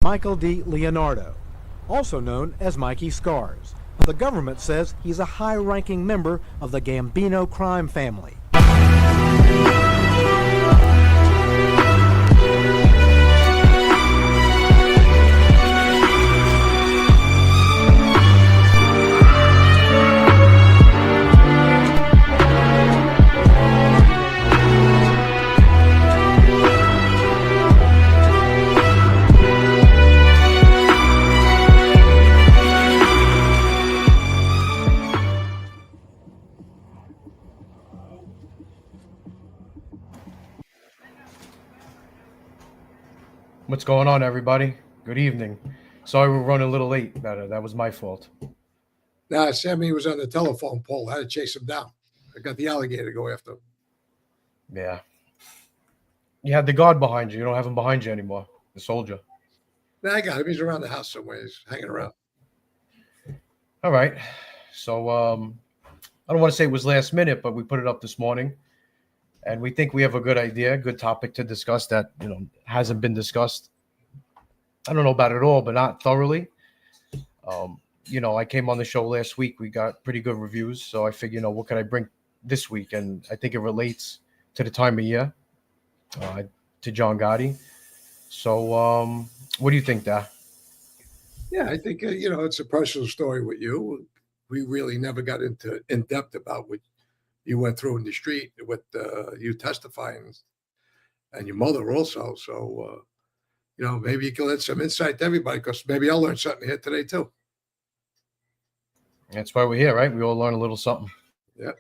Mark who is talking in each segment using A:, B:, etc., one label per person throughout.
A: Michael D. Leonardo, also known as Mikey Scars. The government says he's a high-ranking member of the Gambino crime family.
B: What's going on, everybody? Good evening. Sorry we're running a little late. That was my fault.
C: Nah, Sammy was on the telephone pole. I had to chase him down. I got the alligator to go after him.
B: Yeah. You had the guard behind you. You don't have him behind you anymore. The soldier.
C: Nah, I got him. He's around the house somewhere. He's hanging around.
B: All right. So I don't want to say it was last minute, but we put it up this morning. And we think we have a good idea, good topic to discuss that, hasn't been discussed. I don't know about it all, but not thoroughly. I came on the show last week. We got pretty good reviews. So I figured, what can I bring this week? And I think it relates to the time of year, to John Gotti. So what do you think, Da?
C: Yeah, I think, it's a personal story with you. We really never got into in depth about what you went through in the street with you testifying and your mother also. So, maybe you can let some insight to everybody, because maybe I'll learn something here today too.
B: That's why we're here, right? We all learn a little something.
C: Yeah.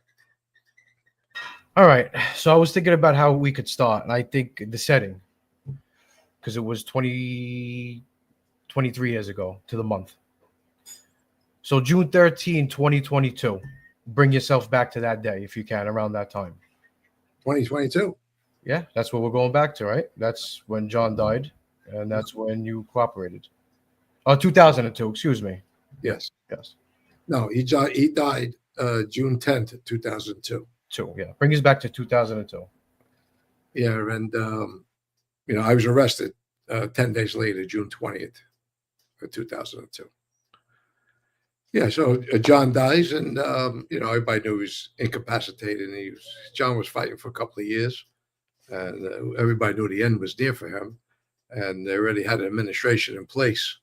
B: All right. So I was thinking about how we could start, and I think the setting, because it was 23 years ago to the month. So June 13, 2022. Bring yourself back to that day if you can, around that time.
C: 2022.
B: Yeah, that's what we're going back to, right? That's when John died, and that's when you cooperated. 2002, excuse me.
C: Yes.
B: Yes.
C: No, he died June 10th, 2002.
B: Yeah. Bring us back to 2002.
C: Yeah, and, I was arrested 10 days later, June 20th, 2002. Yeah, so John dies, and everybody knew he was incapacitated. And John was fighting for a couple of years, and everybody knew the end was near for him. And they already had an administration in place,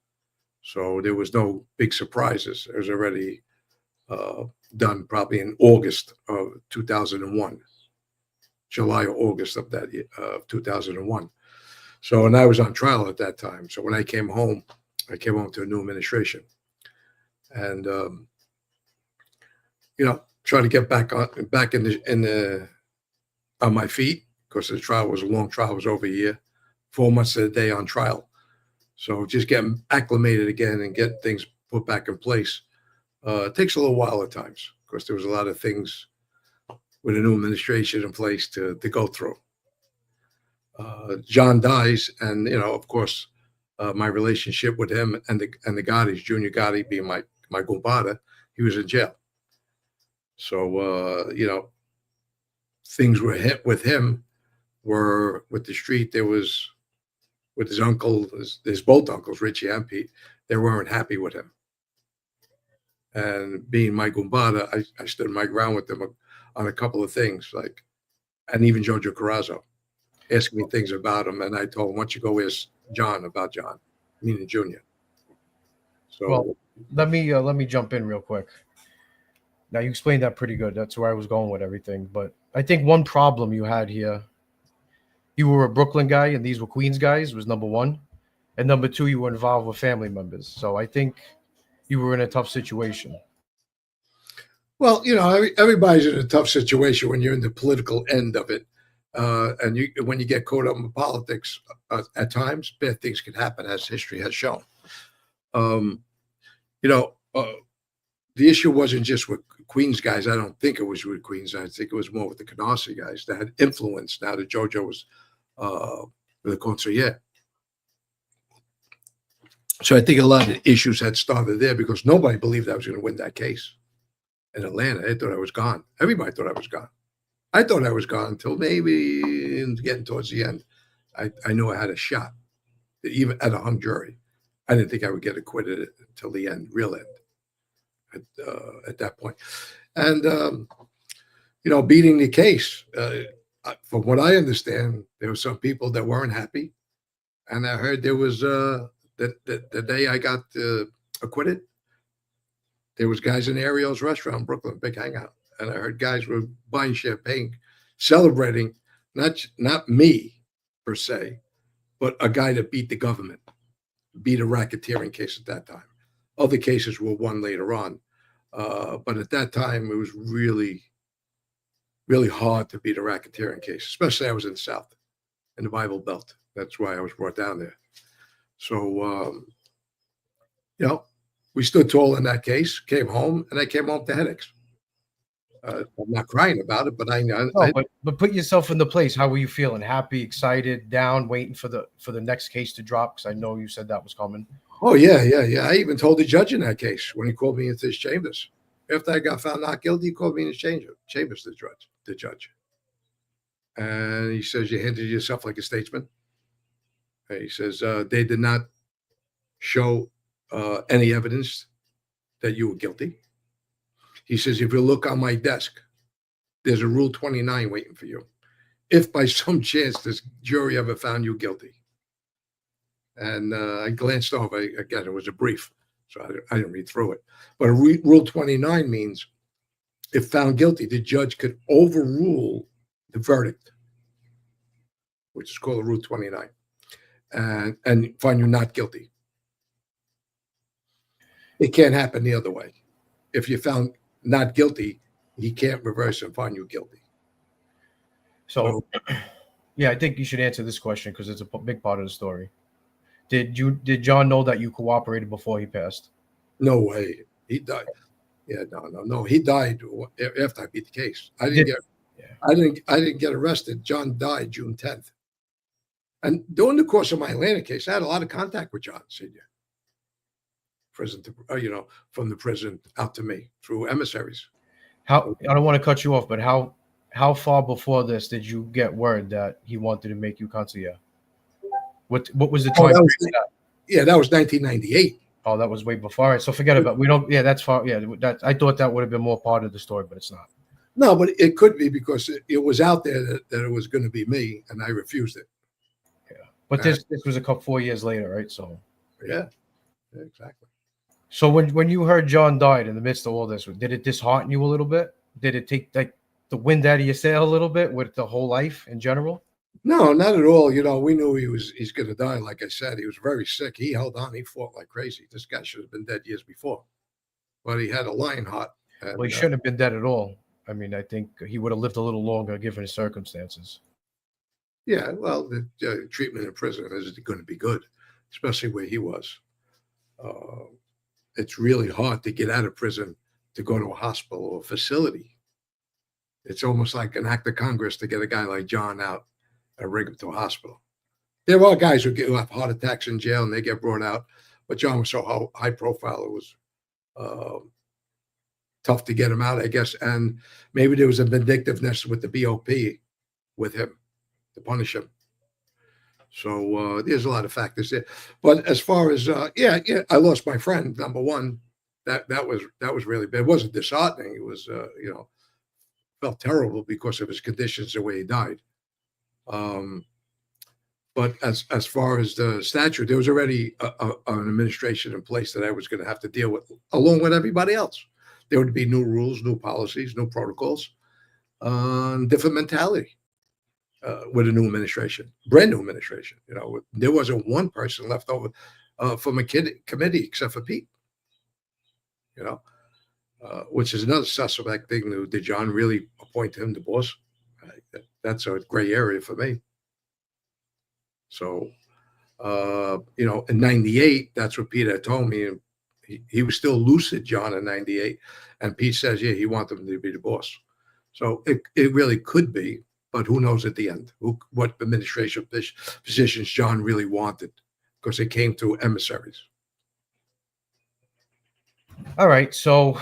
C: so there was no big surprises. It was already done probably in August of 2001, July or August of that year, 2001. So, and I was on trial at that time. So when I came home to a new administration. And try to get back on my feet, because the trial was a long trial. It was over a year, 4 months to the day on trial. So just getting acclimated again and get things put back in place takes a little while at times, because there was a lot of things with a new administration in place to go through. John dies, and of course, my relationship with him and the Gottis, Junior Gotti being my Gumbada, he was in jail. So, things were hit with him were with the street. There was with his uncle, his both uncles, Richie and Pete, they weren't happy with him. And being my Gumbada, I stood my ground with them on a couple of things, and even Jojo Carrazzo asked me things about him. And I told him, why don't you go ask John about John, meaning Junior. So,
B: well, let me jump in real quick. Now, you explained that pretty good. That's where I was going with everything. But I think one problem you had here, you were a Brooklyn guy and these were Queens guys, was number one. And number two, you were involved with family members. So I think you were in a tough situation.
C: Well, everybody's in a tough situation when you're in the political end of it. And when you get caught up in politics, at times, bad things can happen, as history has shown. The issue wasn't just with Queens guys. I don't think it was with Queens. I think it was more with the Canarsie guys that had influence now that Jojo was with the conseiller. So I think a lot of the issues had started there, because nobody believed I was going to win that case in Atlanta. They thought I was gone. Everybody thought I was gone. I thought I was gone until maybe getting towards the end. I knew I had a shot, even at a hung jury. I didn't think I would get acquitted until the end, real end, at that point. And beating the case. From what I understand, there were some people that weren't happy, and I heard there was the day I got acquitted, there was guys in Ariel's restaurant, Brooklyn, big hangout, and I heard guys were buying champagne, celebrating not me per se, but a guy that beat the government, beat a racketeering case at that time. Other cases were won later on, but at that time it was really, really hard to beat a racketeering case, especially I was in the South, in the Bible Belt. That's why I was brought down there. So, we stood tall in that case, came home, and I came home to headaches. I'm not crying about it, but I know.
B: No, but put yourself in the place. How were you feeling? Happy, excited, down, waiting for the next case to drop? Because I know you said that was coming.
C: Oh, yeah. I even told the judge in that case when he called me into his chambers. After I got found not guilty, he called me in his chambers, the judge. And he says, you handled yourself like a statesman. And he says, they did not show any evidence that you were guilty. He says, if you look on my desk, there's a Rule 29 waiting for you. If by some chance this jury ever found you guilty. And I glanced over, again, it was a brief, so I didn't read through it. But Rule 29 means if found guilty, the judge could overrule the verdict, which is called a Rule 29, and find you not guilty. It can't happen the other way. If you found not guilty, he can't reverse and find you guilty.
B: So, yeah, I think you should answer this question because it's a big part of the story. Did John know that you cooperated before he passed?
C: No way. He died. Yeah, no. He died after I beat the case. I didn't get arrested. John died June 10th. And during the course of my Atlanta case, I had a lot of contact with John Sr. Prison to, from the prison out to me through emissaries.
B: I don't want to cut you off, but how far before this did you get word that he wanted to make you consigliere? What was the time?
C: That was 1998.
B: Oh, that was way before. All right, so forget about. We don't. Yeah, that's far. Yeah, I thought that would have been more part of the story, but it's not.
C: No, but it could be because it was out there that it was going to be me, and I refused it.
B: Yeah, but this was 4 years later, right? So
C: yeah, exactly.
B: So when you heard John died in the midst of all this, did it dishearten you a little bit? Did it take like the wind out of your sail a little bit with the whole life in general?
C: No, not at all. We knew he's going to die. Like I said, he was very sick. He held on. He fought like crazy. This guy should have been dead years before, but he had a lion heart. And,
B: well, he shouldn't have been dead at all. I mean, I think he would have lived a little longer given his circumstances.
C: Yeah, well, the treatment in prison is going to be good, especially where he was. It's really hard to get out of prison to go to a hospital or a facility. It's almost like an act of Congress to get a guy like John out and bring him to a hospital. There are guys who have heart attacks in jail and they get brought out, but John was so high profile, it was tough to get him out, I guess. And maybe there was a vindictiveness with the BOP with him to punish him. So there's a lot of factors there. But as far as I lost my friend, number one. That was really bad. It wasn't disheartening. It was felt terrible because of his conditions, the way he died. But as far as the statute, there was already an administration in place that I was going to have to deal with, along with everybody else. There would be new rules, new policies, new protocols, different mentality. With a new administration, brand new administration. There wasn't one person left over from a committee except for Pete. Which is another suspect thing. Did John really appoint him the boss? That's a gray area for me. So, in '98, that's what Pete had told me. And he was still lucid, John, in '98. And Pete says, yeah, he wanted him to be the boss. So it really could be. But who knows at the end what administration positions John really wanted, because they came through emissaries.
B: All right, so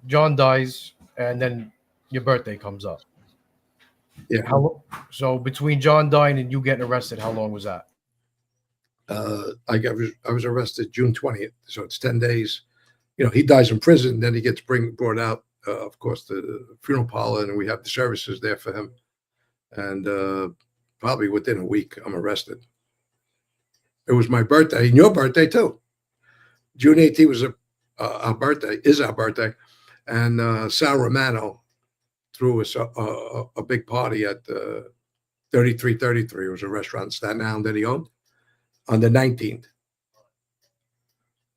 B: John dies, and then your birthday comes up.
C: Yeah.
B: So between John dying and you getting arrested, how long was that?
C: I was arrested June 20th, so it's 10 days. You know, he dies in prison, then he gets brought out, of course, the funeral parlor, and we have the services there for him. And probably within a week, I'm arrested. It was my birthday, and your birthday too. June 18th was our birthday, is our birthday, and Sal Romano threw us a big party at 3333. It was a restaurant in Staten Island that he owned on the 19th.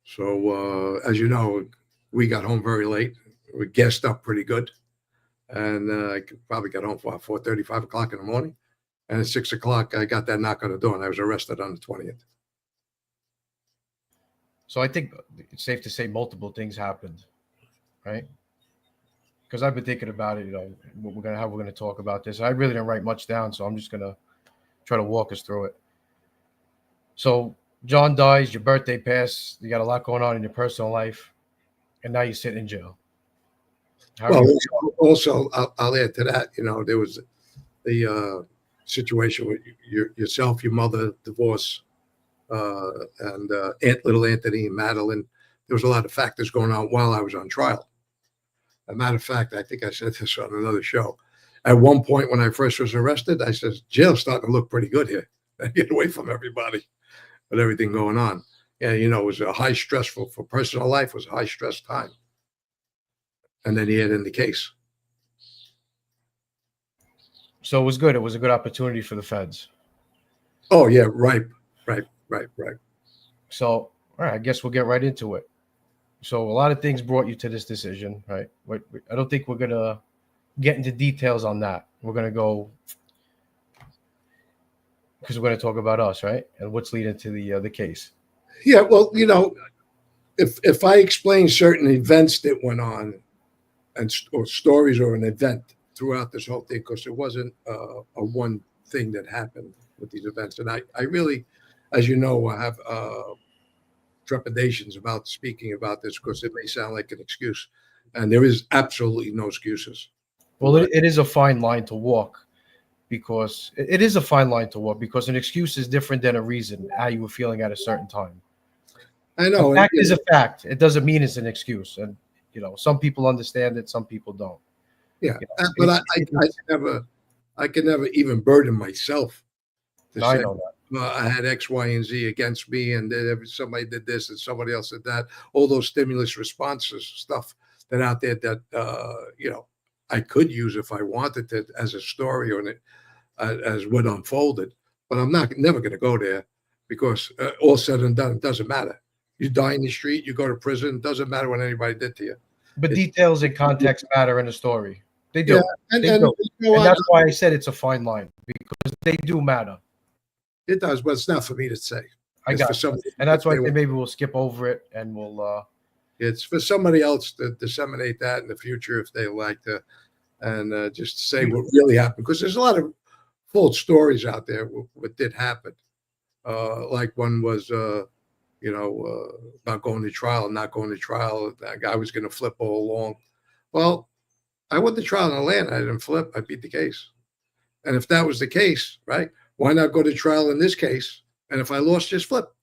C: So, as you know, we got home very late. We gassed up pretty good. And I probably got home for 4:30, 5 o'clock in the morning. And at 6 o'clock, I got that knock on the door, and I was arrested on the 20th.
B: So I think it's safe to say multiple things happened, right? Because I've been thinking about it, you know, how we're gonna talk about this. I really didn't write much down, so I'm just gonna try to walk us through it. So John dies, your birthday passed, you got a lot going on in your personal life, and now you sit in jail.
C: Well, also, I'll add to that, you know, there was the situation with yourself, your mother, divorce, and little Anthony and Madeline. There was a lot of factors going on while I was on trial. As a matter of fact, I think I said this on another show. At one point when I first was arrested, I said, jail's starting to look pretty good here. I get away from everybody with everything going on. Yeah, you know, it was a high stressful for personal life, was a high stress time. And then he had in the case.
B: So it was good. It was a good opportunity for the feds.
C: Oh, yeah, right.
B: So, all right, I guess we'll get right into it. So a lot of things brought you to this decision, right? I don't think we're going to get into details on that. We're going to go because we're going to talk about us, right? And what's leading to the case.
C: Yeah, well, you know, if I explain certain events that went on or stories or an event throughout this whole thing, because it wasn't a one thing that happened with these events. And I really, as you know, I have trepidations about speaking about this because it may sound like an excuse. And there is absolutely no excuses.
B: Well, it is a fine line to walk because it is a fine line to walk because an excuse is different than a reason, how you were feeling at a certain time.
C: I know.
B: A fact is a fact. It doesn't mean it's an excuse. And, you know, some people understand it, some people don't.
C: Yeah,
B: you know,
C: but I can never even burden myself to
B: I
C: say,
B: know that.
C: well, I had X, Y, and Z against me, and then somebody did this and somebody else did that. All those stimulus responses, stuff that out there that you know, I could use if I wanted to as a story or as what unfolded. But I'm never going to go there because all said and done, it doesn't matter. You die in the street, you go to prison. It doesn't matter what anybody did to you.
B: But details and context matter in a story. They do.
C: Yeah, and
B: and that's why I said it's a fine line because they do matter.
C: It does, but it's not for me to say.
B: I got it. And that's why maybe we'll skip over it and we'll.
C: It's for somebody else to disseminate that in the future if they like to, and just say what really happened because there's a lot of false stories out there what did happen. Like one was, you know, about going to trial and not going to trial. That guy was going to flip all along. Well, I went to trial in Atlanta. I didn't flip. I beat the case. And if that was the case, right, why not go to trial in this case? And if I lost, just flip.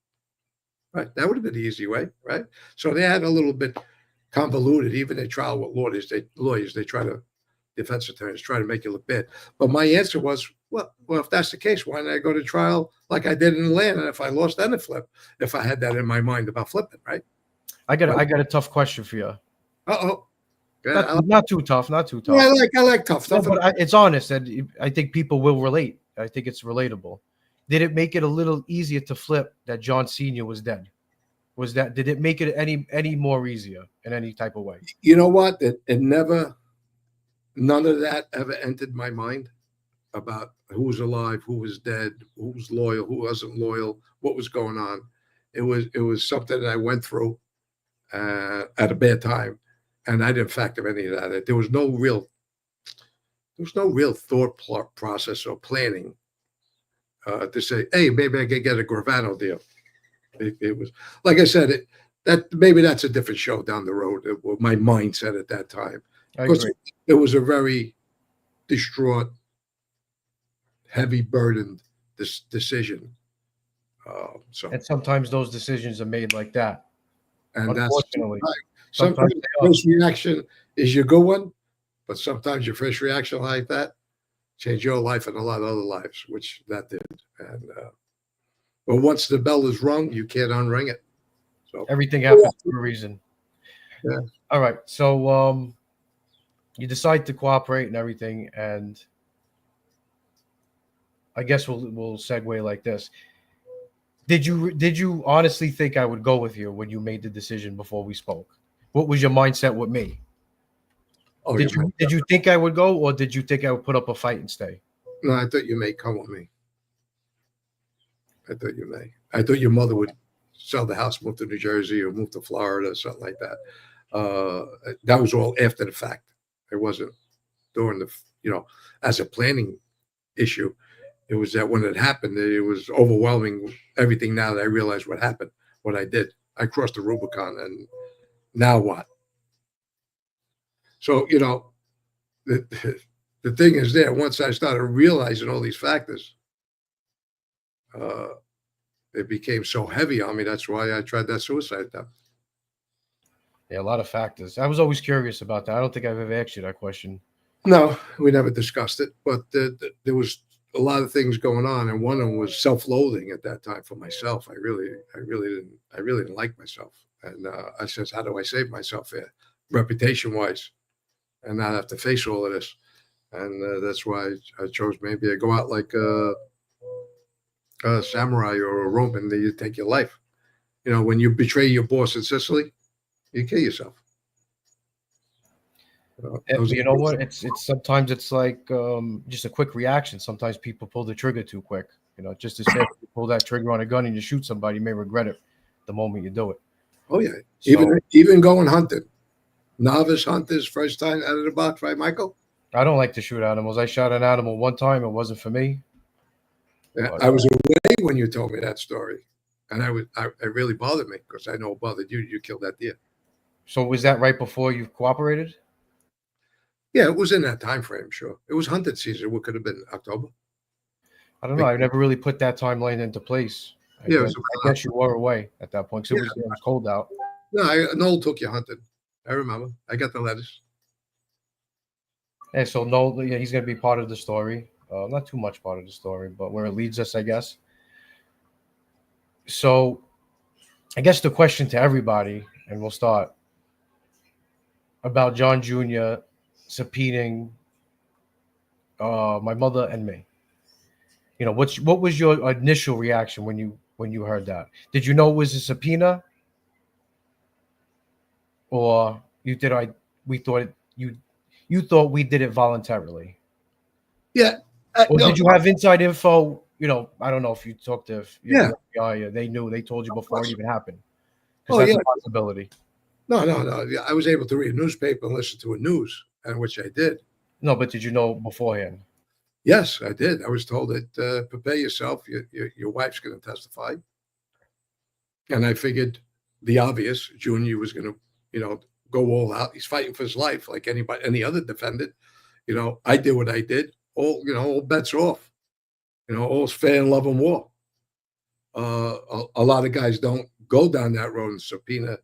C: Right. That would have been the easy way. Right. So they had a little bit convoluted, even in trial with lawyers, they try to, defense attorneys try to make you look bad. But my answer was, well, if that's the case, why didn't I go to trial like I did in Atlanta? And if I lost, then I flip. If I had that in my mind about flipping, right?
B: I got a tough question for you.
C: Uh-oh.
B: Not too tough. Not too tough.
C: Yeah, I like tough stuff.
B: No, but it's honest, and I think people will relate. I think it's relatable. Did it make it a little easier to flip that John Sr. was dead? Did it make it any more easier in any type of way?
C: You know what? It never, none of that ever entered my mind about who was alive, who was dead, who was loyal, who wasn't loyal, what was going on. It was something that I went through at a bad time. And I didn't factor any of that. There was no real thought process or planning to say, hey, maybe I could get a Gravano deal. It was, like I said, maybe that's a different show down the road. My mindset at that time.
B: I agree.
C: It was a very distraught, heavy burdened decision So,
B: And sometimes those decisions are made like that.
C: and that's
B: Unfortunately,
C: sometimes
B: they
C: the first reaction is your good one, but sometimes your first reaction like that change your life and a lot of other lives, which that did. And but once the bell is rung, you can't unring it. So
B: everything happens for a reason.
C: Yeah.
B: All right. So you decide to cooperate and everything, and I guess we'll segue like this. Did you honestly think I would go with you when you made the decision before we spoke? What was your mindset with me?
C: Oh,
B: Did you think I would go, or did you think I would put up a fight and stay?
C: No, I thought you may come with me. I thought you may. I thought your mother would sell the house, move to New Jersey, or move to Florida, or something like that. That was all after the fact. It wasn't during the, as a planning issue. It was that when it happened, it was overwhelming. Everything now that I realized what happened, what I did, I crossed the Rubicon, and now what? So, the thing is there, once I started realizing all these factors, it became so heavy on me. That's why I tried that suicide attempt.
B: Yeah, a lot of factors. I was always curious about that. I don't think I've ever asked you that question.
C: No, we never discussed it, but there was a lot of things going on, and one of them was self-loathing at that time for myself. I really didn't like myself, and I says, how do I save myself here, reputation-wise, and not have to face all of this? And that's why I chose maybe I go out like a samurai or a Roman. That you take your life. When you betray your boss in Sicily, you kill yourself.
B: You know what? It's sometimes it's like just a quick reaction. Sometimes people pull the trigger too quick. Just as fast you pull that trigger on a gun and you shoot somebody, you may regret it the moment you do it.
C: Oh yeah,
B: So,
C: even going hunting, novice hunters, first time out of the box, right, Michael?
B: I don't like to shoot animals. I shot an animal one time. It wasn't for me.
C: Yeah,
B: But,
C: I was away when you told me that story, and it really bothered me because I know it bothered you. You killed that deer.
B: So was that right before you cooperated?
C: Yeah, it was in that time frame. Sure, it was hunting season. What could have been October?
B: I don't know. I never really put that timeline into place. I guess you were away at that point because it was cold out.
C: No, Noel took you hunting. I remember. I got the letters.
B: And so Noel, he's going to be part of the story. Not too much part of the story, but where it leads us, I guess. So I guess the question to everybody, and we'll start, about John Jr. subpoenaing my mother and me. What was your initial reaction when you heard that? Did you know it was a subpoena, or you thought we did it voluntarily?
C: Yeah.
B: Or did you have inside info? I don't know if you talked to
C: Yeah.
B: FBI, they told you before it even happened.
C: Oh,
B: That's
C: yeah.
B: a possibility.
C: No. Yeah, I was able to read a newspaper and listen to a news, and which I did.
B: No, but did you know beforehand?
C: Yes, I did. I was told that prepare yourself. Your wife's going to testify, and I figured the obvious. Junior was going to, go all out. He's fighting for his life, like any other defendant. I did what I did. All bets off. All's fair in love and war. A lot of guys don't go down that road and subpoena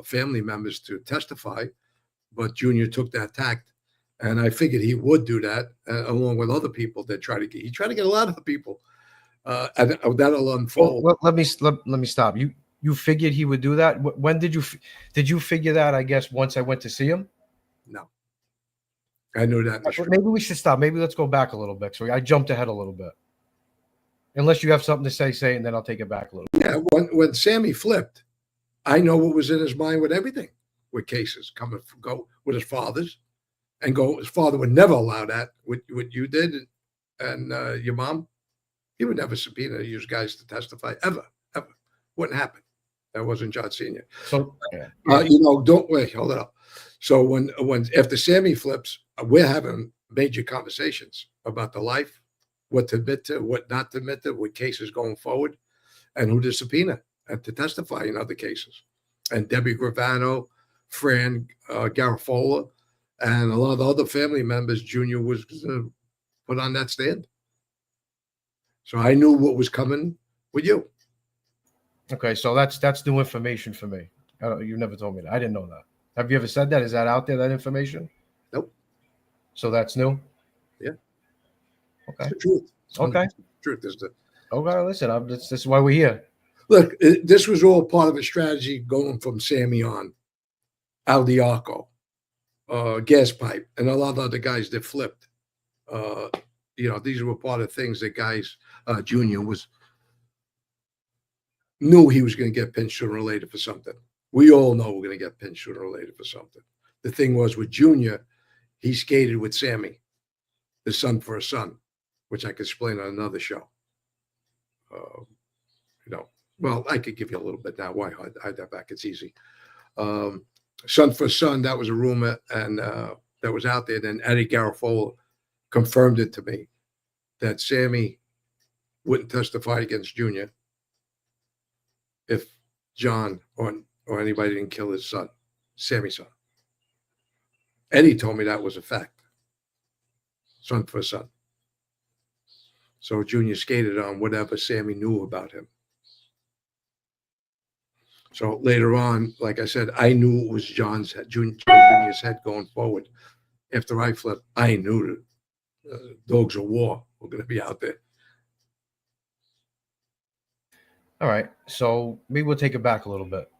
C: family members to testify, but Junior took that tact. And I figured he would do that along with other people that he tried to get a lot of people. And that'll unfold.
B: Well, let me stop. You figured he would do that? When did you figure that? I guess once I went to see him.
C: No, I knew that.
B: Maybe we should stop. Maybe let's go back a little bit. So I jumped ahead a little bit. Unless you have something to say, and then I'll take it back a little.
C: Yeah, when Sammy flipped, I know what was in his mind with everything, with cases go with his father's. And his father would never allow that. What you did and your mom, he would never subpoena use guys to testify ever. Wouldn't happen. That wasn't John Senior.
B: So
C: don't wait. Hold it up. So when after Sammy flips, we're having major conversations about the life, what to admit to, what not to admit to, what cases going forward, and who to subpoena and to testify in other cases. And Debbie Gravano, Fran Garafola, and a lot of the other family members, Junior was put on that stand. So I knew what was coming with you.
B: Okay, so that's new information for me. You never told me that. I didn't know that. Have you ever said that? Is that out there, that information?
C: Nope.
B: So that's new?
C: Yeah.
B: Okay.
C: It's the truth. It's
B: Okay.
C: the truth is the
B: Okay, listen, this is why we're here.
C: look. This was all part of a strategy going from Sammy on, Al Diaco, Gas Pipe, and a lot of other guys that flipped. These were part of things that guys, Junior knew he was going to get pinched sooner or later for something. We all know we're going to get pinched sooner or later for something. The thing was with Junior, he skated with Sammy, the son for a son, which I could explain on another show. Well, I could give you a little bit now. Why hide that back? It's easy. Son for son, that was a rumor, and that was out there. Then Eddie Garofalo confirmed it to me that Sammy wouldn't testify against Junior if John or anybody didn't kill his son, Sammy's son. Eddie told me that was a fact. Son for son. So Junior skated on whatever Sammy knew about him. So later on, like I said, I knew it was John's head, Junior's head going forward. After I flipped, I knew that dogs of war were going to be out there.
B: All right. So maybe we'll take it back a little bit.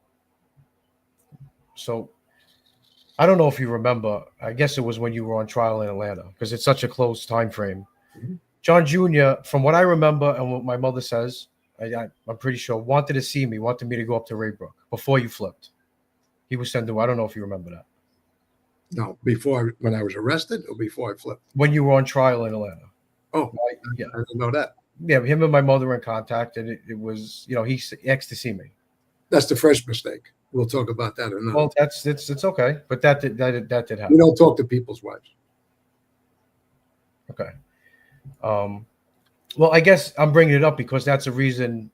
B: So I don't know if you remember. I guess it was when you were on trial in Atlanta because it's such a close time frame.
C: Mm-hmm.
B: John Jr., from what I remember and what my mother says, I'm pretty sure, wanted to see me, wanted me to go up to Raybrook before you flipped. He was sending, I don't know if you remember that.
C: No, when I was arrested or before I flipped?
B: When you were on trial in Atlanta.
C: Oh,
B: yeah.
C: I didn't know that.
B: Yeah, him and my mother were in contact, and it was, he asked to see me.
C: That's the first mistake. We'll talk about that another.
B: Well, it's okay, but that did happen.
C: We don't talk to people's wives.
B: Okay. Well, I guess I'm bringing it up because that's a reason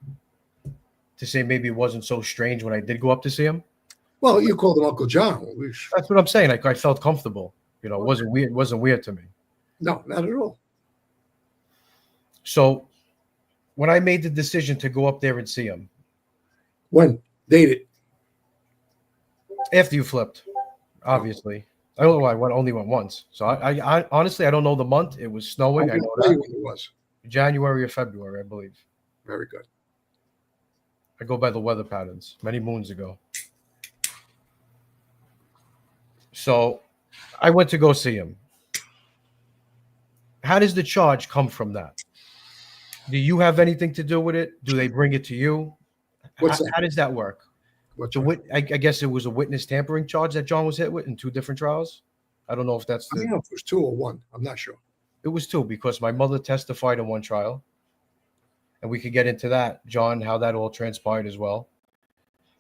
B: to say maybe it wasn't so strange when I did go up to see him.
C: Well, you called him Uncle John.
B: That's what I'm saying. I felt comfortable. It wasn't weird. It wasn't weird to me.
C: No, not at all.
B: So when I made the decision to go up there and see him.
C: When? Dated?
B: After you flipped, obviously. I only went once. So I honestly, I don't know the month. It was snowing. I know that.
C: When it was.
B: January or February, I believe.
C: Very good.
B: I go by the weather patterns many moons ago. So I went to go see him. How does the charge come from that? Do you have anything to do with it? Do they bring it to you? How does that work? I guess it was a witness tampering charge that John was hit with in 2 different trials. I don't know if that's.
C: I don't know if it was 2 or 1. I'm not sure.
B: It was 2 because my mother testified in 1 trial, and we could get into that, John, how that all transpired as well.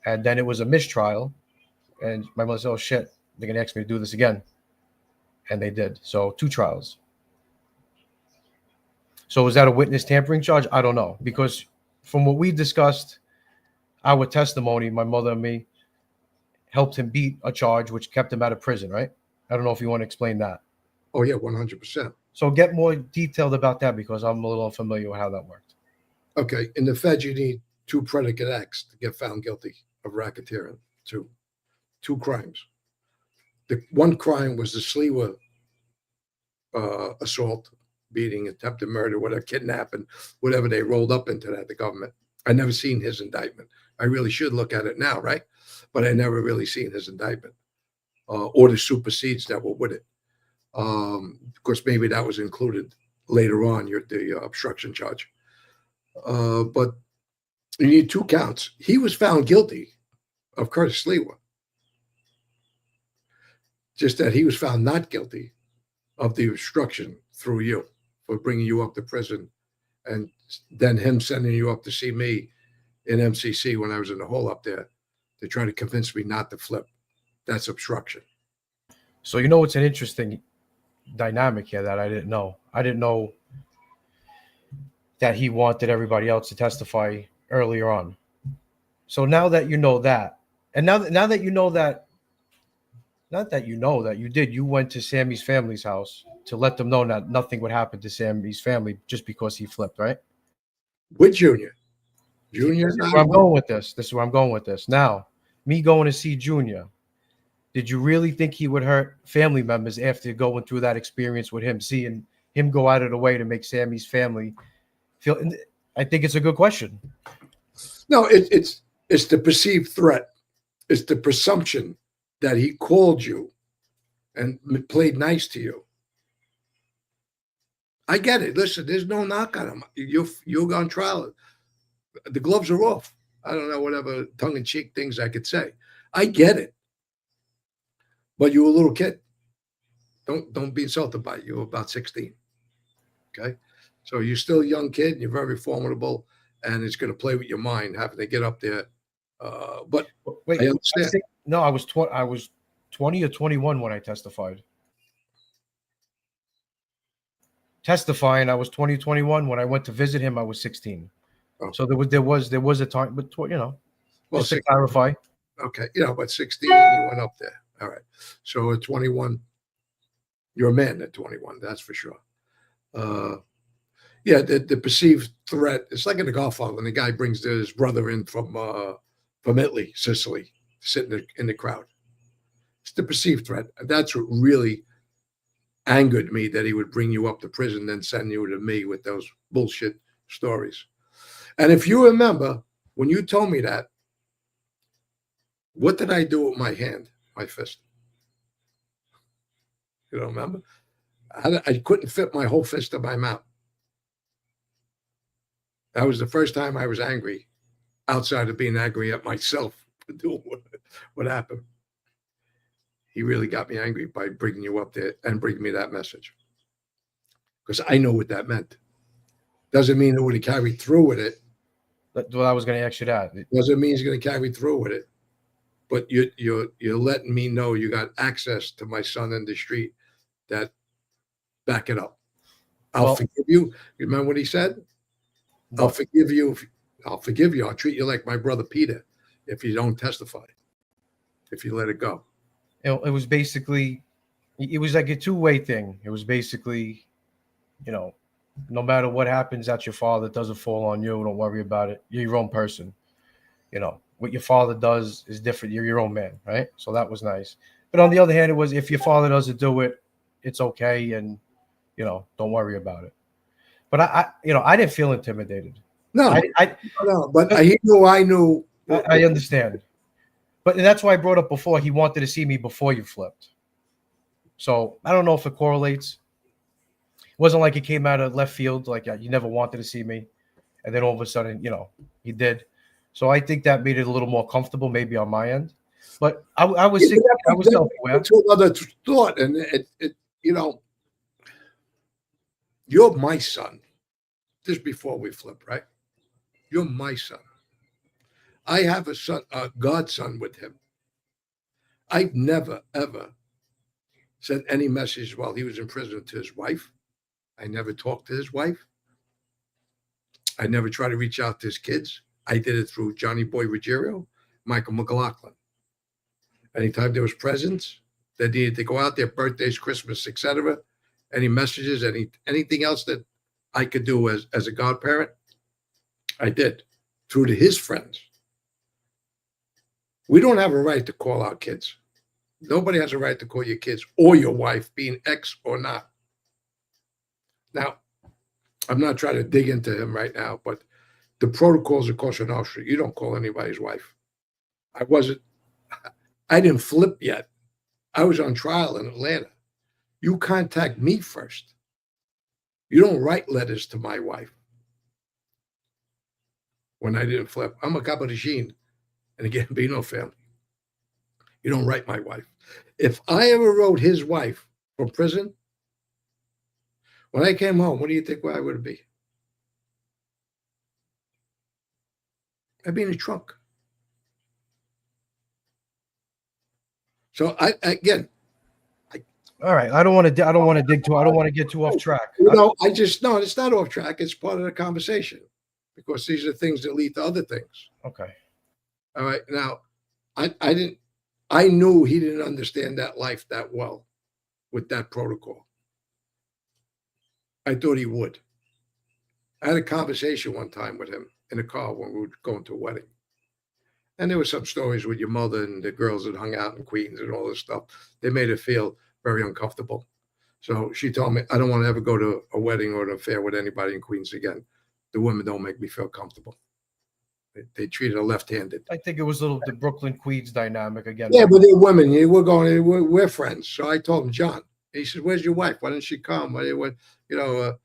B: And then it was a mistrial, and my mother said, "Oh shit, they're gonna ask me to do this again," and they did. So 2 trials. So is that a witness tampering charge? I don't know, because from what we discussed, our testimony, my mother and me, helped him beat a charge which kept him out of prison, right? I don't know if you want to explain that.
C: Oh, yeah, 100%.
B: So get more detailed about that because I'm a little unfamiliar with how that worked.
C: Okay. In the Fed, you need 2 predicate acts to get found guilty of racketeering. 2 crimes. The 1 crime was the Sliwa assault, beating, attempted murder, whatever, kidnapping, whatever they rolled up into that, the government. I never seen his indictment. I really should look at it now, right? But I never really seen his indictment or the supersedes that were with it. Of course, maybe that was included later on, the obstruction charge. But you need 2 counts. He was found guilty of Curtis Sliwa. Just that he was found not guilty of the obstruction through you for bringing you up to prison, and then him sending you up to see me in M.C.C. when I was in the hole up there to try to convince me not to flip. That's obstruction.
B: So it's an interesting dynamic here that I didn't know. I didn't know that he wanted everybody else to testify earlier on. So now that you know that, and now that you know that, not that you know that you did, you went to Sammy's family's house to let them know that nothing would happen to Sammy's family just because he flipped, right?
C: With Junior. Junior.
B: This is where I'm going with this. This is where I'm going with this. Now, me going to see Junior, did you really think he would hurt family members after going through that experience with him, seeing him go out of the way to make Sammy's family feel? I think it's a good question.
C: No, it's the perceived threat. It's the presumption that he called you and played nice to you. I get it. Listen, there's no knock on him. You're on trial. The gloves are off. I don't know whatever tongue-in-cheek things I could say. I get it. But you were a little kid. Don't be insulted by it. You were about 16. Okay? So you're still a young kid, and you're very formidable, and it's going to play with your mind having to get up there. But
B: wait,
C: I understand.
B: No, I was 20 or 21 when I testified. Testifying, I was 20, 21. When I went to visit him, I was 16.
C: Oh.
B: So there was a time, but
C: Well,
B: just to clarify.
C: Okay, but 16, you went up there. All right. So at 21, you're a man at 21, that's for sure. Yeah, the perceived threat, it's like in The Godfather when the guy brings his brother in from Italy, Sicily, sitting in the crowd. It's the perceived threat. That's what really angered me, that he would bring you up to prison, then send you to me with those bullshit stories. And if you remember, when you told me that, what did I do with my hand, my fist? You don't remember? I couldn't fit my whole fist in my mouth. That was the first time I was angry, outside of being angry at myself for doing what happened. He really got me angry by bringing you up there and bringing me that message. Because I know what that meant. Doesn't mean it would have carried through with it.
B: Well, I was going to ask you that.
C: Doesn't mean he's going to carry through with it. But you're letting me know you got access to my son in the street. That back it up. I'll forgive you. You remember what he said? No. I'll forgive you. I'll forgive you. I'll treat you like my brother Peter if you don't testify. If you let it go.
B: It was basically, it was like a two-way thing. It was basically, no matter what happens, that's your father. It doesn't fall on you. Don't worry about it. You're your own person. What your father does is different. You're your own man, right? So that was nice. But on the other hand, it was, if your father doesn't do it, it's okay, and don't worry about it. But I didn't feel intimidated.
C: No, but I knew.
B: I understand. But that's why I brought up before, he wanted to see me before you flipped. So I don't know if it correlates. It wasn't like it came out of left field, like you never wanted to see me, and then all of a sudden, he did. So I think that made it a little more comfortable, maybe on my end. But I was thinking, I was self-aware.
C: To another thought, and you're my son. Just before we flip, right? You're my son. I have a son, a godson with him. I've never, ever sent any message while he was in prison to his wife. I never talked to his wife. I never tried to reach out to his kids. I did it through Johnny Boy Ruggiero, Michael McLaughlin. Anytime there was presents that needed to go out there, birthdays, Christmas, etc., any messages, anything else that I could do as a godparent, I did through to his friends. We don't have a right to call our kids. Nobody has a right to call your kids or your wife, being ex or not. Now, I'm not trying to dig into him right now, but the protocols of Kashan Davis, you don't call anybody's wife. I didn't flip yet. I was on trial in Atlanta. You contact me first. You don't write letters to my wife. When I didn't flip, I'm a Cabarigine and a Gambino family. You don't write my wife. If I ever wrote his wife from prison, when I came home, what do you think where I would be? I'd be in the trunk. So
B: all right. I don't want to dig too. I don't want to get too off track.
C: It's not off track. It's part of the conversation because these are things that lead to other things.
B: Okay.
C: All right. Now, I knew he didn't understand that life that well with that protocol. I thought he would. I had a conversation one time with him in a car when we were going to a wedding. And there were some stories with your mother and the girls that hung out in Queens and all this stuff. They made her feel very uncomfortable. So she told me, I don't want to ever go to a wedding or an affair with anybody in Queens again. The women don't make me feel comfortable. They treat her left-handed.
B: I think it was a little the Brooklyn Queens dynamic again.
C: Yeah, but they're women. We're going. We're friends. So I told him, John. He said, "Where's your wife? Why didn't she come? Why, to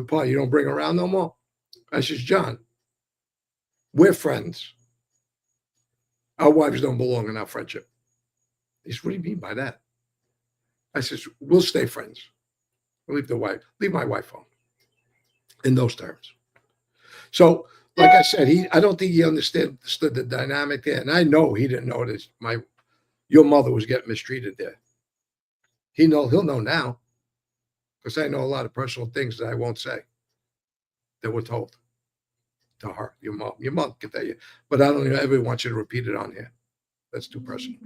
C: party? You don't bring her around no more." I says, John, we're friends. Our wives don't belong in our friendship. He said, "What do you mean by that?" I says, "We'll stay friends. We'll leave my wife home." In those terms. So, like I said, I don't think he understood the dynamic there. And I know he didn't know this. Your mother was getting mistreated there. He'll know now. Because I know a lot of personal things that I won't say that were told to her, your mom. Your mom can tell you. But I don't ever want you to repeat it on here. That's too personal.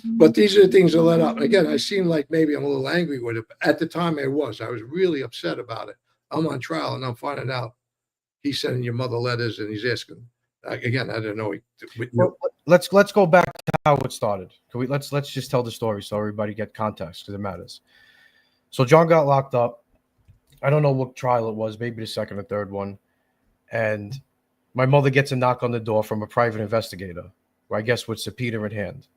C: But these are the things that led up. And again, I seem like maybe I'm a little angry with it. But at the time I was really upset about it. I'm on trial and I'm finding out he's sending your mother letters and he's asking. Again, I didn't know.
B: Well, let's go back to how it started. Let's just tell the story so everybody get context because it matters. So John got locked up. I don't know what trial it was, maybe the second or third one. And my mother gets a knock on the door from a private investigator, who I guess with subpoena in hand.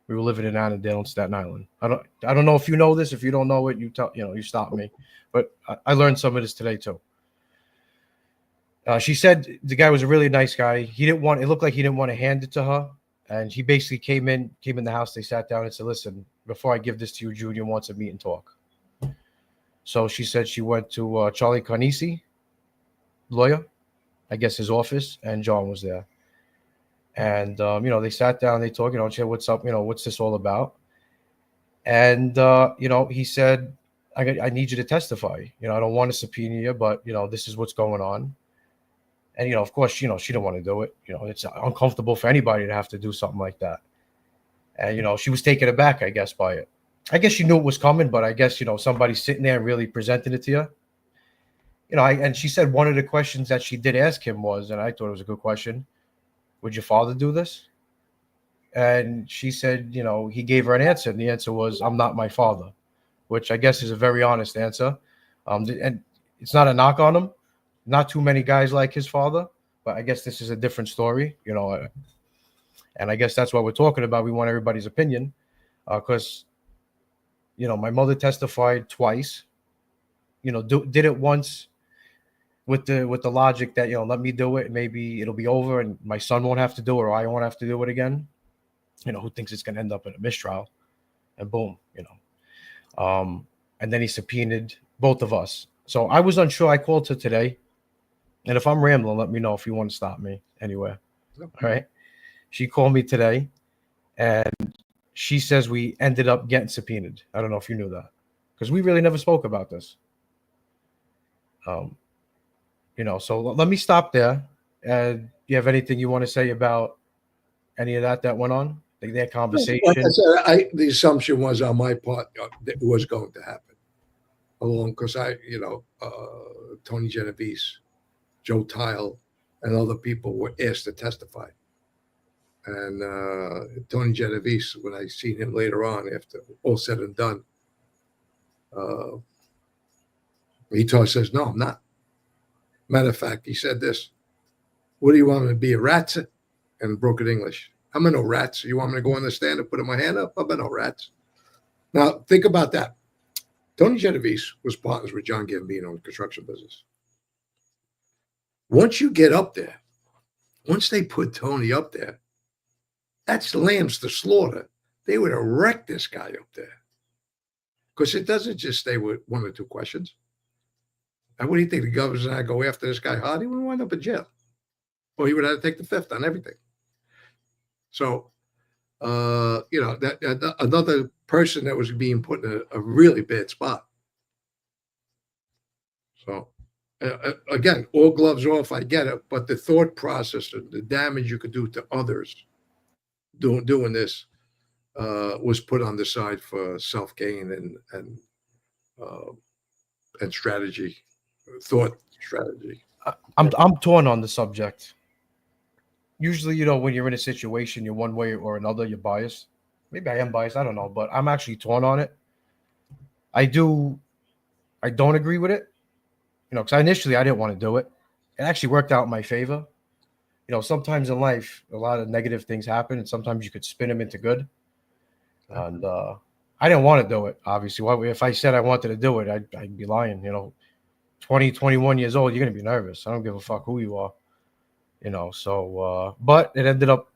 B: We were living in Annandale in Staten Island. I don't know if you know this. If you don't know it, you stop me. But I learned some of this today too. She said the guy was a really nice guy. It looked like he didn't want to hand it to her. And he basically came in the house. They sat down and said, "Listen, before I give this to you, Junior wants to meet and talk." So she said she went to Charlie Carnisi, lawyer, I guess his office, and John was there. And, they sat down, they talked, she said, "What's up? What's this all about?" And, he said, I need you to testify. I don't want to subpoena you, but, this is what's going on. And, of course, she didn't want to do it. It's uncomfortable for anybody to have to do something like that. And, she was taken aback, I guess, by it. I guess she knew it was coming, but I guess, somebody sitting there and really presenting it to you. And she said one of the questions that she did ask him was, and I thought it was a good question, "Would your father do this?" And she said, he gave her an answer. And the answer was, "I'm not my father," which I guess is a very honest answer. And it's not a knock on him. Not too many guys like his father, but I guess this is a different story, and I guess that's what we're talking about. We want everybody's opinion because, my mother testified twice, did it once with the logic that, let me do it and maybe it'll be over and my son won't have to do it or I won't have to do it again. Who thinks it's going to end up in a mistrial? And boom, and then he subpoenaed both of us. So I was unsure. I called her today. And if I'm rambling, let me know if you want to stop me anywhere. All right. She called me today and she says we ended up getting subpoenaed. I don't know if you knew that because we really never spoke about this. So let me stop there. Do you have anything you want to say about any of that went on? Their conversation?
C: Like I said, the assumption was on my part that it was going to happen. Because Tony Genovese, Joe Tile, and other people were asked to testify. And Tony Genovese, when I seen him later on, after all said and done, he says, "No, I'm not." Matter of fact, he said this: "What do you want me to be, a rat?" In broken English. "I'm no rats. You want me to go on the stand and put my hand up? I'm no rats." Now, think about that. Tony Genovese was partners with John Gambino in the construction business. Once you get up there, once they put Tony up there, that's lambs to slaughter. They would have wrecked this guy up there. Because it doesn't just stay with one or two questions. And what do you think? The governors and I go after this guy hard? He would wind up in jail. Or he would have to take the fifth on everything. So, another person that was being put in a really bad spot. So, again, all gloves off, I get it, but the thought process, the damage you could do to others doing this was put on the side for self-gain and strategy, thought strategy.
B: I'm torn on the subject. Usually, you know, when you're in a situation, you're one way or another, you're biased. Maybe I am biased, I don't know, but I'm actually torn on it. I don't agree with it, you know, because initially I didn't want to do it. It actually worked out in my favor. You know, sometimes in life, a lot of negative things happen, and sometimes you could spin them into good. And I didn't want to do it, obviously. If I said I wanted to do it, I'd be lying. You know, 20, 21 years old, you're going to be nervous. I don't give a fuck who you are, you know. So, but it ended up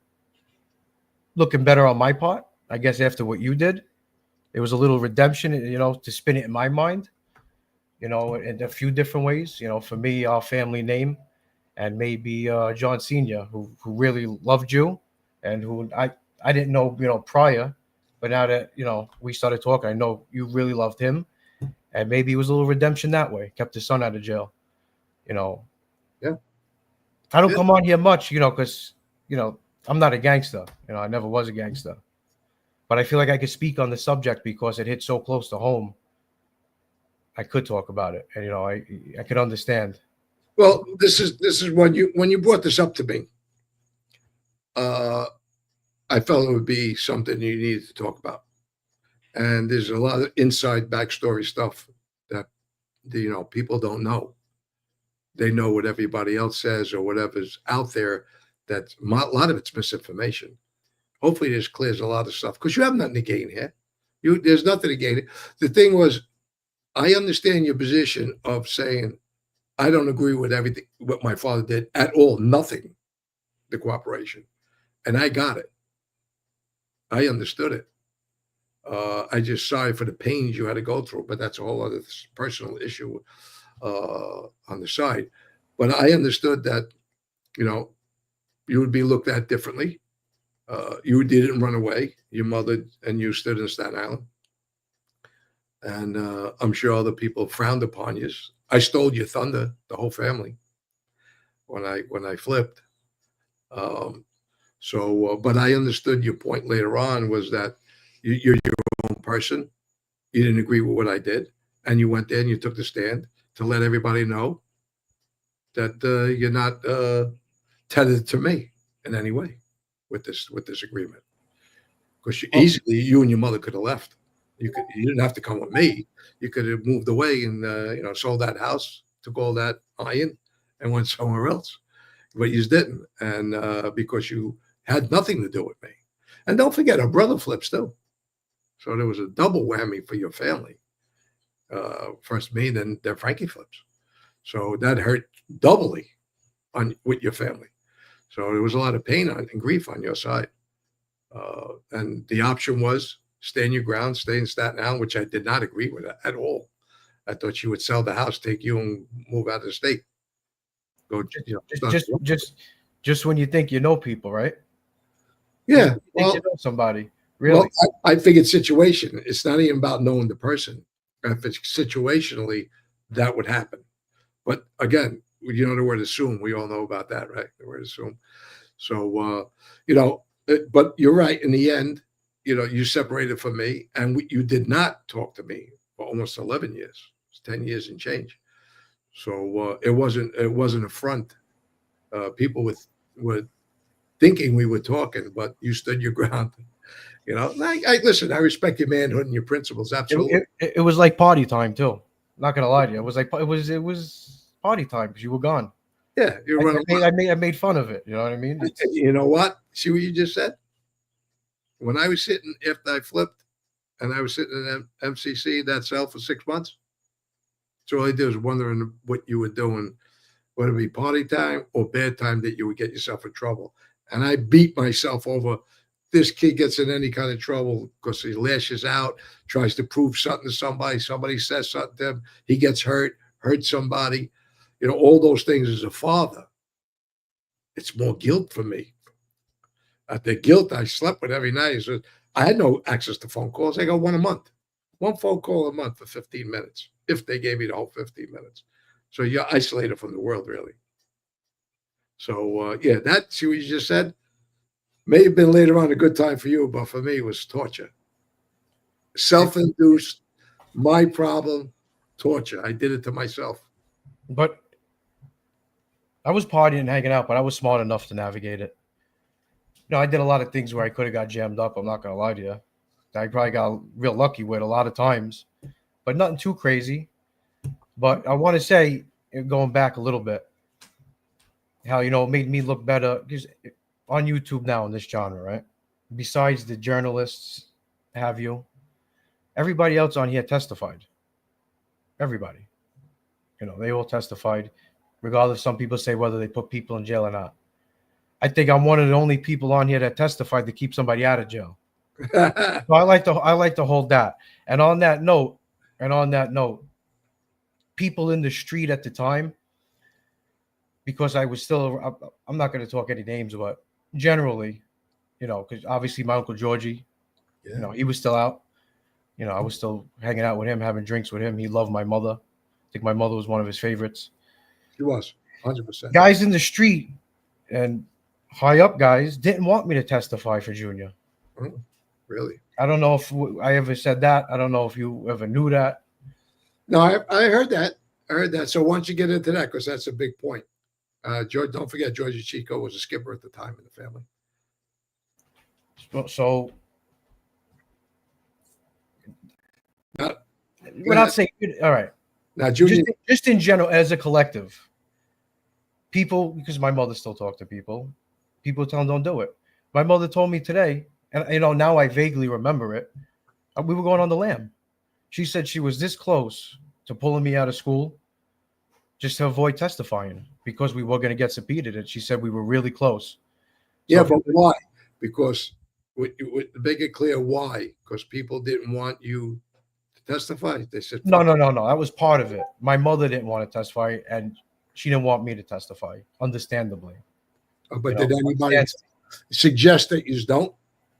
B: looking better on my part, I guess, after what you did. It was a little redemption, you know, to spin it in my mind, you know, in a few different ways. You know, for me, our family name, and maybe John Sr., who really loved you, and who I didn't know, you know, prior, but now that, you know, we started talking, I know you really loved him, and maybe it was a little redemption that way. Kept his son out of jail, you know.
C: Yeah.
B: I don't
C: Yeah.
B: come on here much, you know, because, you know, I'm not a gangster. You know, I never was a gangster. But I feel like I could speak on the subject because it hit so close to home. I could talk about it, and, you know, I could understand.
C: Well, this is when you brought this up to me. I felt it would be something you needed to talk about, and there's a lot of inside backstory stuff that you know people don't know. They know what everybody else says or whatever's out there. That a lot of it's misinformation. Hopefully, this clears a lot of stuff because you have nothing to gain here. There's nothing to gain. The thing was, I understand your position of saying I don't agree with everything what my father did at all. Nothing, the cooperation, and I got it. I understood it. I just sorry for the pains you had to go through, but that's a whole other personal issue on the side. But I understood that, you know, you would be looked at differently. You didn't run away. Your mother and you stood in Staten Island. And I'm sure other people frowned upon you. I stole your thunder, the whole family, when I flipped. Um, but I understood your point later on was that you're your own person. You didn't agree with what I did, and you went there and you took the stand to let everybody know that you're not tethered to me in any way with this agreement. Because easily you and your mother could have left. You didn't have to come with me. You could have moved away and you know, sold that house, took all that iron, and went somewhere else. But you didn't, and because you had nothing to do with me. And don't forget, her brother flips too. So there was a double whammy for your family. First me, then Frankie flips. So that hurt doubly with your family. So there was a lot of pain and grief on your side. And the option was stand your ground, stay in Staten Island, which I did not agree with at all. I thought you would sell the house, take you, and move out of the state. Go, you know,
B: just when you think you know people, right?
C: Yeah,
B: well, you know somebody. Really?
C: Well, I figured situation. It's not even about knowing the person. If it's situationally, that would happen. But again, you know the word assume. We all know about that, right? The word assume. So, you know, but you're right. In the end, you know, you separated from me, and you did not talk to me for almost 11 years. It's 10 years and change. So it wasn't a front. People were thinking we were talking, but you stood your ground. You know, I listen. I respect your manhood and your principles. Absolutely.
B: It was like party time too. Not gonna lie to you. It was like it was party time because you were gone.
C: Yeah, you're running.
B: I made fun of it. You know what I mean?
C: You know what? See what you just said? When I was sitting after I flipped, and I was sitting in M.C.C. that cell for 6 months. So all I did was wondering what you were doing, whether it be party time or bad time that you would get yourself in trouble. And I beat myself over. This kid gets in any kind of trouble because he lashes out, tries to prove something to somebody. Somebody says something to him. He gets hurt somebody. You know, all those things as a father. It's more guilt for me. At the guilt I slept with every night. So I had no access to phone calls. I got one a month. One phone call a month for 15 minutes, if they gave me the whole 15 minutes. So you're isolated from the world, really. So, yeah, see what you just said? May have been later on a good time for you, but for me, it was torture. Self-induced, my problem, torture. I did it to myself.
B: But I was partying and hanging out, but I was smart enough to navigate it. I did a lot of things where I could have got jammed up. I'm not gonna lie to you. I probably got real lucky with a lot of times, but nothing too crazy. But I want to say, going back a little bit, how it made me look better because on YouTube now in this genre, right? Besides the journalists, everybody else on here testified. Everybody, they all testified, regardless. Some people say whether they put people in jail or not. I think I'm one of the only people on here that testified to keep somebody out of jail. So I like to hold that. And on that note, people in the street at the time, because I was still, I'm not going to talk any names, but generally, because obviously my Uncle Georgie, he was still out. I was still hanging out with him, having drinks with him. He loved my mother. I think my mother was one of his favorites.
C: She was 100%.
B: Guys in the street and high up guys didn't want me to testify for Junior.
C: Oh, really?
B: I don't know if I ever said that. I don't know if you ever knew that.
C: No, I heard that. I heard that. So once you get into that, because that's a big point. George, don't forget, Georgie Chico was a skipper at the time in the family.
B: So
C: Now,
B: we're not saying, all right.
C: Now, Junior,
B: just in general, as a collective, people, because my mother still talked to people tell them don't do it. My mother told me today, and now I vaguely remember it. We were going on the lam. She said she was this close to pulling me out of school just to avoid testifying because we were going to get subpoenaed. And she said we were really close.
C: yeah, but why? Because make it clear why. Because people didn't want you to testify. They said
B: No. That was part of it. My mother didn't want to testify, and she didn't want me to testify, understandably.
C: But did anybody suggest that you don't?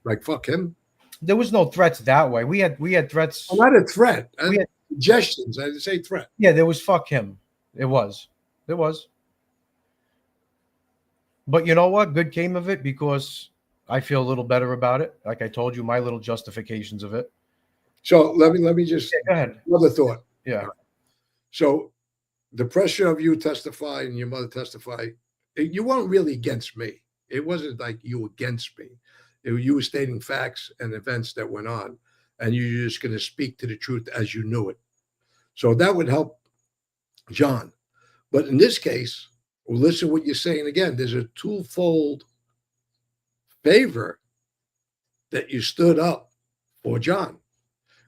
C: Like, fuck him?
B: There was no threats that way. We had threats.
C: Well, not a threat.
B: We had
C: suggestions. I didn't say threat.
B: Yeah, there was fuck him. There was. But you know what? Good came of it because I feel a little better about it. Like I told you, my little justifications of it.
C: So let me just
B: go ahead.
C: Another thought.
B: Yeah.
C: So the pressure of you testify and your mother testify, you weren't really against me. It wasn't like you were against me. You were stating facts and events that went on, and you're just going to speak to the truth as you knew it. So that would help John. But in this case, well, listen to what you're saying again. There's a twofold favor that you stood up for John.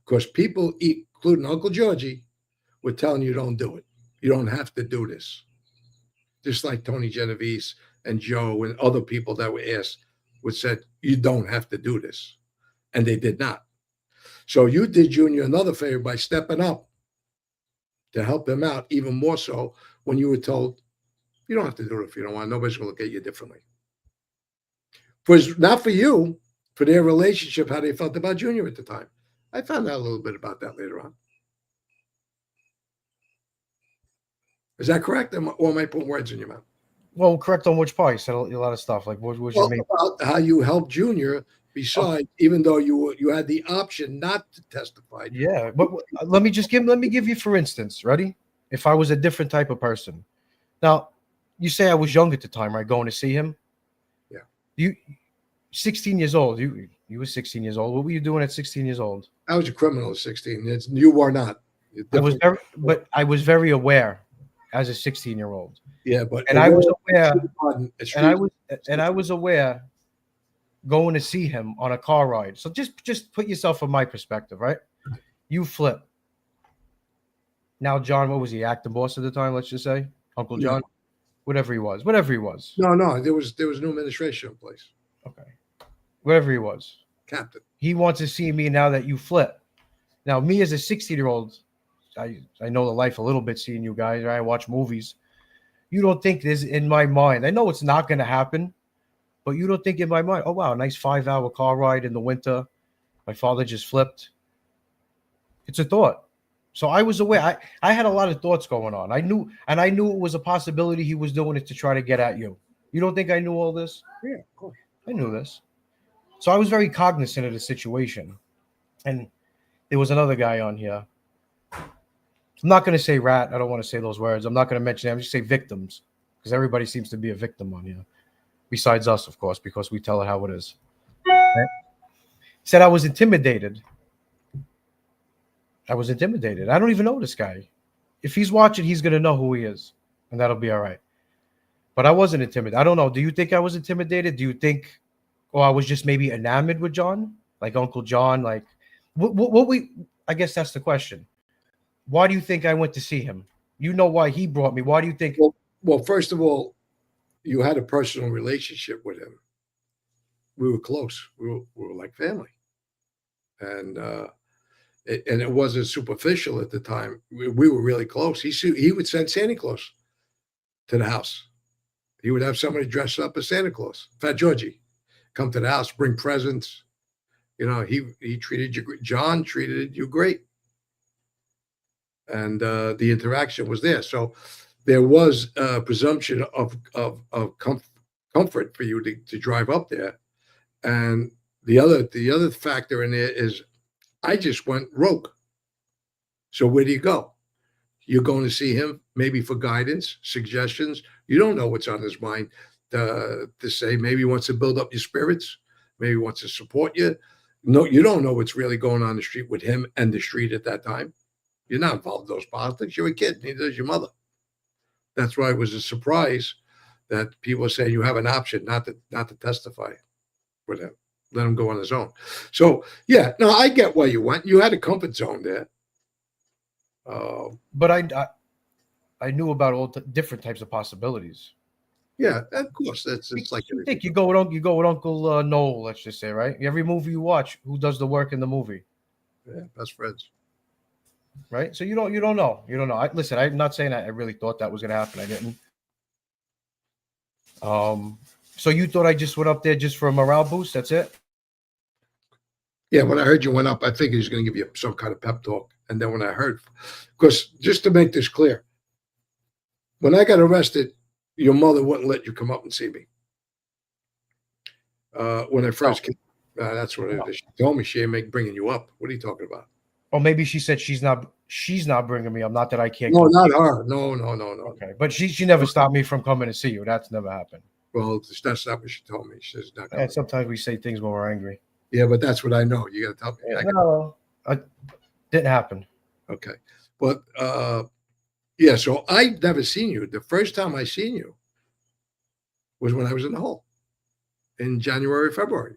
C: Because people, including Uncle Georgie, were telling you don't do it. You don't have to do this. Just like Tony Genovese and Joe and other people that were asked would said, you don't have to do this. And they did not. So you did Junior another favor by stepping up to help him out even more so when you were told, you don't have to do it if you don't want. Nobody's going to look at you differently. Not for you, for their relationship, how they felt about Junior at the time. I found out a little bit about that later on. Is that correct? Or am I putting words in your mouth?
B: Well, correct on which part? You said a lot of stuff. Like what you mean?
C: About how you helped Junior, besides, even though you had the option not to testify.
B: Yeah, but let me give you, for instance, ready? If I was a different type of person. Now, you say I was young at the time, right? Going to see him.
C: Yeah.
B: You 16 years old. You were 16 years old. What were you doing at 16 years old?
C: I was a criminal at 16. You were not.
B: I was very aware as a 16-year-old.
C: Yeah, but
B: I was aware going to see him on a car ride. So just put yourself in my perspective, right? You flip. Now, John, what was he, acting boss at the time? Let's just say Uncle John, whatever he was.
C: No, there was new administration in place.
B: Okay, whatever he was,
C: captain.
B: He wants to see me now that you flip. Now, me as a 16-year-old, I know the life a little bit. Seeing you guys, right? I watch movies. You don't think this in my mind. I know it's not going to happen, but you don't think in my mind, oh, wow, nice 5-hour car ride in the winter. My father just flipped. It's a thought. So I was aware. I had a lot of thoughts going on. I knew it was a possibility he was doing it to try to get at you. You don't think I knew all this?
C: Yeah, of course.
B: I knew this. So I was very cognizant of the situation. And there was another guy on here. I'm not going to say rat. I don't want to say those words. I'm not going to mention them. I'm just say victims, because everybody seems to be a victim on here, besides us, of course, because we tell it how it is. Right? Said I was intimidated. I was intimidated. I don't even know this guy. If he's watching, he's gonna know who he is, and that'll be all right. But I wasn't intimidated. I don't know. Do you think I was intimidated? Do you think, or I was just maybe enamored with John, like Uncle John? Like, what we? I guess that's the question. Why do you think I went to see him? You know why he brought me. Why do you think?
C: Well, first of all, you had a personal relationship with him. We were close. We were like family, and it wasn't superficial at the time. We were really close. He would send Santa Claus to the house. He would have somebody dress up as Santa Claus, Fat Georgie, come to the house, bring presents. You know, he treated you. John treated you great, and the interaction was there. So there was a presumption of comfort for you to drive up there. And the other factor in there is I just went rogue. So where do you go? You're going to see him maybe for guidance, suggestions. You don't know what's on his mind to say. Maybe he wants to build up your spirits. Maybe he wants to support you. No, you don't know what's really going on the street with him and the street at that time. You're not involved in those politics. You're a kid. Neither is your mother. That's why it was a surprise that people are saying you have an option not to testify with him. Let him go on his own. So yeah, no, I get why you went. You had a comfort zone there.
B: But I knew about all different types of possibilities.
C: Yeah, of course. It's like
B: you think you go with Uncle Noel, let's just say, right? Every movie you watch, who does the work in the movie?
C: Yeah, best friends.
B: Right. So you don't know. You don't know. Listen, I'm not saying I really thought that was gonna happen. I didn't. So you thought I just went up there just for a morale boost? That's it?
C: Yeah, when I heard you went up, I figured he was going to give you some kind of pep talk. And then when I heard, because just to make this clear, when I got arrested, your mother wouldn't let you come up and see me. When I first came, that's what it is. She told me she ain't bringing you up. What are you talking about?
B: Or maybe she said she's not bringing me up. Not that I can't.
C: No, not her. No.
B: Okay, but she never stopped me from coming to see you. That's never happened.
C: Well, that's not what she told me. She says not.
B: And sometimes we say things when we're angry.
C: Yeah, but that's what I know. You got to tell me.
B: Yeah, no, it didn't happen.
C: Okay, but yeah. So I never seen you. The first time I seen you was when I was in the hole in January, February,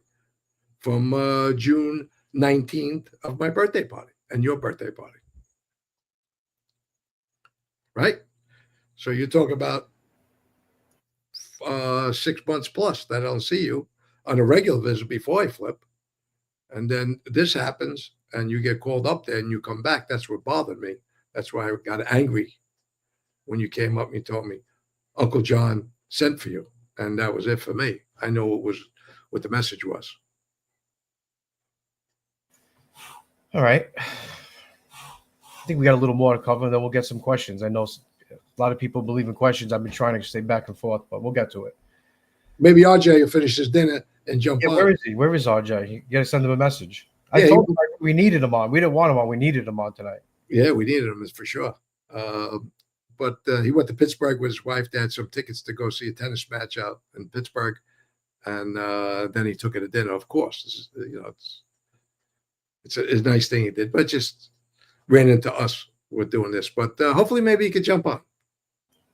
C: from June 19th of my birthday party and your birthday party. Right? So you talk about 6 months plus that I don't see you on a regular visit before I flip. And then this happens and you get called up there and you come back. That's what bothered me. That's why I got angry when you came up and you told me Uncle John sent for you. And that was it for me. I know what the message was.
B: All right. I think we got a little more to cover, then we'll get some questions. I know a lot of people believe in questions. I've been trying to stay back and forth, but we'll get to it.
C: Maybe RJ will finish his dinner and jump on.
B: Where is he? Where is RJ? You got to send him a message. I told him we needed him on. We didn't want him on. We needed him on tonight.
C: Yeah, we needed him for sure. But he went to Pittsburgh with his wife. They had some tickets to go see a tennis match out in Pittsburgh. And then he took it to dinner, of course. It's a nice thing he did, but just ran into us with doing this. But hopefully maybe he could jump on.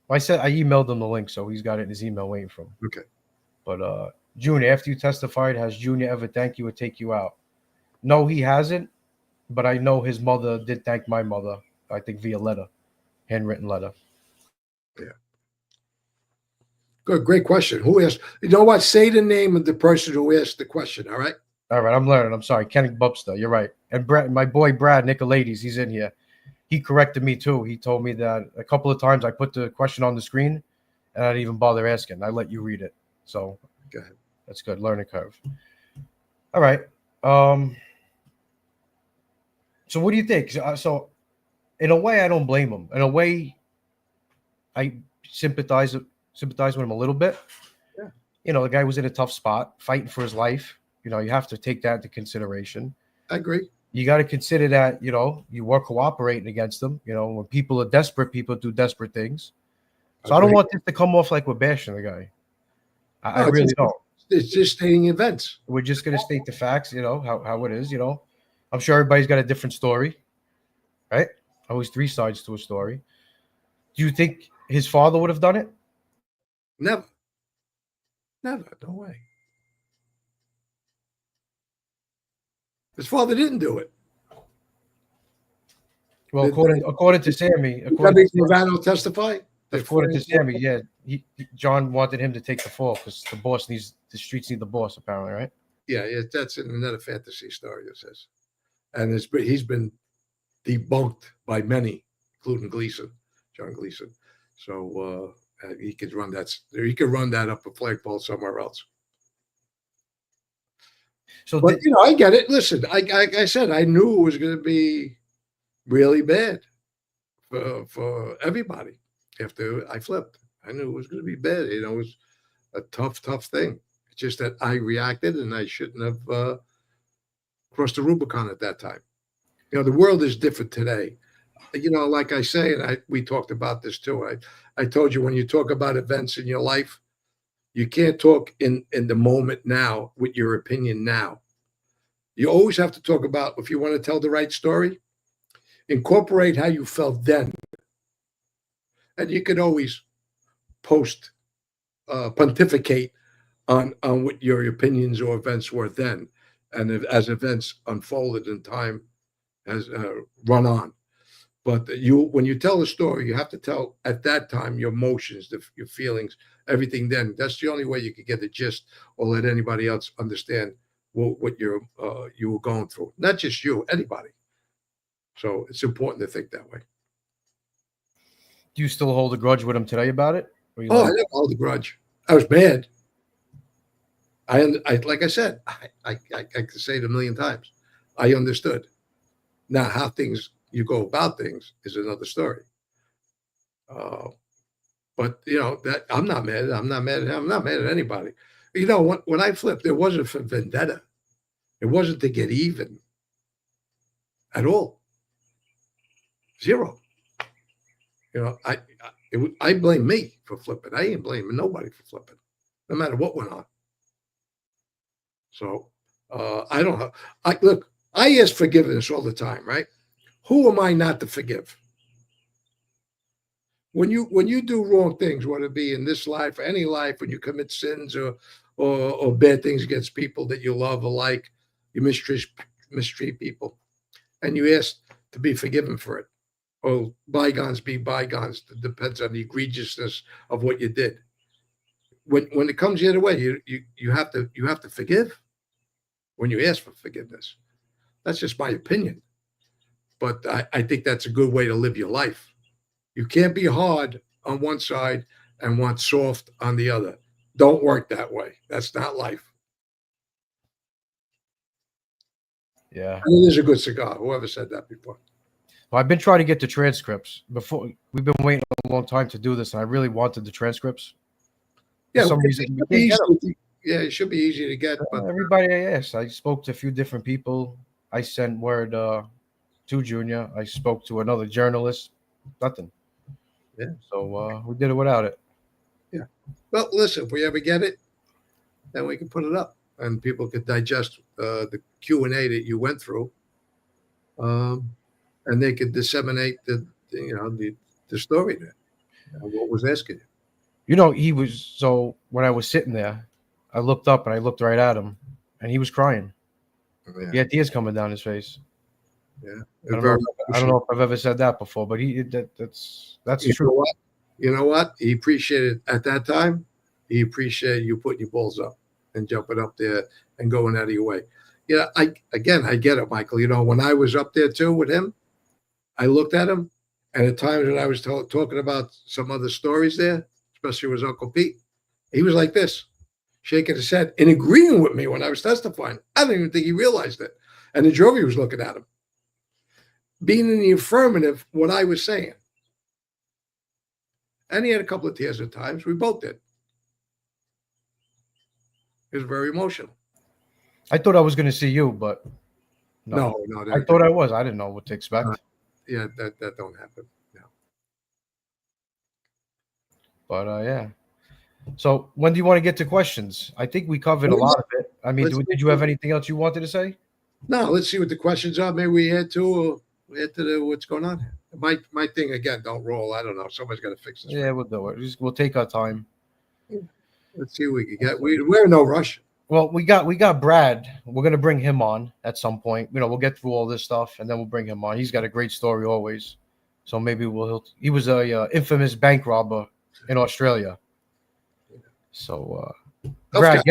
B: Well, I emailed him the link, so he's got it in his email waiting for him.
C: Okay.
B: But Junior, after you testified, has Junior ever thanked you or take you out? No, he hasn't. But I know his mother did thank my mother, I think via letter, handwritten letter.
C: Yeah. Good. Great question. Who asked? You know what? Say the name of the person who asked the question. All right.
B: All right. I'm learning. I'm sorry. Kenny Bubster. You're right. And Brad, my boy Brad Nicolaides, he's in here. He corrected me too. He told me that a couple of times I put the question on the screen and I didn't even bother asking. I let you read it. So
C: go ahead.
B: That's good. Learning curve. All right. So what do you think? So in a way, I don't blame him. In a way, I sympathize with him a little bit.
C: Yeah.
B: You know, the guy was in a tough spot, fighting for his life. You know, you have to take that into consideration.
C: I agree.
B: You got to consider that, you know, you were cooperating against them. You know, when people are desperate, people do desperate things. So I don't want this to come off like we're bashing the guy. I really don't.
C: It's just stating events.
B: We're just going to state the facts, how it is, I'm sure everybody's got a different story, right? Always three sides to a story. Do you think his father would have done it?
C: Never. No way. His father didn't do it.
B: Well, according to Sammy,
C: GRAVANO testify.
B: According to Sammy, yeah, John wanted him to take the fall because the streets need the boss, apparently, right?
C: Yeah, that's another fantasy story, it says. And he's been debunked by many, including John Gleason. So he could run that. He could run that up a flagpole somewhere else.
B: So,
C: but I get it. Listen, I said, I knew it was going to be really bad for everybody after I flipped. I knew it was going to be bad. It was a tough thing. It's just that I reacted, and I shouldn't have crossed the Rubicon at that time. The world is different today. Like I say, and we talked about this too. I told you, when you talk about events in your life, you can't talk in the moment now with your opinion now. You always have to talk about, if you want to tell the right story, incorporate how you felt then. And you could always pontificate on what your opinions or events were then. And as events unfolded and time has run on. But when you tell a story, you have to tell at that time your emotions, your feelings, everything then. That's the only way you could get the gist or let anybody else understand what you were going through. Not just you, anybody. So it's important to think that way.
B: Do you still hold a grudge with him today about it?
C: I never hold a grudge. I was mad. I like I said, I could say it a million times. I understood. Now, how you go about things is another story. But that I'm not mad. I'm not mad at him. I'm not mad at anybody. When I flipped, it wasn't for vendetta. It wasn't to get even at all. Zero. I blame me for flipping. I ain't blaming nobody for flipping, no matter what went on. So I don't know. Look, I ask forgiveness all the time, right? Who am I not to forgive? When you do wrong things, whether it be in this life or any life, when you commit sins or bad things against people that you love or like, you mistreat people, and you ask to be forgiven for it. Oh, bygones be bygones. It depends on the egregiousness of what you did. When it comes the other way, you have to forgive when you ask for forgiveness. That's just my opinion. But I think that's a good way to live your life. You can't be hard on one side and want soft on the other. Don't work that way. That's not life.
B: Yeah.
C: And it is a good cigar. Whoever said that before.
B: Well, I've been trying to get the transcripts before. We've been waiting a long time to do this, and I really wanted the transcripts.
C: Yeah,
B: for some reason,
C: it should be easy to get. But
B: everybody I asked, I spoke to a few different people. I sent word to Junior. I spoke to another journalist. Nothing.
C: Yeah.
B: So we did it without it.
C: Yeah. Well, listen, if we ever get it, then we can put it up, and people could digest the Q&A that you went through, and they could disseminate the story there. What was asking you?
B: He was, so when I was sitting there, I looked up and I looked right at him, and he was crying.
C: Yeah.
B: He had tears coming down his face.
C: Yeah.
B: I don't know if I've ever said that before, but that's true.
C: You know what? He appreciated at that time. He appreciated you putting your balls up and jumping up there and going out of your way. I get it, Michael. When I was up there too with him, I looked at him, and at times when I was talking about some other stories there, especially with Uncle Pete, he was like this, shaking his head and agreeing with me when I was testifying. I don't even think he realized it. And the jury was looking at him, being in the affirmative what I was saying. And he had a couple of tears at times. We both did. It was very emotional.
B: I thought I was going to see you, but
C: no.
B: I thought I was. I didn't know what to expect.
C: Yeah, that don't happen. No.
B: But yeah. So when do you want to get to questions? I think we covered a lot of it. I mean, did you have anything else you wanted to say?
C: No, let's see what the questions are. Maybe we add to what's going on. My thing again, don't roll. I don't know. Somebody's got to fix this.
B: Yeah, we'll do it. We'll take our time.
C: Let's see what we can get. We're in no rush.
B: Well, we got Brad. We're gonna bring him on at some point. We'll get through all this stuff and then we'll bring him on. He's got a great story always. So maybe he was a infamous bank robber in Australia. So Brad,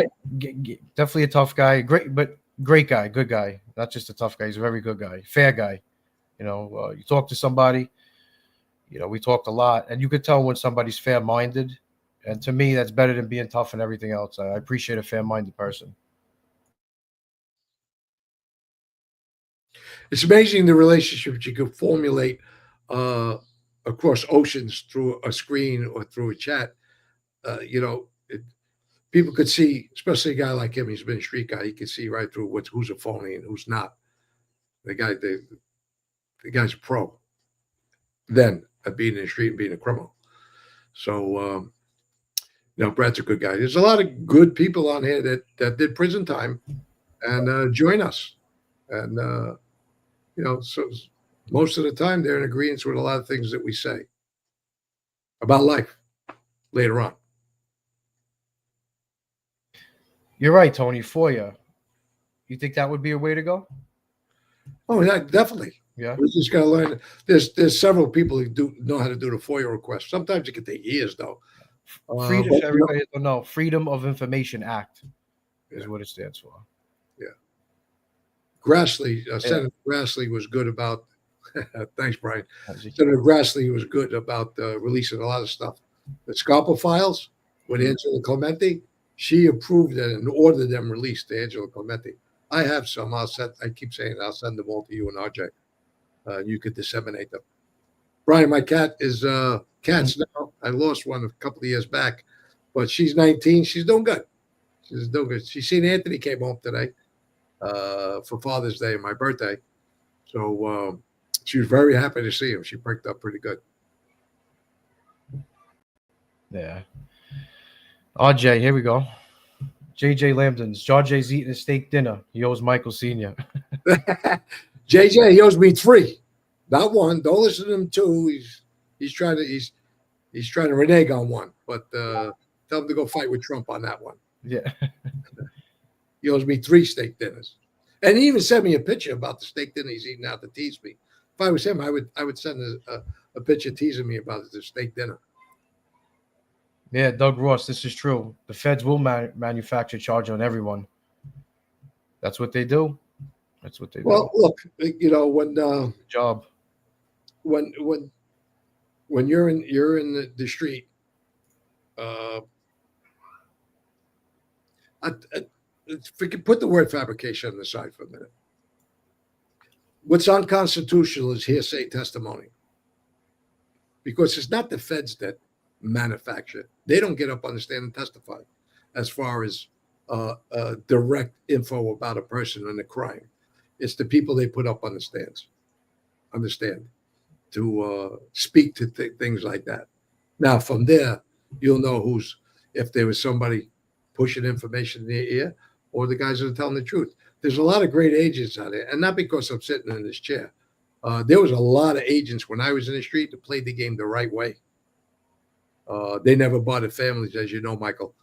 B: definitely a tough guy. Great guy, good guy. Not just a tough guy. He's a very good guy, fair guy. You talk to somebody. We talked a lot, and you could tell when somebody's fair-minded. And to me, that's better than being tough and everything else. I appreciate a fair-minded person.
C: It's amazing the relationships you can formulate across oceans through a screen or through a chat. People could see, especially a guy like him. He's been a street guy. He can see right through who's a phony and who's not. The guy's a pro. Then at being in the street and being a criminal. So. Brad's a good guy. There's a lot of good people on here that did prison time and join us. And, so most of the time they're in agreement with a lot of things that we say about life later on.
B: You're right, Tony. FOIA. You think that would be a way to go?
C: Oh, yeah, definitely.
B: Yeah.
C: We just got to learn. There's several people who know how to do the FOIA request. Sometimes it can take years, though.
B: Freedom of Information Act is what it stands for.
C: Yeah. Grassley, Senator Grassley was good about. Thanks, Brian. Senator Grassley was good about releasing a lot of stuff. The Scarpa files with Angela Clemente, she approved it and ordered them released to Angela Clemente. I have some. I keep saying I'll send them all to you and RJ. You could disseminate them. Brian, my cat is cats now. I lost one a couple of years back, but she's 19. She's doing good. She's doing good. She's seen Anthony came home today for Father's Day and my birthday. So she was very happy to see him. She perked up pretty good.
B: Yeah. RJ, here we go. JJ Lambdon's. JJ's eating a steak dinner. He owes Michael Sr.
C: JJ, he owes me 3. Not 1. Don't listen to him 2. He's trying to renege on 1, but tell him to go fight with Trump on that one.
B: Yeah.
C: He owes me 3 steak dinners. And he even sent me a picture about the steak dinner he's eating out to tease me. If I was him, I would send a picture teasing me about the steak dinner.
B: Yeah, Doug Ross, this is true. The feds will manufacture charge on everyone. That's what they do. That's what they do.
C: Well, look, when
B: job.
C: When you're in the street, put the word fabrication on the side for a minute. What's unconstitutional is hearsay testimony, because it's not the feds that manufacture. They don't get up on the stand and testify as far as direct info about a person and a crime. It's the people they put up on the stand to speak to things like that. Now, from there, you'll know if there was somebody pushing information in their ear or the guys that are telling the truth. There's a lot of great agents out there, and not because I'm sitting in this chair. There was a lot of agents when I was in the street that played the game the right way. They never bothered families, as you know, Michael.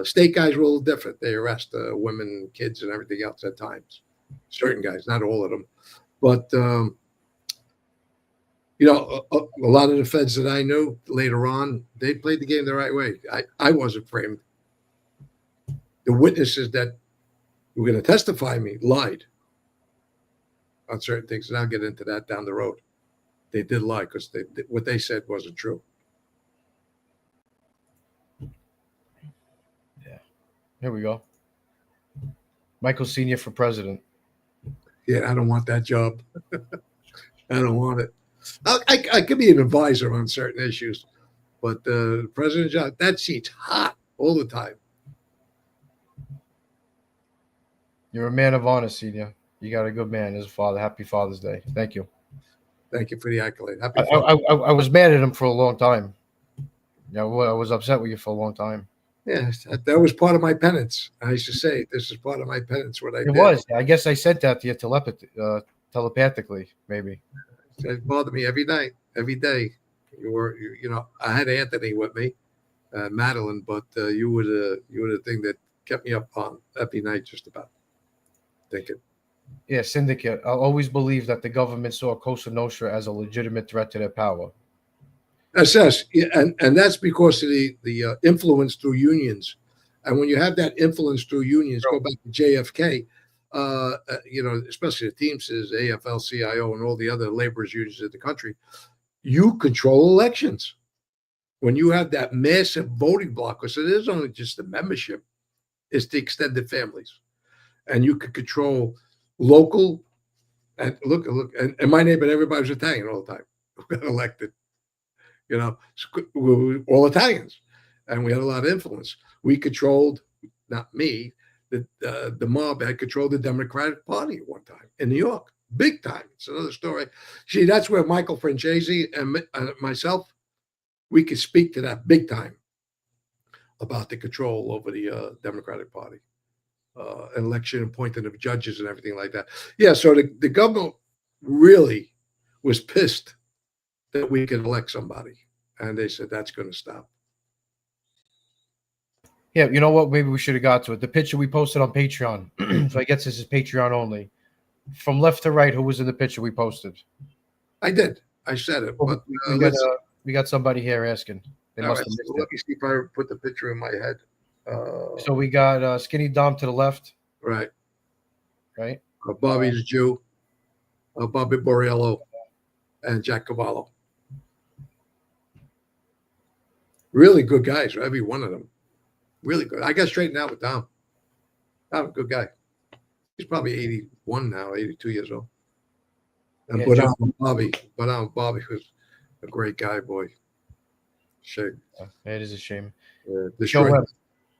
C: State guys were a little different. They arrest women, kids, and everything else at times. Certain guys, not all of them. But, a lot of the feds that I knew later on, they played the game the right way. I wasn't framed. The witnesses that were going to testify me lied on certain things, and I'll get into that down the road. They did lie because what they said wasn't true.
B: Yeah. Here we go. Michael Sr. for president.
C: Yeah, I don't want that job. I don't want it. I could be an advisor on certain issues, but the president's job, that seat's hot all the time.
B: You're a man of honor, Senior. You got a good man as a father. Happy Father's Day. Thank you.
C: Thank you for the accolade.
B: I was mad at him for a long time. Yeah, well, I was upset with you for a long time.
C: Yeah, that was part of my penance. I used to say, this is part of my penance, what I
B: It
C: did.
B: was. I guess I said that to you telepathically, maybe.
C: It bothered me every night, every day. I had Anthony with me, Madeline, but you were the thing that kept me up on every night, just about thinking.
B: Yeah, syndicate. I'll always believe that the government saw Cosa Nostra as a legitimate threat to their power.
C: Yes, yeah, and that's because of the influence through unions. And when you have that influence through unions, go back to JFK, especially the Teamsters, AFL-CIO, and all the other laborers' unions in the country, you control elections. When you have that massive voting block, because it is only just the membership, it's the extended families. And you could control local, and look, and my neighbor, everybody was Italian all the time who got elected. We were all Italians, and we had a lot of influence. We controlled, not me, the mob had controlled the Democratic Party at one time in New York, big time. It's another story. See, that's where Michael Francesi and myself, we could speak to that big time about the control over the Democratic Party, election appointing of judges and everything like that. Yeah, so the government really was pissed that we could elect somebody. And they said, that's going to stop.
B: Yeah, you know what? Maybe we should have got to it. The picture we posted on Patreon. So I guess this is Patreon only. From left to right, who was in the picture we posted?
C: I did. I said it. But
B: we got somebody here asking. They must have missed it.
C: Let me see if I put the picture in my head.
B: So we got Skinny Dom to the left.
C: Right.
B: Bobby's
C: a Jew. Bobby Borriello. And Jack Cavallo. Really good guys, every one of them. Really good. I got straightened out with Dom. Dom, good guy. He's probably 81 now, 82 years old. And
B: Yeah,
C: Bobby was a great guy, boy. Shame.
B: It is a shame.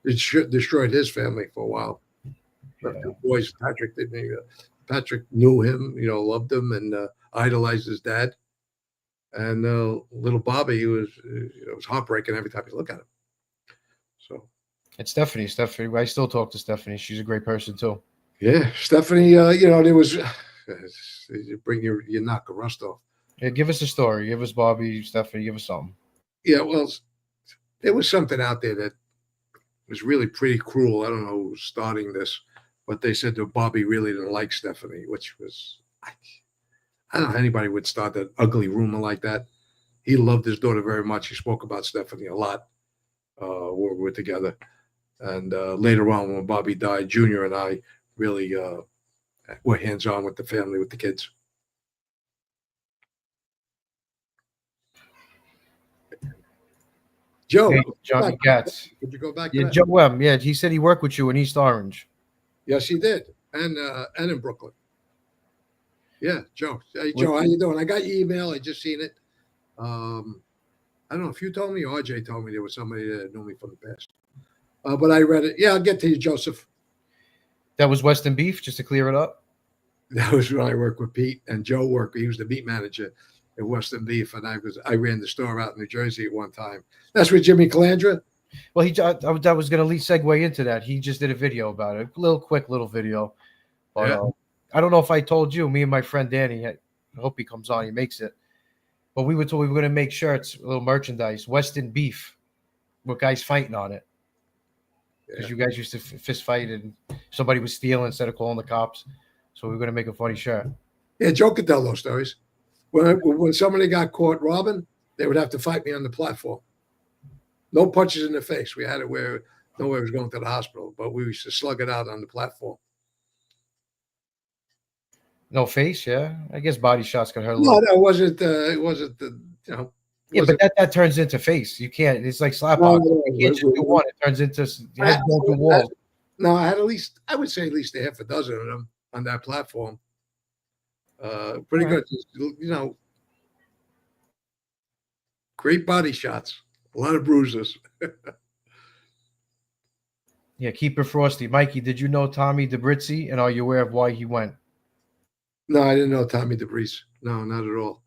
C: Destroyed his family for a while.
B: Yeah.
C: The boys, Patrick didn't. Patrick knew him, loved him, and idolized his dad. And little Bobby, he was, it was heartbreaking every time you look at him. So
B: it's Stephanie. I still talk to Stephanie. She's a great person too.
C: Yeah, Stephanie. There was you bring you knock a rust off.
B: Yeah, give us a story. Give us Bobby, Stephanie. Give us something.
C: Yeah, well, there was something out there that was really pretty cruel. I don't know who was starting this, but they said that Bobby really didn't like Stephanie, which was. I don't know how anybody would start that ugly rumor like that. He loved his daughter very much. He spoke about Stephanie a lot when we were together. And later on, when Bobby died, Junior and I really were hands-on with the family, with the kids. Joe.
B: Hey, Johnny Katz.
C: Could you go back
B: to
C: that?
B: Joe M. Yeah, he said he worked with you in East Orange.
C: Yes, he did. And in Brooklyn. Yeah, Joe. Hey, Joe, how you doing? I got your email. I just seen it. I don't know if you told me or RJ told me there was somebody that knew me from the past. But I read it. Yeah, I'll get to you, Joseph.
B: That was Western Beef, just to clear it up?
C: That was when I worked with Pete, and Joe worked. He was the meat manager at Western Beef, and I ran the store out in New Jersey at one time. That's with Jimmy Calandra?
B: Well, I was going to segue into that. He just did a video about it. Quick little video. But,
C: yeah.
B: I don't know if I told you, me and my friend Danny, I hope he comes on, he makes it. But we were told we were going to make shirts, little merchandise, Western Beef, with guys fighting on it. Because you guys used to fist fight and somebody was stealing instead of calling the cops. So we were going to make a funny shirt.
C: Yeah, Joe could tell those stories. When somebody got caught robbing, they would have to fight me on the platform. No punches in the face. We had it where nobody was going to the hospital, but we used to slug it out on the platform.
B: No face, yeah. I guess body shots can hurt a
C: little.
B: No,
C: it wasn't the.
B: Yeah, but that turns into face. You can't. It's like slap boxing. You can't just do one. It turns into head going through walls.
C: No, I had I would say at least a half a dozen of them on that platform. Pretty good. Great body shots. A lot of bruises.
B: Yeah, keep it frosty. Mikey, did you know Tommy DeBrizzi, and are you aware of why he went?
C: No, I didn't know Tommy DeBrizzi. No, not at all.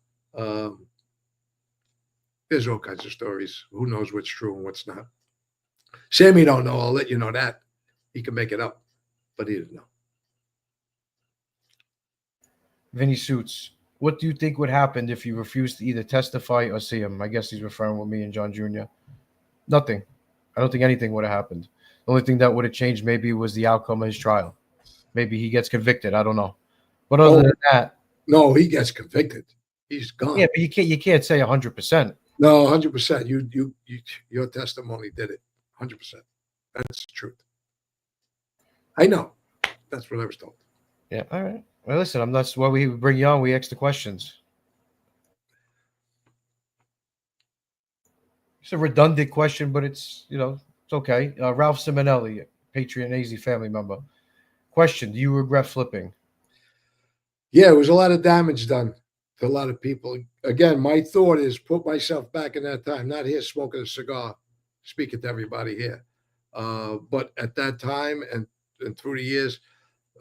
C: There's all kinds of stories. Who knows what's true and what's not? Sammy don't know. I'll let you know that. He can make it up, but he didn't know.
B: Vinny Suits, what do you think would happen if you refused to either testify or see him? I guess he's referring with me and John Jr. Nothing. I don't think anything would have happened. The only thing that would have changed maybe was the outcome of his trial. Maybe he gets convicted. I don't know. But other than that,
C: no, he gets convicted. He's gone.
B: Yeah, but you can't say 100%.
C: No, 100%. Your testimony did it. 100%. That's the truth. I know. That's what I was told.
B: Yeah. All right. Well, listen, I'm not. Why we bring you on? We ask the questions. It's a redundant question, but it's it's okay. Ralph Simonelli, Patriot and AZ family member. Question: do you regret flipping?
C: Yeah, it was a lot of damage done to a lot of people. Again, my thought is put myself back in that time, not here smoking a cigar, speaking to everybody here. But at that time and through the years,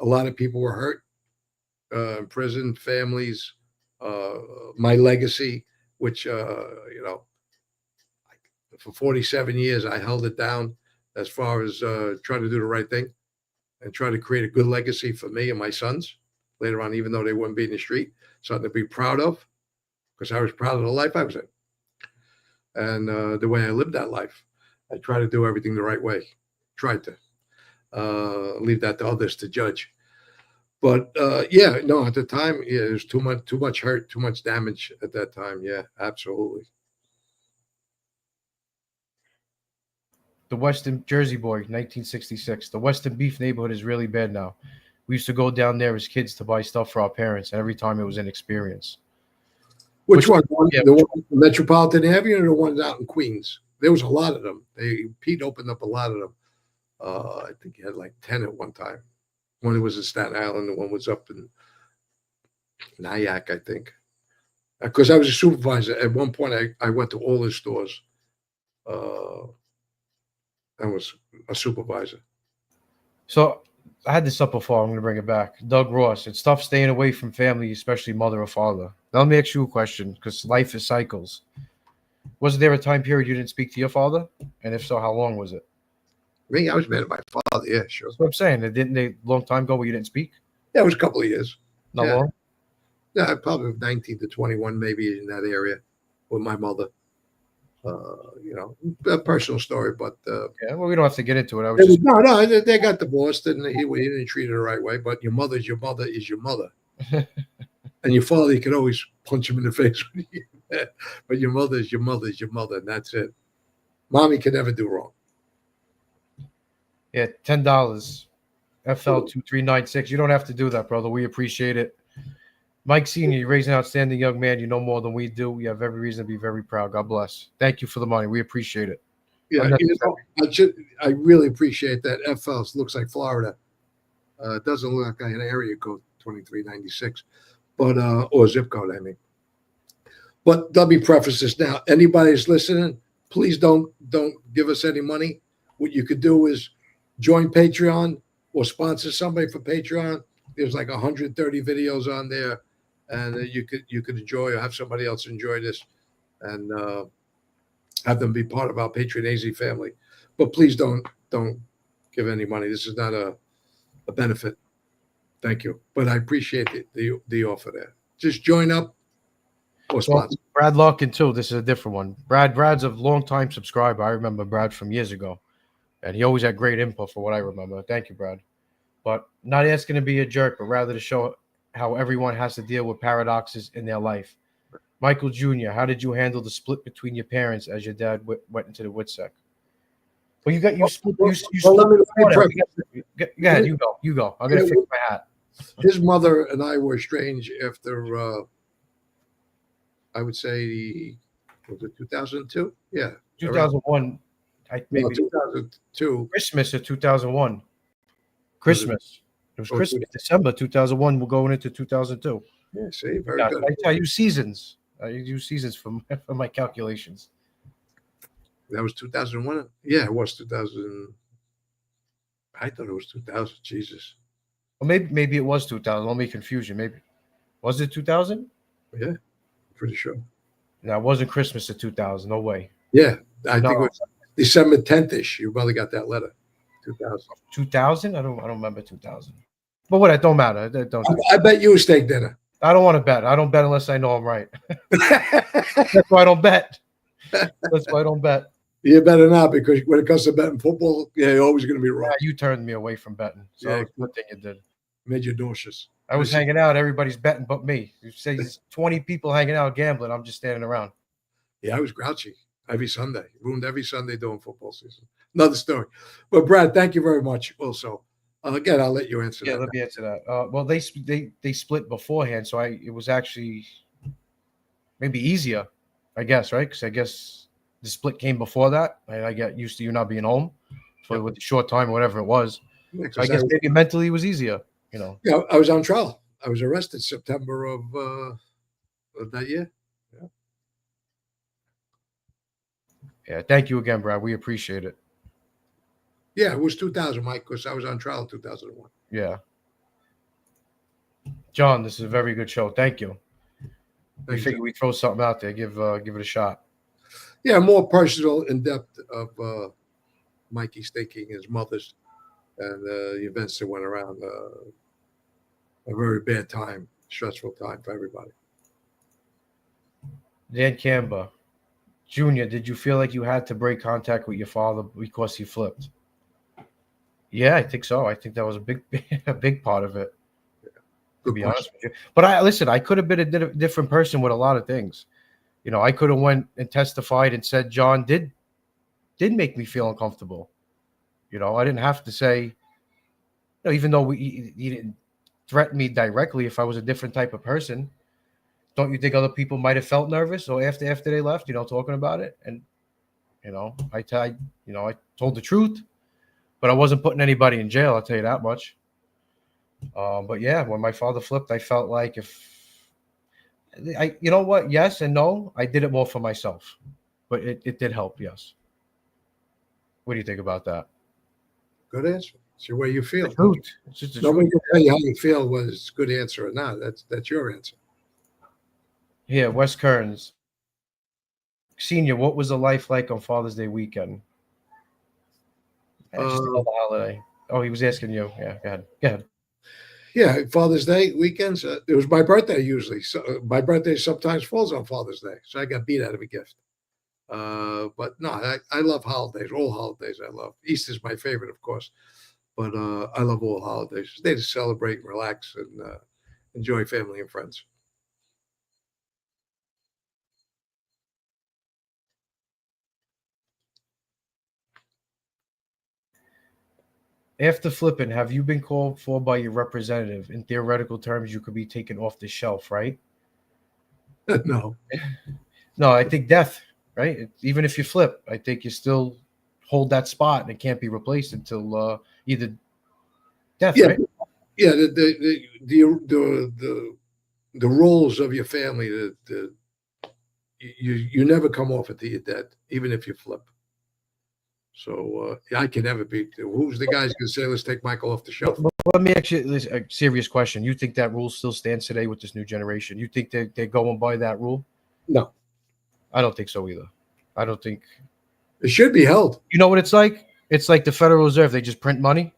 C: a lot of people were hurt, in prison, families, my legacy, which, for 47 years, I held it down as far as trying to do the right thing and try to create a good legacy for me and my sons later on, even though they wouldn't be in the street, something to be proud of, because I was proud of the life I was in and the way I lived that life. I try to do everything the right way. Tried to leave that to others to judge. But at the time, there's too much hurt, too much damage at that time. Yeah, absolutely.
B: The Western Jersey boy, 1966. The Western Beef neighborhood is really bad now. We used to go down there as kids to buy stuff for our parents, and every time it was an experience.
C: Which one? The one Metropolitan Avenue or the ones out in Queens? There was a lot of them. Pete opened up a lot of them. I think he had like 10 at one time. One was in Staten Island, and one was up in Nyack, I think. Because I was a supervisor. At one point, I went to all his stores. I was a supervisor.
B: So I had this up before. I'm going to bring it back. Doug Ross. It's tough staying away from family, especially mother or father. Now, let me ask you a question, because life is cycles. Was there a time period you didn't speak to your father? And if so, how long was it?
C: Me, I was mad at my father. Yeah, sure.
B: That's what I'm saying. Didn't a long time ago where you didn't speak?
C: Yeah, it was a couple of years.
B: Not long?
C: Yeah, probably 19 to 21, maybe in that area with my mother. A personal story, but
B: we don't have to get into it.
C: They got divorced, and he didn't treat her the right way. But your mother is your mother is your mother, and your father, you could always punch him in the face. But your mother is your mother is your mother, and that's it. Mommy can never do wrong.
B: Yeah, $10. FL2396. You don't have to do that, brother. We appreciate it. Mike Sr., you raise an outstanding young man. You know more than we do. We have every reason to be very proud. God bless. Thank you for the money. We appreciate it.
C: Yeah, I really appreciate that. FL looks like Florida. It doesn't look like an area code 2396, but or zip code, I mean. But let me preface this now. Anybody who's listening, please don't give us any money. What you could do is join Patreon or sponsor somebody for Patreon. There's like 130 videos on there, and you could enjoy or have somebody else enjoy this, and have them be part of our Patriot AZ family. But please don't give any money. This is not a benefit. Thank you, but I appreciate the offer there. Just join up or sponsor.
B: Well, Brad Larkin too. This is a different one. Brad's a long-time subscriber. I remember Brad from years ago, and he always had great input for what I remember. Thank you, Brad. But not asking to be a jerk, but rather to show how everyone has to deal with paradoxes in their life. Michael Jr., how did you handle the split between your parents as your dad went into the WITSEC? Well, you split. Go ahead. You go. I'm gonna fix my hat.
C: His mother and I were estranged after I would say, was it 2002? Yeah,
B: 2001. Maybe
C: 2002.
B: Christmas of 2001. Christmas. It was Christmas, December 2001. We're going into 2002.
C: Yeah, see, very good.
B: I use seasons. I use seasons for my calculations.
C: That was 2001. Yeah, it was 2000. I thought it was 2000. Jesus.
B: Well, maybe it was 2000. Let me confuse you. Maybe was it 2000?
C: Yeah, pretty sure.
B: That wasn't Christmas of 2000. No way.
C: Yeah, I think it
B: No.
C: was December 10th-ish. Your brother got that letter. 2000.
B: 2000? I don't remember 2000. But what? It don't matter.
C: I bet you a steak dinner.
B: I don't want to bet. I don't bet unless I know I'm right. That's why I don't bet. That's why I don't bet.
C: You better not, because when it comes to betting football, yeah, you're always going to be wrong.
B: Yeah, you turned me away from betting. So
C: Yeah.
B: good thing you did.
C: Made you nauseous.
B: I was hanging out. Everybody's betting but me. You say there's 20 people hanging out gambling. I'm just standing around.
C: Yeah, I was grouchy every Sunday. Ruined every Sunday during football season. Another story. But Brad, thank you very much. Also, again, I'll let you answer that.
B: Yeah, let me answer that. Well, they split beforehand, so it was actually maybe easier, I guess, right? Because I guess the split came before that. I get used to you not being home for with the short time or whatever it was.
C: Yeah,
B: So I guess maybe mentally it was easier, you know.
C: Yeah, I was on trial. I was arrested September of that year. Yeah.
B: Yeah, thank you again, Brad. We appreciate it.
C: Yeah, it was 2000, Mike, because I was on trial in 2001.
B: Yeah. John, this is a very good show. Thank you. We figured we'd throw something out there, give it a shot.
C: Yeah, more personal, in depth of Mikey staking his mother's and the events that went around. A very bad time, stressful time for everybody.
B: Dan Camba, Jr., did you feel like you had to break contact with your father because he flipped? Yeah, I think so. I think that was a big part of it. To be honest with you, but I could have been a different person with a lot of things. You know, I could have went and testified and said John did make me feel uncomfortable. You know, I didn't have to say, you know, even though he didn't threaten me directly. If I was a different type of person, don't you think other people might have felt nervous? Or after they left, you know, talking about it, and you know, I told the truth, but I wasn't putting anybody in jail. I'll tell you that much. But yeah, when my father flipped, I felt like you know what? Yes and no. I did it more for myself, but it did help. Yes. What do you think about that?
C: Good answer. It's your way you feel.
B: It's just the
C: Nobody
B: truth.
C: can tell you how you feel was a good answer or not. That's your answer.
B: Here, Wes Kearns. Senior, what was the life like on Father's Day weekend? Just another holiday. Oh, he was asking you. Yeah, go ahead.
C: Yeah, Father's Day weekends. It was my birthday usually. So my birthday sometimes falls on Father's Day, so I got beat out of a gift. But no, I love holidays. All holidays I love. Easter's my favorite, of course, but I love all holidays. It's a day to celebrate and relax and enjoy family and friends.
B: After flipping, have you been called for by your representative? In theoretical terms, you could be taken off the shelf, right?
C: No.
B: No, I think death, right? Even if you flip, I think you still hold that spot and it can't be replaced until either death,
C: Yeah,
B: right?
C: yeah. The roles of your family, you never come off until you're dead, even if you flip. So I can never be. Who's the guys going to say, let's take Michael off the shelf?
B: But let me ask you a serious question. You think that rule still stands today with this new generation? You think they're going by that rule?
C: No.
B: I don't think so either. I don't think.
C: It should be held.
B: You know what it's like? It's like the Federal Reserve. They just print money.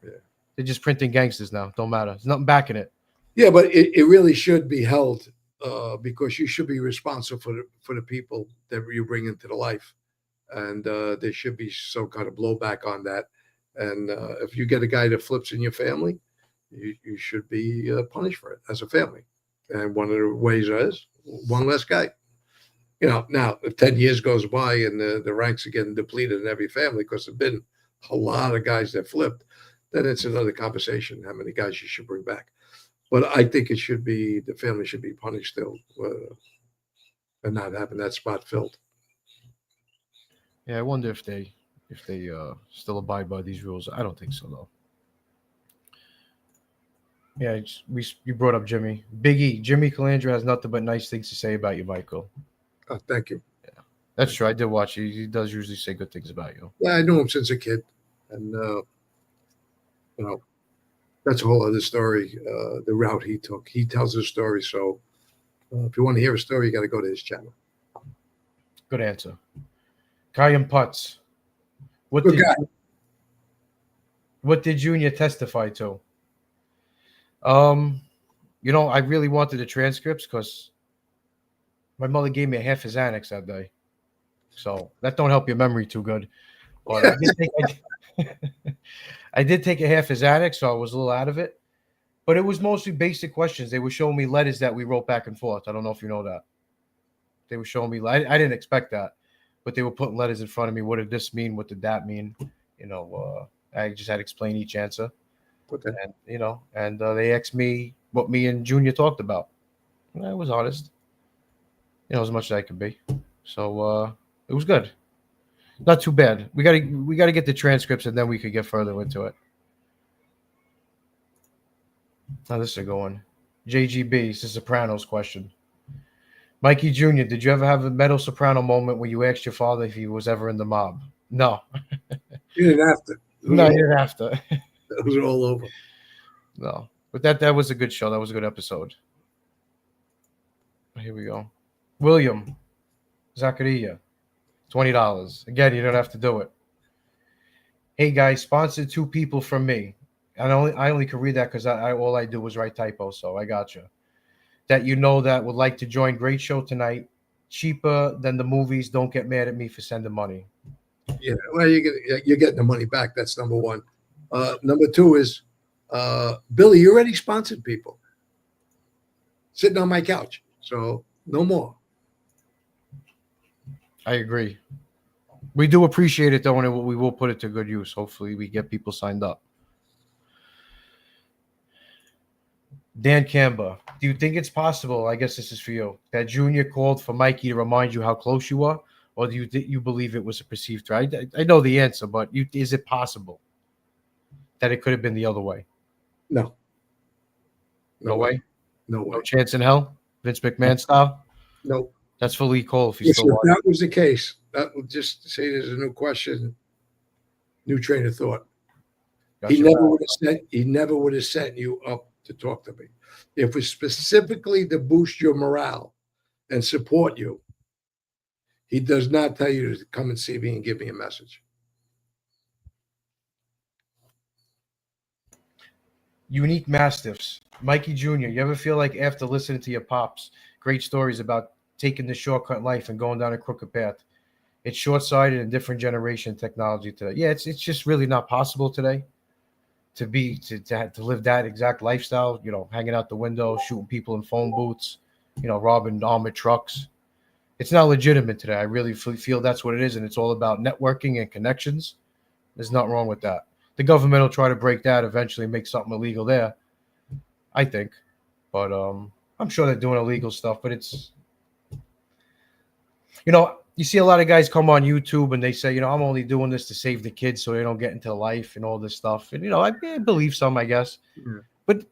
C: Yeah.
B: They're just printing gangsters now. Don't matter. There's nothing backing it.
C: Yeah, but it really should be held because you should be responsible for the people that you bring into the life. And there should be some kind of blowback on that. And if you get a guy that flips in your family, you should be punished for it as a family. And one of the ways is one less guy. You know, now if 10 years goes by and the ranks are getting depleted in every family because there've been a lot of guys that flipped, then it's another conversation how many guys you should bring back. But I think it should be the family should be punished still and not having that spot filled.
B: Yeah, I wonder if they still abide by these rules. I don't think so though. Yeah, you brought up Jimmy. Big E. Jimmy Calandra has nothing but nice things to say about you, Michael.
C: Oh, thank you.
B: Yeah, that's true. I did watch. He does usually say good things about you.
C: Yeah, I knew him since a kid, and you know, that's a whole other story. The route he took. He tells his story. So if you want to hear a story, you got to go to his channel.
B: Good answer. Kayan Putz.
C: Good guy.
B: What did Junior testify to? I really wanted the transcripts because my mother gave me a half his annex that day. So that don't help your memory too good. But I did take a half his annex, so I was a little out of it. But it was mostly basic questions. They were showing me letters that we wrote back and forth. I don't know if you know that. They were showing me. I didn't expect that, but they were putting letters in front of me. What did this mean? What did that mean? I just had to explain each answer.
C: Okay.
B: And they asked me what me and Junior talked about. And I was honest, as much as I could be. So it was good. Not too bad. We gotta get the transcripts and then we could get further into it. Now this is a good one. JGB, it's a Sopranos question. Mikey Jr., did you ever have a metal soprano moment where you asked your father if he was ever in the mob? No.
C: You didn't have to.
B: No, you didn't have to.
C: It was all over.
B: No. But that was a good show. That was a good episode. Here we go. William Zachariah, $20. Again, you don't have to do it. Hey guys, sponsored 2 people from me. I only can read that because all I do was write typos, so I got you. That that would like to join. Great show tonight. Cheaper than the movies. Don't get mad at me for sending money.
C: Yeah, well, you're getting the money back. That's number one. Number 2 is, Billy, you already sponsored people sitting on my couch, so no more.
B: I agree. We do appreciate it, though, and we will put it to good use. Hopefully, we get people signed up. Dan Camba, do you think it's possible, I guess this is for you, that Junior called for Mikey to remind you how close you are? Or do you believe it was a perceived threat? I know the answer, but is it possible that it could have been the other way?
C: No.
B: No way?
C: No way.
B: No chance in hell? Vince McMahon style?
C: No.
B: That's for Lee Cole if he's
C: Listen,
B: still
C: if
B: watching.
C: that was the case, that would just say there's a new question, new train of thought. He never would have sent you up to talk to me. If it was specifically to boost your morale and support you, he does not tell you to come and see me and give me a message.
B: Unique Mastiffs. Mikey Jr., you ever feel like after listening to your pops, great stories about taking the shortcut life and going down a crooked path, it's short-sighted and different generation technology today? Yeah, it's just really not possible today to live that exact lifestyle, hanging out the window, shooting people in phone booths, robbing armored trucks. It's not legitimate today. I really feel that's what it is, and it's all about networking and connections. There's nothing wrong with that. The government will try to break that eventually, make something illegal there, I think. But I'm sure they're doing illegal stuff, but it's, you see a lot of guys come on YouTube and they say, I'm only doing this to save the kids so they don't get into life and all this stuff. And, I believe some, I guess. Yeah. But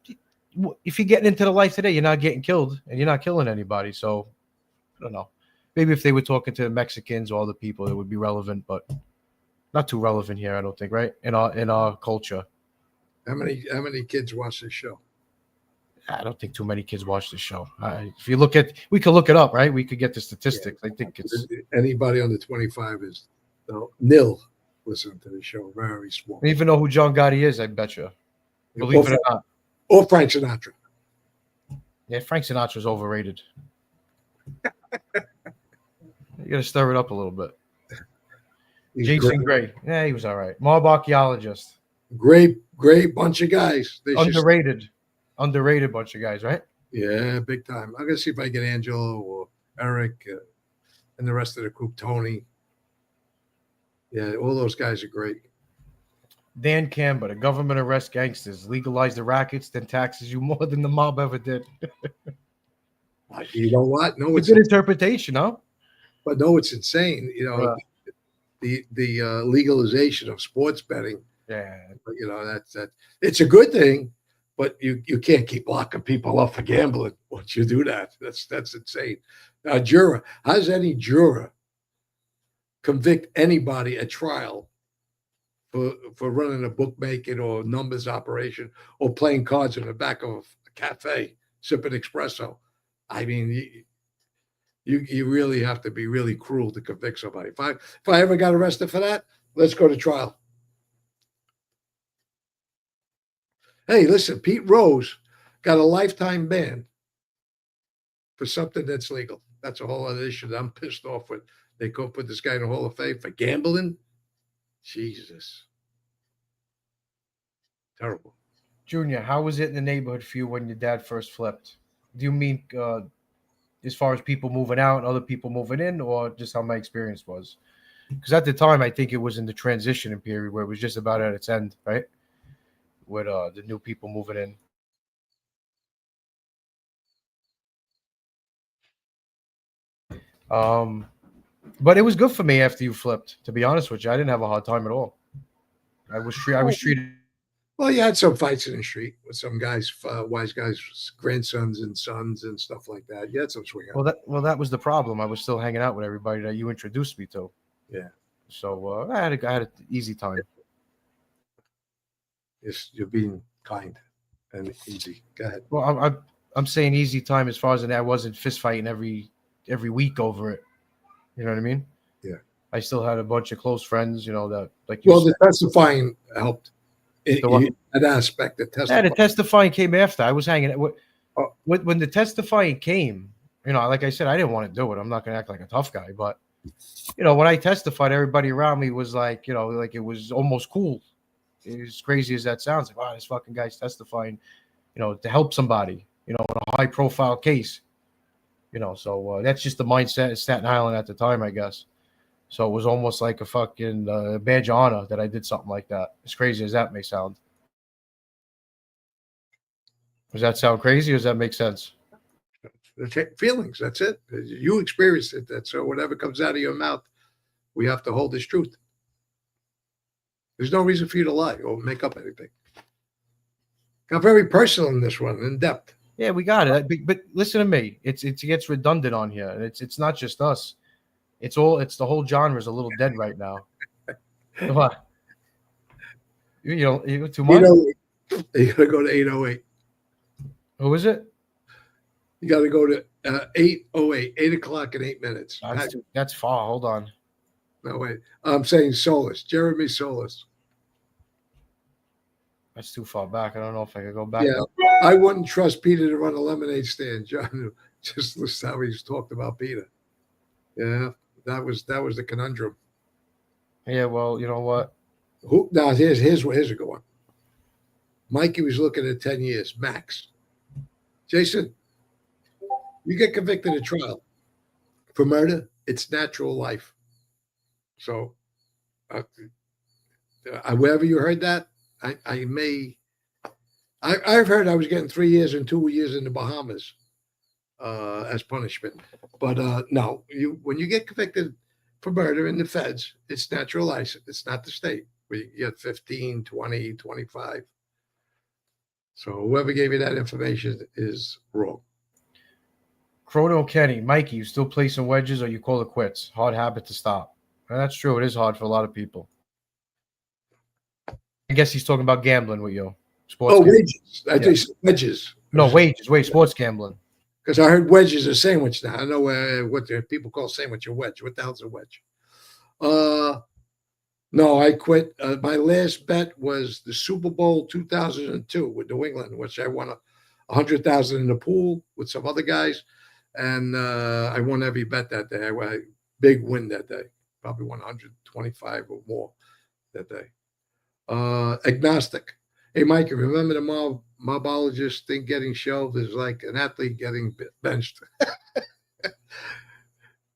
B: if you're getting into the life today, you're not getting killed and you're not killing anybody. So, I don't know. Maybe if they were talking to the Mexicans or other people, it would be relevant, but not too relevant here, I don't think, right? In our culture.
C: How many kids watch this show?
B: I don't think too many kids watch the show. If you we could look it up, right? We could get the statistics. Yeah. I think it's
C: anybody under 25 is nil. Listen to the show, very small.
B: I don't even know who John Gotti is. I bet you. Believe it or not.
C: Or Frank Sinatra.
B: Yeah, Frank Sinatra's overrated. You got to stir it up a little bit. Jason Gray. Yeah, he was all right. Mob archaeologist.
C: Great bunch of guys.
B: Underrated bunch of guys, right?
C: Yeah, big time. I'm going to see if I get Angelo or Eric and the rest of the group, Tony. Yeah, all those guys are great.
B: Dan Camba, the government arrests gangsters, legalize the rackets, then taxes you more than the mob ever did.
C: You know what? No,
B: it's a good interpretation, huh?
C: But no, it's insane. The legalization of sports betting.
B: Yeah.
C: That's it's a good thing. But you can't keep locking people up for gambling once you do that. That's insane. Now, juror, how does any juror convict anybody at trial for running a bookmaking or numbers operation or playing cards in the back of a cafe, sipping espresso? I mean, You really have to be really cruel to convict somebody. If I ever got arrested for that, let's go to trial. Hey, listen, Pete Rose got a lifetime ban for something that's legal. That's a whole other issue that I'm pissed off with. They could put this guy in the Hall of Fame for gambling. Jesus. Terrible.
B: Junior, how was it in the neighborhood for you when your dad first flipped? Do you mean as far as people moving out and other people moving in, or just how my experience was? Because at the time, I think it was in the transition period where it was just about at its end, right? With the new people moving in. But it was good for me after you flipped. To be honest with you, I didn't have a hard time at all. I was treated.
C: Well, you had some fights in the street with some guys, wise guys, grandsons and sons and stuff like that. You had some swing out.
B: Well, that was the problem. I was still hanging out with everybody that you introduced me to.
C: Yeah.
B: So I had an easy time.
C: You're being kind and easy. Go ahead.
B: Well, I'm saying easy time as far as I wasn't fist fighting every week over it. You know what I mean?
C: Yeah.
B: I still had a bunch of close friends, that like
C: you said. The testifying helped. That aspect of testifying.
B: Yeah, the testifying came after. I was hanging when the testifying came. Like I said, I didn't want to do it. I'm not going to act like a tough guy, but when I testified, everybody around me was like, like it was almost cool. As crazy as that sounds, like, wow, this fucking guy's testifying, to help somebody, in a high profile case, so that's just the mindset of Staten Island at the time, I guess. So it was almost like a fucking badge of honor that I did something like that. As crazy as that may sound. Does that sound crazy or does that make sense?
C: The feelings, that's it. You experienced it. So whatever comes out of your mouth, we have to hold as truth. There's no reason for you to lie or make up anything. Got very personal in this one, in depth.
B: Yeah, we got it. But listen to me. It gets redundant on here. And it's not just us. It's the whole genre is a little dead right now. What? You too much?
C: You gotta go to 808.
B: Who is it?
C: You gotta go to 808, 8 o'clock and 8 minutes.
B: That's far. Hold on.
C: No, wait. I'm saying Solis, Jeremy Solis.
B: That's too far back. I don't know if I could go back.
C: Yeah, I wouldn't trust Peter to run a lemonade stand. John, just listen how he's talked about Peter. Yeah, that was the conundrum.
B: Yeah, well, you know what?
C: Now here's a good one. Mikey was looking at 10 years max. Jason, you get convicted at trial for murder. It's natural life. So, wherever you heard that, I've heard I was getting 3 years and 2 years in the Bahamas as punishment. But no, when you get convicted for murder in the feds, it's natural life. It's not the state where you get 15, 20, 25. So whoever gave you that information is wrong.
B: Chrono Kenny, Mikey, you still play some wedges or you call it quits? Hard habit to stop. And that's true. It is hard for a lot of people. I guess he's talking about gambling with you.
C: Sports gambling. Wages. I think wedges.
B: No, wages. Wait, sports gambling.
C: Because I heard wedge is a sandwich now. I know what the people call sandwich a wedge. What the hell's a wedge? No, I quit. My last bet was the Super Bowl 2002 with New England, which I won $100,000 in the pool with some other guys, and I won every bet that day. I won a big win that day. Probably won 125 or more that day. Agnostic. Hey, Mikey, remember the mobologist thing getting shelved is like an athlete getting benched.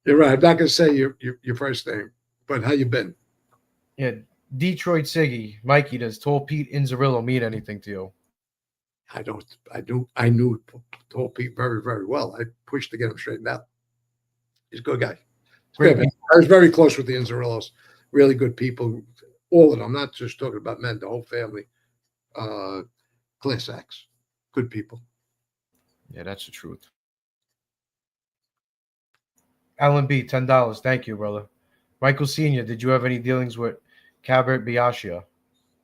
C: You're right. I'm not going to say your first name, but how you been?
B: Yeah, Detroit Siggy. Mikey, does Tall Pete Inzerillo mean anything to you?
C: I knew Tall Pete very, very well. I pushed to get him straightened out. He's a good guy. Great. I was very close with the Inzerillos. Really good people. All of them. I'm not just talking about men, the whole family. Class acts. Good people.
B: Yeah, that's the truth. Alan B, $10. Thank you, brother. Michael Sr., did you have any dealings with Cabert Biashia?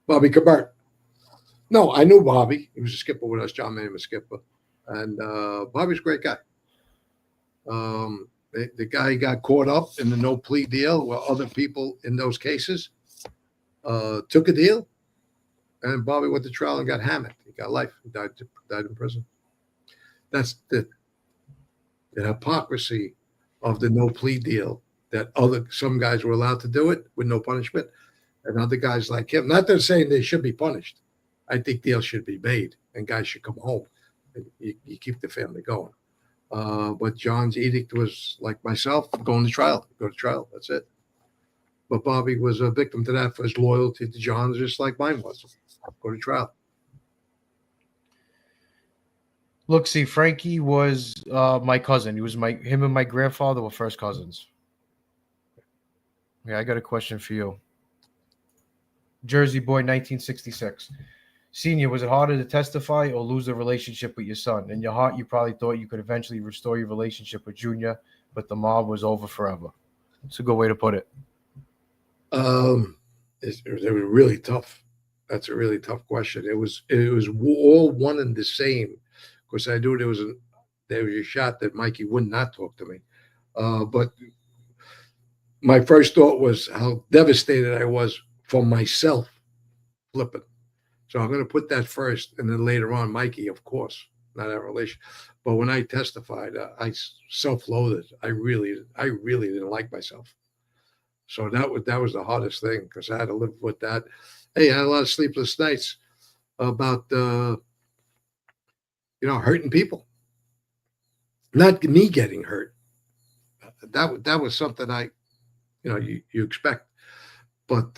C: Bobby Cabert. No, I knew Bobby. He was a skipper with us. John made him a skipper. And Bobby's a great guy. The guy got caught up in the no plea deal where other people in those cases took a deal, and Bobby went to trial and got hammered. He got life. He died in prison. That's the hypocrisy of the no plea deal, that some guys were allowed to do it with no punishment, and other guys like him. Not that saying they should be punished. I think deals should be made and guys should come home. And you keep the family going. But John's edict was like myself, going to trial. Go to trial. That's it. But Bobby was a victim to that for his loyalty to John, just like mine was. Go to trial.
B: Look, see, Frankie was my cousin. Him and my grandfather were first cousins. Yeah, I got a question for you. Jersey boy, 1966. Senior, was it harder to testify or lose the relationship with your son? In your heart, you probably thought you could eventually restore your relationship with Junior, but the mob was over forever. It's a good way to put it.
C: It was really tough. That's a really tough question. It was all one and the same. Of course, I knew there was a shot that Mikey would not talk to me. But my first thought was how devastated I was for myself flipping. So I'm going to put that first, and then later on, Mikey, of course, not our relation. But when I testified, I self-loathed. I really didn't like myself. So that was the hardest thing, because I had to live with that. Hey, I had a lot of sleepless nights about hurting people, not me getting hurt. That was something you expect. But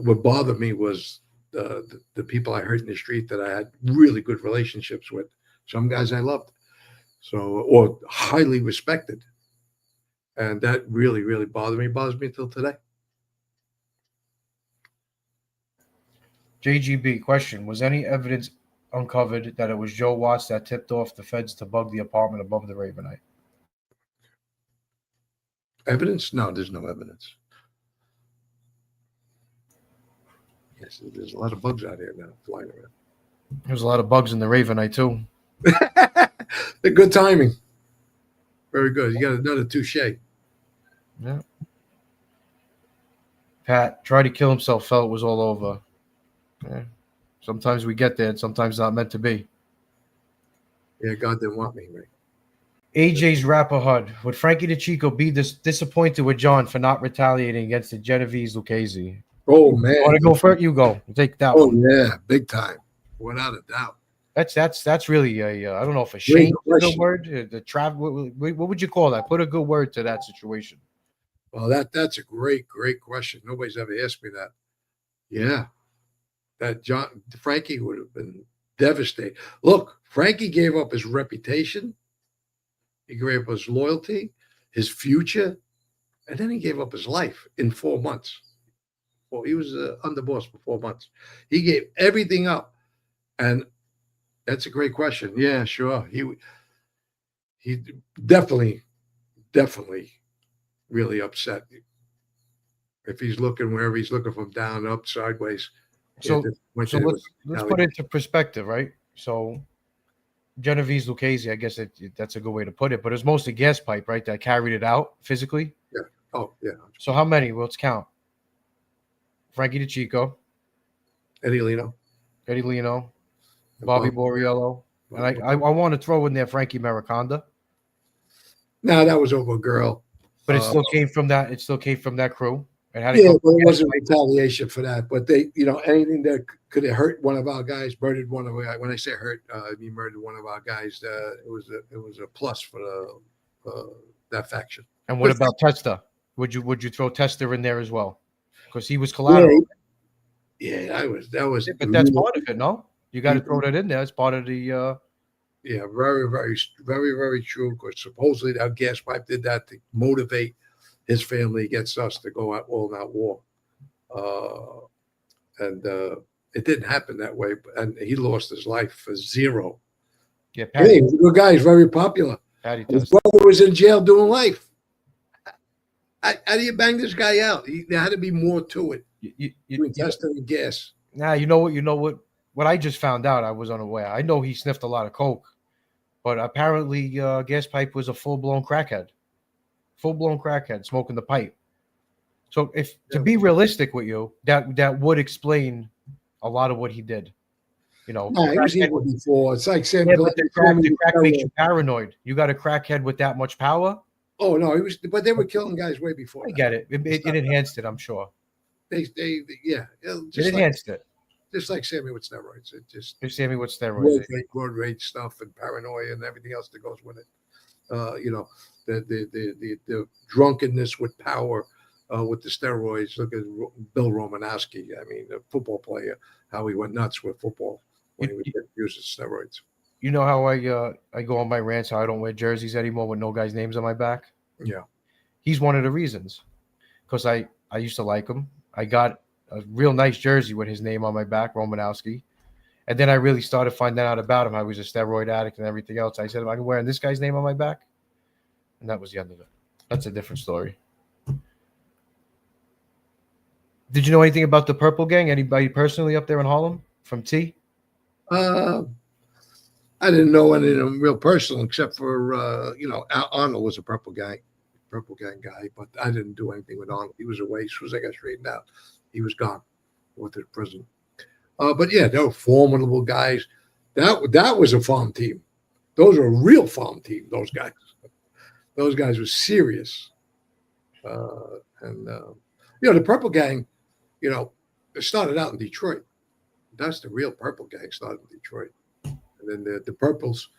C: what bothered me was the people I hurt in the street that I had really good relationships with. Some guys I loved, or highly respected. And that really, really bothers me until today.
B: JGB question: was any evidence uncovered that it was Joe Watts that tipped off the feds to bug the apartment above the Ravenite?
C: Evidence? No, there's no evidence. Yes, there's a lot of bugs out here now flying around.
B: There's a lot of bugs in the Ravenite too.
C: The good timing. Very good. You got another touche.
B: Yeah. Pat tried to kill himself, felt it was all over. Yeah. Sometimes we get there, and sometimes not meant to be.
C: Yeah, God didn't want me, right?
B: AJ's rapper HUD. Would Frankie DeChico be disappointed with John for not retaliating against the Genovese Lucchese?
C: Oh, man.
B: You want to go first? You go. Take that one.
C: Oh, yeah. Big time. Without a doubt.
B: That's really a I don't know if a shame is a word. What would you call that? Put a good word to that situation.
C: Well, that's a great question. Nobody's ever asked me that. Yeah, that Frankie would have been devastated. Look, Frankie gave up his reputation, he gave up his loyalty, his future, and then he gave up his life in 4 months. Well, he was underboss for 4 months. He gave everything up, and that's a great question. Yeah, sure. He definitely really upset. If he's looking wherever he's looking, from down, up, sideways.
B: So let's put it into perspective, right? So Genovese Lucchese, I guess that's a good way to put it, but it's mostly gas pipe, right? That carried it out physically.
C: Yeah. Oh, yeah.
B: So how many? Well, let's count. Frankie DeChico,
C: Eddie Leno,
B: Bobby Borriello, and I want to throw in there Frankie Mariconda.
C: No, that was over a girl.
B: But it still came from that. It still came from that crew.
C: But it wasn't retaliation for that. But they, anything that could have hurt one of our guys, murdered one of our guys. When I say hurt, I mean murdered one of our guys. It was a plus for that faction.
B: And what about Testa? Would you throw Testa in there as well? Because he was collateral.
C: Yeah, that was.
B: But that's part of it, no? You got to throw that in there. It's part of the.
C: Yeah, very, very, very, very true. Because supposedly that gas pipe did that to motivate his family against us to go out all-out war. And it didn't happen that way. And he lost his life for zero.
B: Yeah, Patty.
C: Hey, the guy is very popular. His brother was in jail doing life. How do you bang this guy out? There had to be more to it. You tested the gas.
B: Nah, you know what? What I just found out, I was unaware. I know he sniffed a lot of coke, but apparently gas pipe was a full-blown crackhead. full-blown crackhead, smoking the pipe. So if to be realistic with you, that would explain a lot of what he did. You know,
C: No, he was evil before. It's like Sam.
B: yeah, but the crack makes you paranoid. You got a crackhead with that much power.
C: Oh no, he was. But they were killing guys way before.
B: I get it. It enhanced it, I'm sure.
C: Yeah,
B: It enhanced it.
C: Just like Sammy with steroids. It just
B: Sammy with steroids.
C: Road rage stuff and paranoia and everything else that goes with it. You know, the drunkenness with power with the steroids. Look at Bill Romanowski. I mean, a football player, how he went nuts with football when he was using steroids.
B: You know how I go on my rants how I don't wear jerseys anymore with no guy's names on my back?
C: Yeah.
B: He's one of the reasons. Because I used to like him. I got a real nice jersey with his name on my back, Romanowski. And then I really started finding out about him. I was a steroid addict and everything else. I said, am I wearing this guy's name on my back? And that was the end of it. That's a different story. Did you know anything about the Purple Gang? Anybody personally up there in Harlem from T?
C: I didn't know any of them real personal, except for Arnold was a Purple Gang guy, but I didn't do anything with Arnold. He was away. As soon as I got straightened out, he was gone. Went to prison. But yeah, they were formidable guys. That was a farm team. Those were a real farm team. Those guys were serious. The Purple Gang, it started out in Detroit. That's the real Purple Gang started in Detroit. And then the Purples,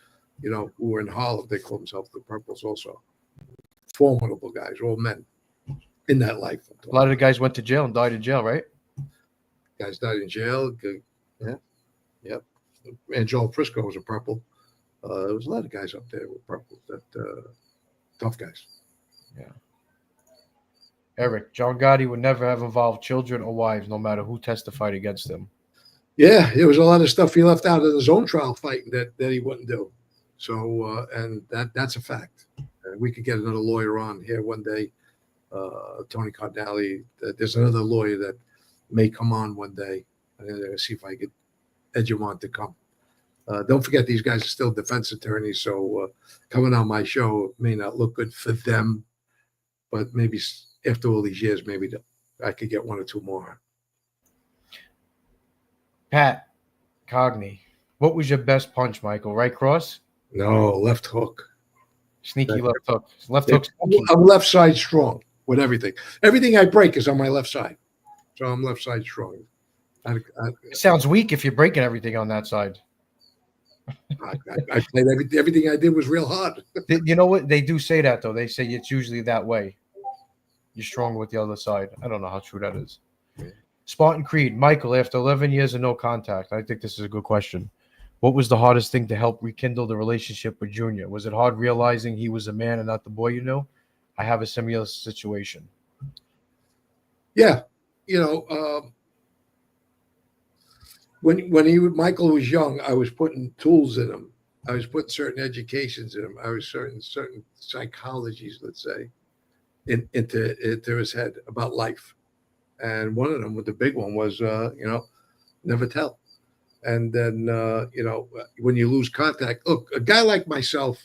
C: who were in Harlem, they call themselves the Purples also. Formidable guys, all men in that life.
B: A lot of the guys went to jail and died in jail, right?
C: Guys died in jail. Yeah. Yep. Angelo Frisco was a Purple. There was a lot of guys up there with Purples, tough guys.
B: Yeah. Eric, John Gotti would never have involved children or wives, no matter who testified against him.
C: Yeah, there was a lot of stuff he left out of his own trial fighting that he wouldn't do. So, and that's a fact. We could get another lawyer on here one day, Tony Cardinale. There's another lawyer that may come on one day. I'm going to see if I could edge him on to come. Don't forget, these guys are still defense attorneys, so coming on my show may not look good for them, but maybe after all these years, maybe I could get one or two more.
B: Pat Cogni, what was your best punch, Michael? Right cross?
C: No, left hook.
B: Sneaky left hook. Left hook.
C: I'm left side strong with everything. Everything I break is on my left side, so I'm left side strong.
B: It sounds weak if you're breaking everything on that side.
C: I played everything I did was real hard.
B: You know what? They do say that, though. They say it's usually that way. You're stronger with the other side. I don't know how true that is. Spartan Creed. Michael, after 11 years of no contact, I think this is a good question. What was the hardest thing to help rekindle the relationship with Junior? Was it hard realizing he was a man and not the boy you knew? I have a similar situation.
C: Yeah. When Michael was young, I was putting tools in him. I was putting certain educations in him. I was certain psychologies, let's say, into his head about life. And one of them, the big one, was never tell. And then when you lose contact, look, a guy like myself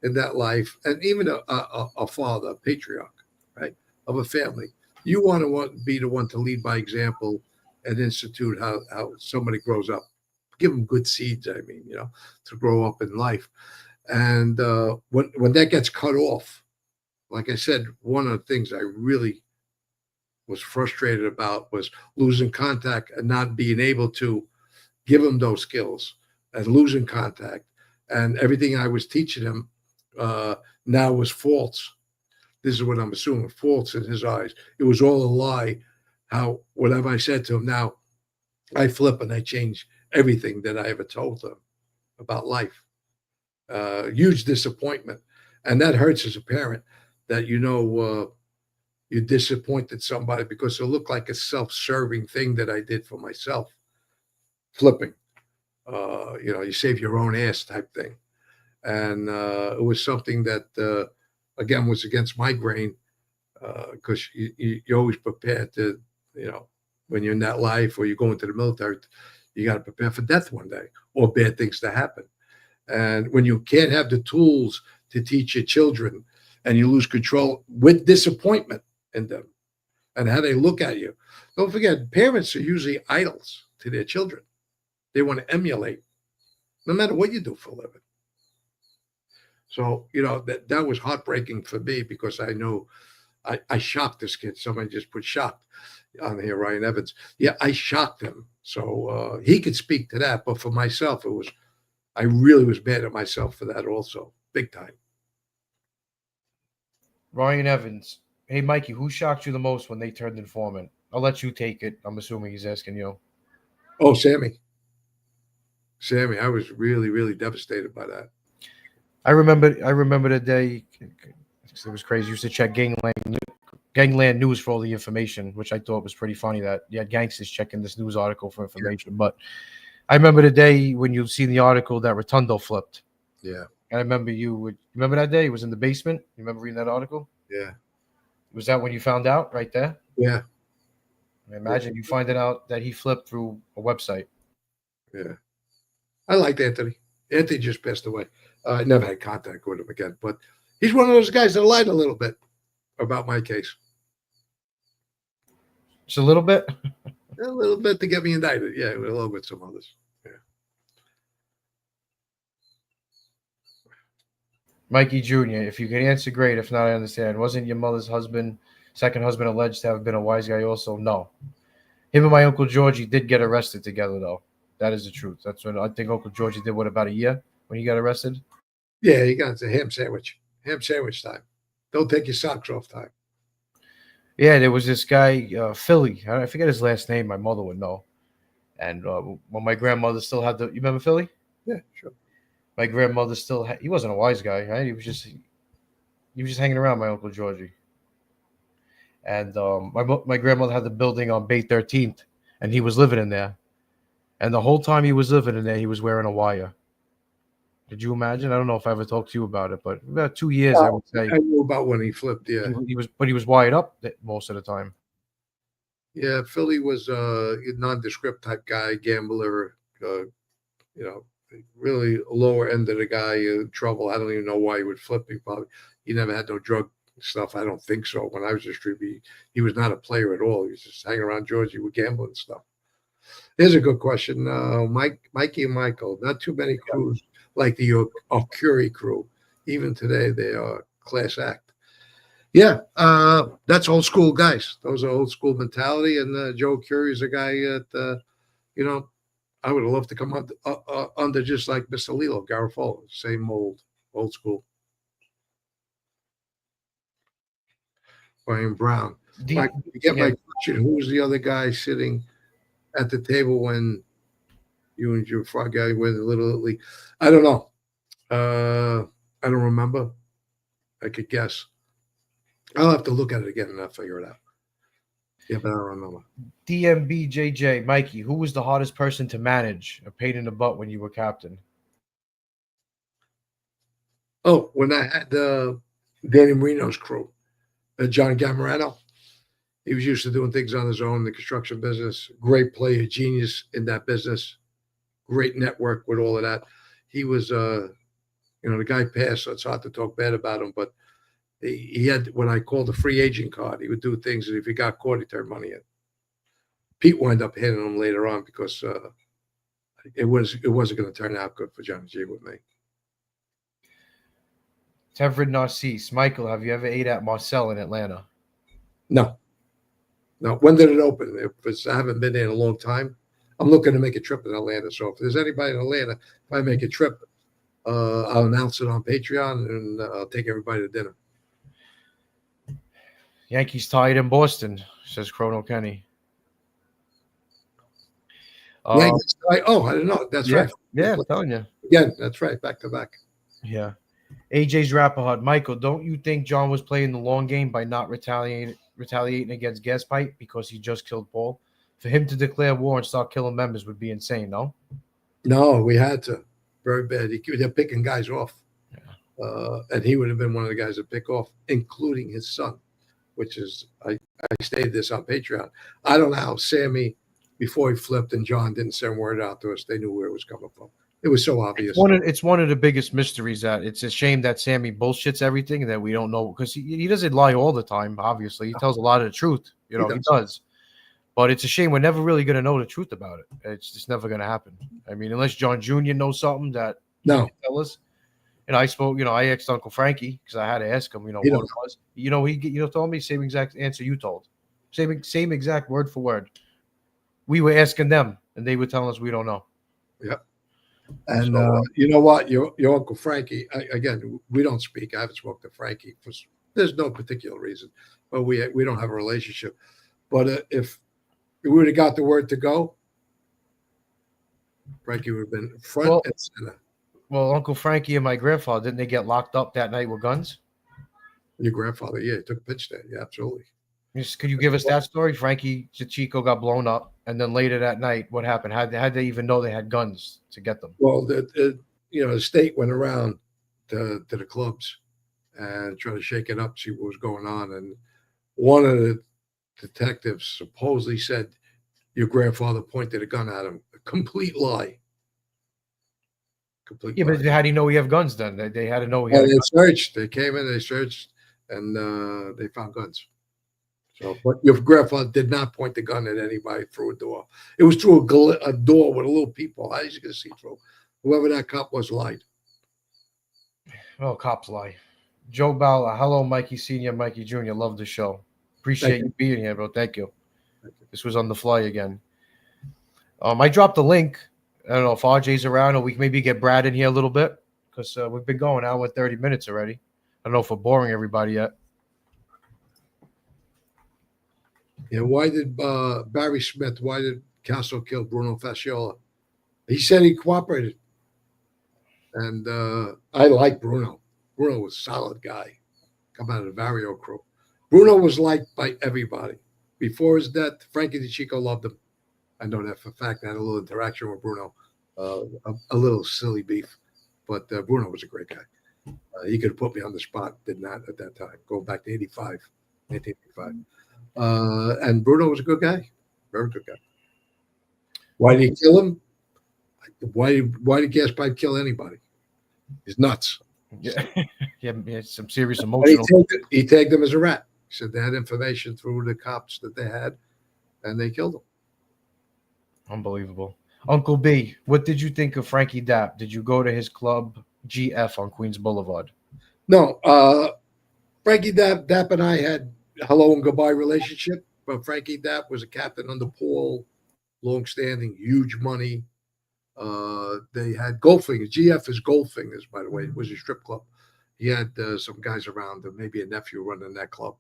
C: in that life, and even a father, a patriarch, right, of a family, you want to be the one to lead by example and institute how somebody grows up. Give them good seeds, to grow up in life. And when that gets cut off, like I said, one of the things I really was frustrated about was losing contact and not being able to give him those skills and losing contact. And everything I was teaching him now was false. This is what I'm assuming, false in his eyes. It was all a lie. How whatever I said to him now, I flip and I change everything that I ever told him about life. Huge disappointment. And that hurts as a parent that, you disappointed somebody because it looked like a self-serving thing that I did for myself. Flipping. You save your own ass type thing. And it was something that, again, was against my grain because you're always prepared to, when you're in that life or you go into the military, you got to prepare for death one day or bad things to happen. And when you can't have the tools to teach your children and you lose control with disappointment in them and how they look at you. Don't forget, parents are usually idols to their children. They want to emulate, no matter what you do for a living. So, that was heartbreaking for me because I know I shocked this kid. Somebody just put shocked on here, Ryan Evans. Yeah, I shocked him. So he could speak to that. But for myself, I really was mad at myself for that also, big time.
B: Ryan Evans. Hey, Mikey, who shocked you the most when they turned informant? I'll let you take it. I'm assuming he's asking you.
C: Oh, Sammy. I was really, really devastated by that.
B: I remember the day. It was crazy. I used to check Gangland News for all the information, which I thought was pretty funny that you had gangsters checking this news article for information. Yeah. But I remember the day when you seen the article that Rotundo flipped.
C: Yeah.
B: And I remember you remember that day? It was in the basement. You remember reading that article?
C: Yeah.
B: Was that when you found out right there?
C: Yeah.
B: I imagine you finding out that he flipped through a website.
C: Yeah. I liked Anthony. Anthony just passed away. I never had contact with him again, but he's one of those guys that lied a little bit about my case.
B: Just a little bit?
C: A little bit to get me indicted. Yeah, along with some others. Yeah.
B: Mikey Jr., if you could answer, great. If not, I understand. Wasn't your mother's second husband, alleged to have been a wise guy also? No. Him and my Uncle Georgie did get arrested together, though. That is the truth. That's when I think Uncle Georgie did, about a year when he got arrested?
C: Yeah, he got into ham sandwich. Ham sandwich time. Don't take your socks off time.
B: Yeah, there was this guy, Philly. I forget his last name. My mother would know. And when my grandmother still had you remember Philly?
C: Yeah, sure.
B: My grandmother still he wasn't a wise guy, right? He was just hanging around my Uncle Georgie. And my grandmother had the building on Bay 13th, and he was living in there. And the whole time he was living in there, he was wearing a wire. Did you imagine? I don't know if I ever talked to you about it, but about 2 years, I would say.
C: I knew about when he flipped, yeah.
B: He was wired up most of the time.
C: Yeah, Philly was a nondescript type guy, gambler, really lower end of the guy, trouble. I don't even know why he would flip. He never had no drug stuff. I don't think so. When I was just he was not a player at all. He was just hanging around Georgie with gambling stuff. Here's a good question. Mikey and Michael, not too many crews like the Curie crew. Even today, they are class act. Yeah, that's old school guys. Those are old school mentality. And Joe Curie is a guy that, I would have loved to come under just like Mr. Lilo Garofalo, same old school. Brian Brown. You get my question. Who was the other guy sitting at the table when you and your frog guy went a little league? I don't know. I don't remember. I could guess. I'll have to look at it again and I'll figure it out. Yeah, but I don't remember.
B: DMBJJ, Mikey, who was the hardest person to manage, a pain in the butt when you were captain?
C: Oh, when I had Danny Marino's crew, John Gamarano. He was used to doing things on his own in the construction business. Great player, genius in that business. Great network with all of that. He was, the guy passed, so it's hard to talk bad about him, but he had what I call the free agent card. He would do things, and if he got caught, he turned money in. Pete wound up hitting him later on because it wasn't going to turn out good for Johnny G with me.
B: Tevrid Narcisse. Michael, have you ever ate at Marcel in Atlanta?
C: No. When did it open? I haven't been there in a long time. I'm looking to make a trip in Atlanta. So if there's anybody in Atlanta, if I make a trip, I'll announce it on Patreon and I'll take everybody to dinner.
B: Yankees tied in Boston, says Chrono Kenny.
C: Yankees tied. Oh, I didn't know. That's right.
B: Yeah, I'm telling you.
C: Again, that's right. Back to back.
B: Yeah. AJ's Rappahut. Michael, don't you think John was playing the long game by not retaliating against Gaspipe because he just killed Paul? For him to declare war and start killing members would be insane, no?
C: No, we had to. Very bad. They're picking guys off. Yeah. And he would have been one of the guys to pick off, including his son, which is, I stated this on Patreon. I don't know how Sammy before he flipped and John didn't send word out to us, they knew where it was coming from. It was so obvious.
B: It's one of the biggest mysteries that it's a shame that Sammy bullshits everything and that we don't know, because he doesn't lie all the time. Obviously, he tells a lot of the truth. You know, he does. But it's a shame we're never really going to know the truth about it. It's just never going to happen. I mean, unless John Jr. knows something that he can tell us. And I spoke, I asked Uncle Frankie because I had to ask him, what it was. He told me same exact answer you told. Same exact word for word. We were asking them, and they were telling us we don't know.
C: Yeah. And you know what? Your Uncle Frankie, again, we don't speak. I haven't spoken to Frankie there's no particular reason, but we don't have a relationship. But if we would have got the word to go, Frankie would have been front and center.
B: Well, Uncle Frankie and my grandfather, didn't they get locked up that night with guns?
C: Your grandfather, yeah, he took a pitch there. Yeah, absolutely.
B: Could you give us that story? Frankie Chico got blown up, and then later that night, what happened? How did they even know they had guns to get them?
C: Well, the state went around to the clubs and tried to shake it up, see what was going on. And one of the detectives supposedly said your grandfather pointed a gun at him. A complete lie.
B: Yeah, but how do you know we have guns then? They had to know we
C: had
B: guns.
C: Searched. They came in, they searched, and they found guns. So, but your grandfather did not point the gun at anybody through a door. It was through a door with a little peephole. How are you going to see through? Whoever that cop was lied.
B: Well, cops lie. Joe Balla, hello, Mikey Sr., Mikey Jr., love the show. Appreciate you being here, bro. Thank you. This was on the fly again. I dropped the link. I don't know if RJ's around, or we can maybe get Brad in here a little bit, because we've been going hour and 30 minutes already. I don't know if we're boring everybody yet.
C: Yeah, why did Barry Smith, why did Castro kill Bruno Fasciola? He said he cooperated. And I like Bruno. Bruno was a solid guy. Come out of the Vario crew. Bruno was liked by everybody. Before his death, Frankie DeChico loved him. I know that for a fact. I had a little interaction with Bruno, a little silly beef. But Bruno was a great guy. He could have put me on the spot. Did not at that time. Going back to 1985. And Bruno was a good guy. Very good guy. Why did he kill him? Why did Gaspard kill anybody? He's nuts.
B: Yeah, yeah, some serious emotional.
C: He tagged him as a rat. He said they had information through the cops that they had, and they killed him.
B: Unbelievable. Uncle B, what did you think of Frankie Dapp? Did you go to his club GF on Queens Boulevard?
C: No. Frankie Dapp and I had hello and goodbye relationship, but Frankie Dapp was a captain under Paul, long-standing, huge money. They had Goldfingers. GF is Goldfingers, by the way. It was a strip club. He had some guys around him, maybe a nephew running that club.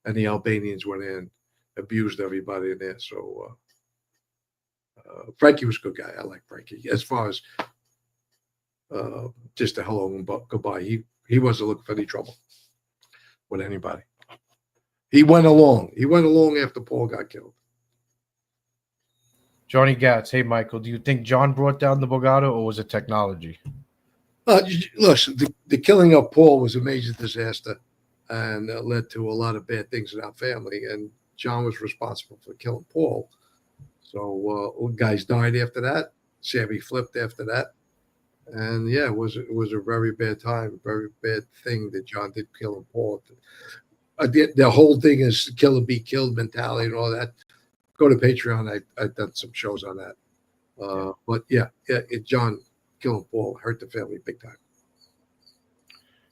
C: And the Albanians went in, abused everybody in there. So Frankie was a good guy. I like Frankie. As far as just a hello and goodbye, he wasn't looking for any trouble with anybody. He went along. He went along after Paul got killed.
B: Johnny Gatz, hey, Michael, do you think John brought down the Borgata, or was it technology?
C: Listen, the killing of Paul was a major disaster and led to a lot of bad things in our family. And John was responsible for killing Paul. So guys died after that. Sammy flipped after that. And, yeah, it was a very bad time, very bad thing that John did killing Paul. The whole thing is kill or be killed mentality and all that. Go to Patreon. I've done some shows on that. But yeah, John killing Paul hurt the family big time.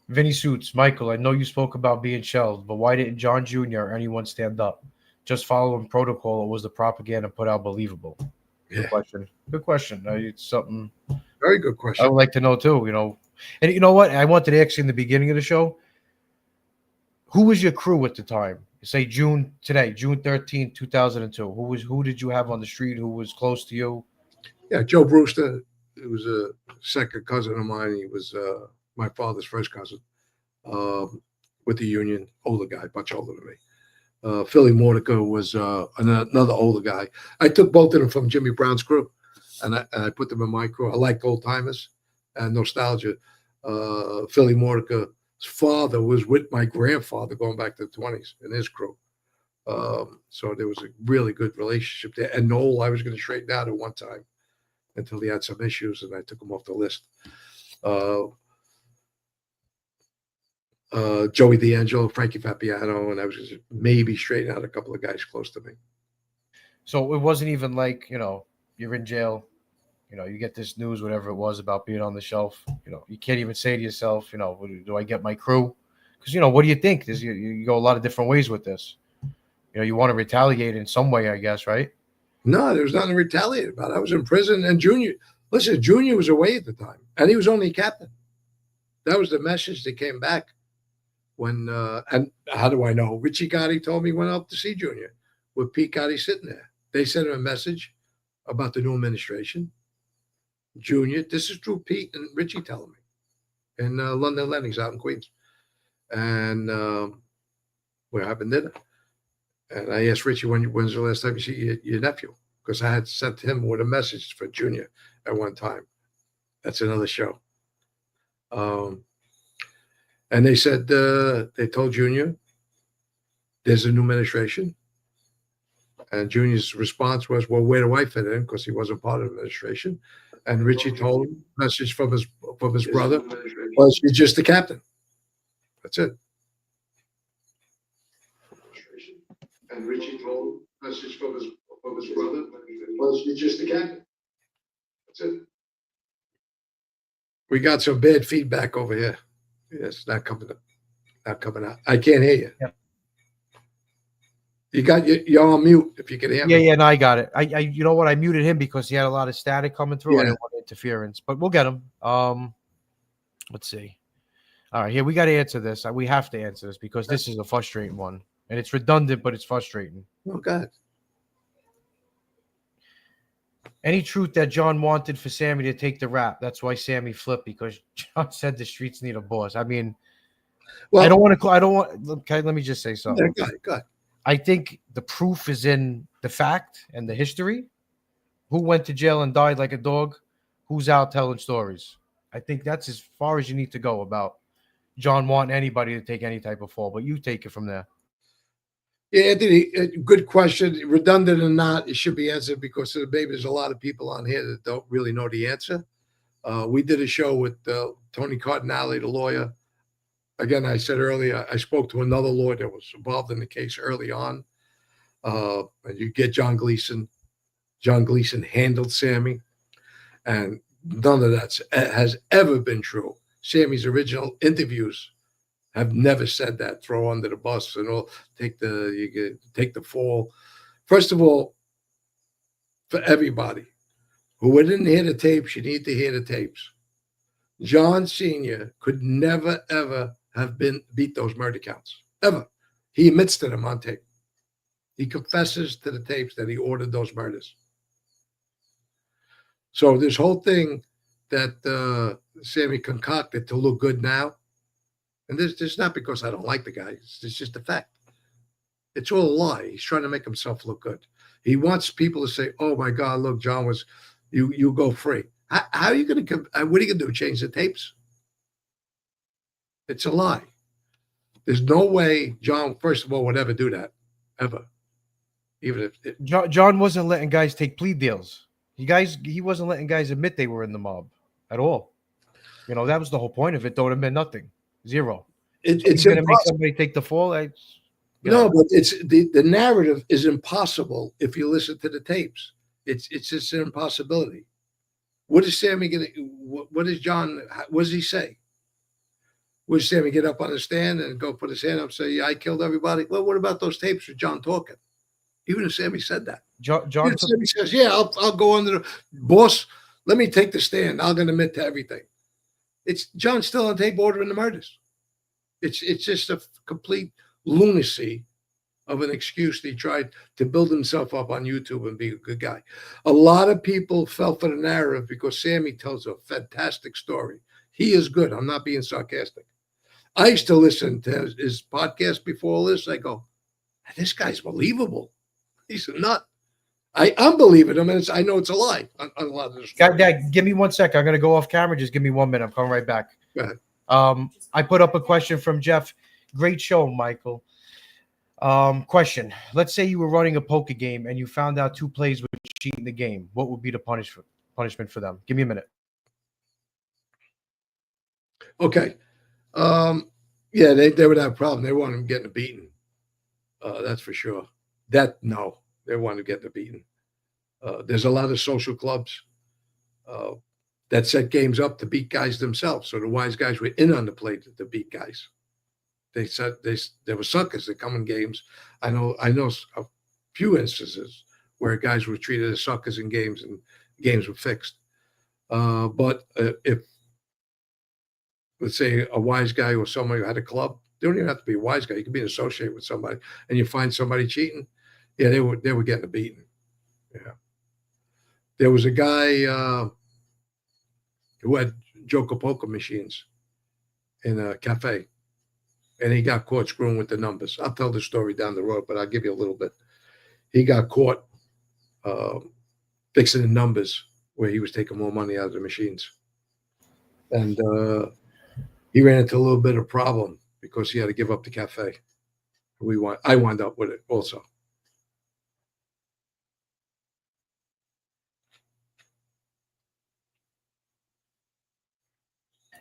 B: Vinny Suits, Michael, I know you spoke about being shelved, but why didn't John Jr. or anyone stand up? Just following protocol, or was the propaganda put out believable?
C: Yeah.
B: Good question. Good question. It's something.
C: Very good question.
B: I would like to know too. And you know what? I wanted to ask you in the beginning of the show. Who was your crew at the time? Say June 13th, 2002. Who did you have on the street? Who was close to you?
C: Yeah, Joe Brewster. It was a second cousin of mine. He was my father's first cousin with the Union. Older guy, much older than me. Philly Mordecai was another older guy. I took both of them from Jimmy Brown's crew, and I put them in my crew. I liked old timers and nostalgia. Philly Mordecai's father was with my grandfather going back to the 20s in his crew. So there was a really good relationship there. And Noel, I was going to straighten out at one time until he had some issues, and I took him off the list. Joey D'Angelo, Frankie Fabiano, and I was going to maybe straighten out a couple of guys close to me.
B: So it wasn't even like, you're in jail, you get this news, whatever it was, about being on the shelf. You can't even say to yourself, do I get my crew? Because, what do you think? You go a lot of different ways with this. You want to retaliate in some way, I guess, right?
C: No, there was nothing to retaliate about. I was in prison, and Junior was away at the time, and he was only a captain. That was the message that came back when, and how do I know? Richie Gotti told me he went up to see Junior with Pete Gotti sitting there. They sent him a message about the new administration. Junior, this is true, Pete and Richie telling me, in London Lennings out in Queens. And we're having dinner. And I asked Richie, when's the last time you see your nephew? Because I had sent him with a message for Junior at one time. That's another show. And they said, they told Junior, there's a new administration. And Junior's response was, well, where do I fit in? Because he wasn't part of the administration. And Richie told him, message from his brother, was, you're just the captain. That's it. And Richie told him, message from his brother, was, you're just the captain. That's it. We got some bad feedback over here. It's not coming up. Not coming out. I can't hear you.
B: Yeah.
C: You're on mute if you can hear me.
B: Yeah, no, I got it. I you know what? I muted him because he had a lot of static coming through.
C: Yeah.
B: I didn't want interference, but we'll get him. Let's see. All right, here we got to answer this. We have to answer this because this is a frustrating one, and it's redundant, but it's frustrating.
C: Oh God.
B: Any truth that John wanted for Sammy to take the rap? That's why Sammy flipped, because John said the streets need a boss. I mean, well, I don't want. Okay, let me just say something.
C: Yeah, go ahead.
B: I think the proof is in the fact and the history. Who went to jail and died like a dog? Who's out telling stories? I think that's as far as you need to go about John wanting anybody to take any type of fall, but you take it from there.
C: Yeah, Anthony, good question. Redundant or not, it should be answered because there's a lot of people on here that don't really know the answer. We did a show with Tony Cardinale, the lawyer. Again, I said earlier, I spoke to another lawyer that was involved in the case early on. And you get John Gleason. John Gleason handled Sammy. And none of that has ever been true. Sammy's original interviews have never said that. Throw under the bus and all. Take the fall. First of all, for everybody who didn't hear the tapes, you need to hear the tapes. John Sr. could never, ever have beat those murder counts. Ever. He admits to them on tape. He confesses to the tapes that he ordered those murders. So this whole thing that Sammy concocted to look good now, and this is not because I don't like the guy. It's just a fact. It's all a lie. He's trying to make himself look good. He wants people to say, "Oh my God, look, John was, you go free." How are you going to? What are you going to do? Change the tapes? It's a lie. There's no way John, first of all, would ever do that, ever. Even if
B: John wasn't letting guys take plea deals. He wasn't letting guys admit they were in the mob at all. That was the whole point of it. Don't admit nothing. Zero.
C: It's
B: going to make somebody take the fall.
C: No, but it's the narrative is impossible if you listen to the tapes. It's just an impossibility. What is Sammy going to? What is John? What does he say? Would Sammy get up on the stand and go put his hand up and say, "Yeah, I killed everybody"? Well, what about those tapes with John talking? Even if Sammy said that, Sammy says, "Yeah, I'll go under the boss. Let me take the stand. I'm going to admit to everything." It's John still on tape ordering the murders. It's just a complete lunacy of an excuse that he tried to build himself up on YouTube and be a good guy. A lot of people fell for the narrative because Sammy tells a fantastic story. He is good. I'm not being sarcastic. I used to listen to his podcast before all this. I go, this guy's believable. He's a nut. I'm believing him, and I know it's a lie on a lot of this.
B: Dad, give me 1 second. I'm going to go off camera. Just give me 1 minute. I'm coming right back.
C: Go ahead.
B: I put up a question from Jeff. Great show, Michael. Question. Let's say you were running a poker game and you found out 2 players were cheating the game. What would be the punishment for them? Give me a minute.
C: Okay. Yeah, they would have a problem. They want him getting beaten. That's for sure. No, they want him getting beaten. There's a lot of social clubs that set games up to beat guys themselves. So the wise guys were in on the play to beat guys. There were suckers that come in games. I know a few instances where guys were treated as suckers in games and games were fixed. But if, let's say, a wise guy or somebody who had a club, they don't even have to be a wise guy. You can be an associate with somebody, and you find somebody cheating. Yeah, they were getting a beating. Yeah, there was a guy who had joker poker machines in a cafe, and he got caught screwing with the numbers. I'll tell the story down the road, but I'll give you a little bit. He got caught fixing the numbers where he was taking more money out of the machines, and he ran into a little bit of problem because he had to give up the cafe. I wound up with it also.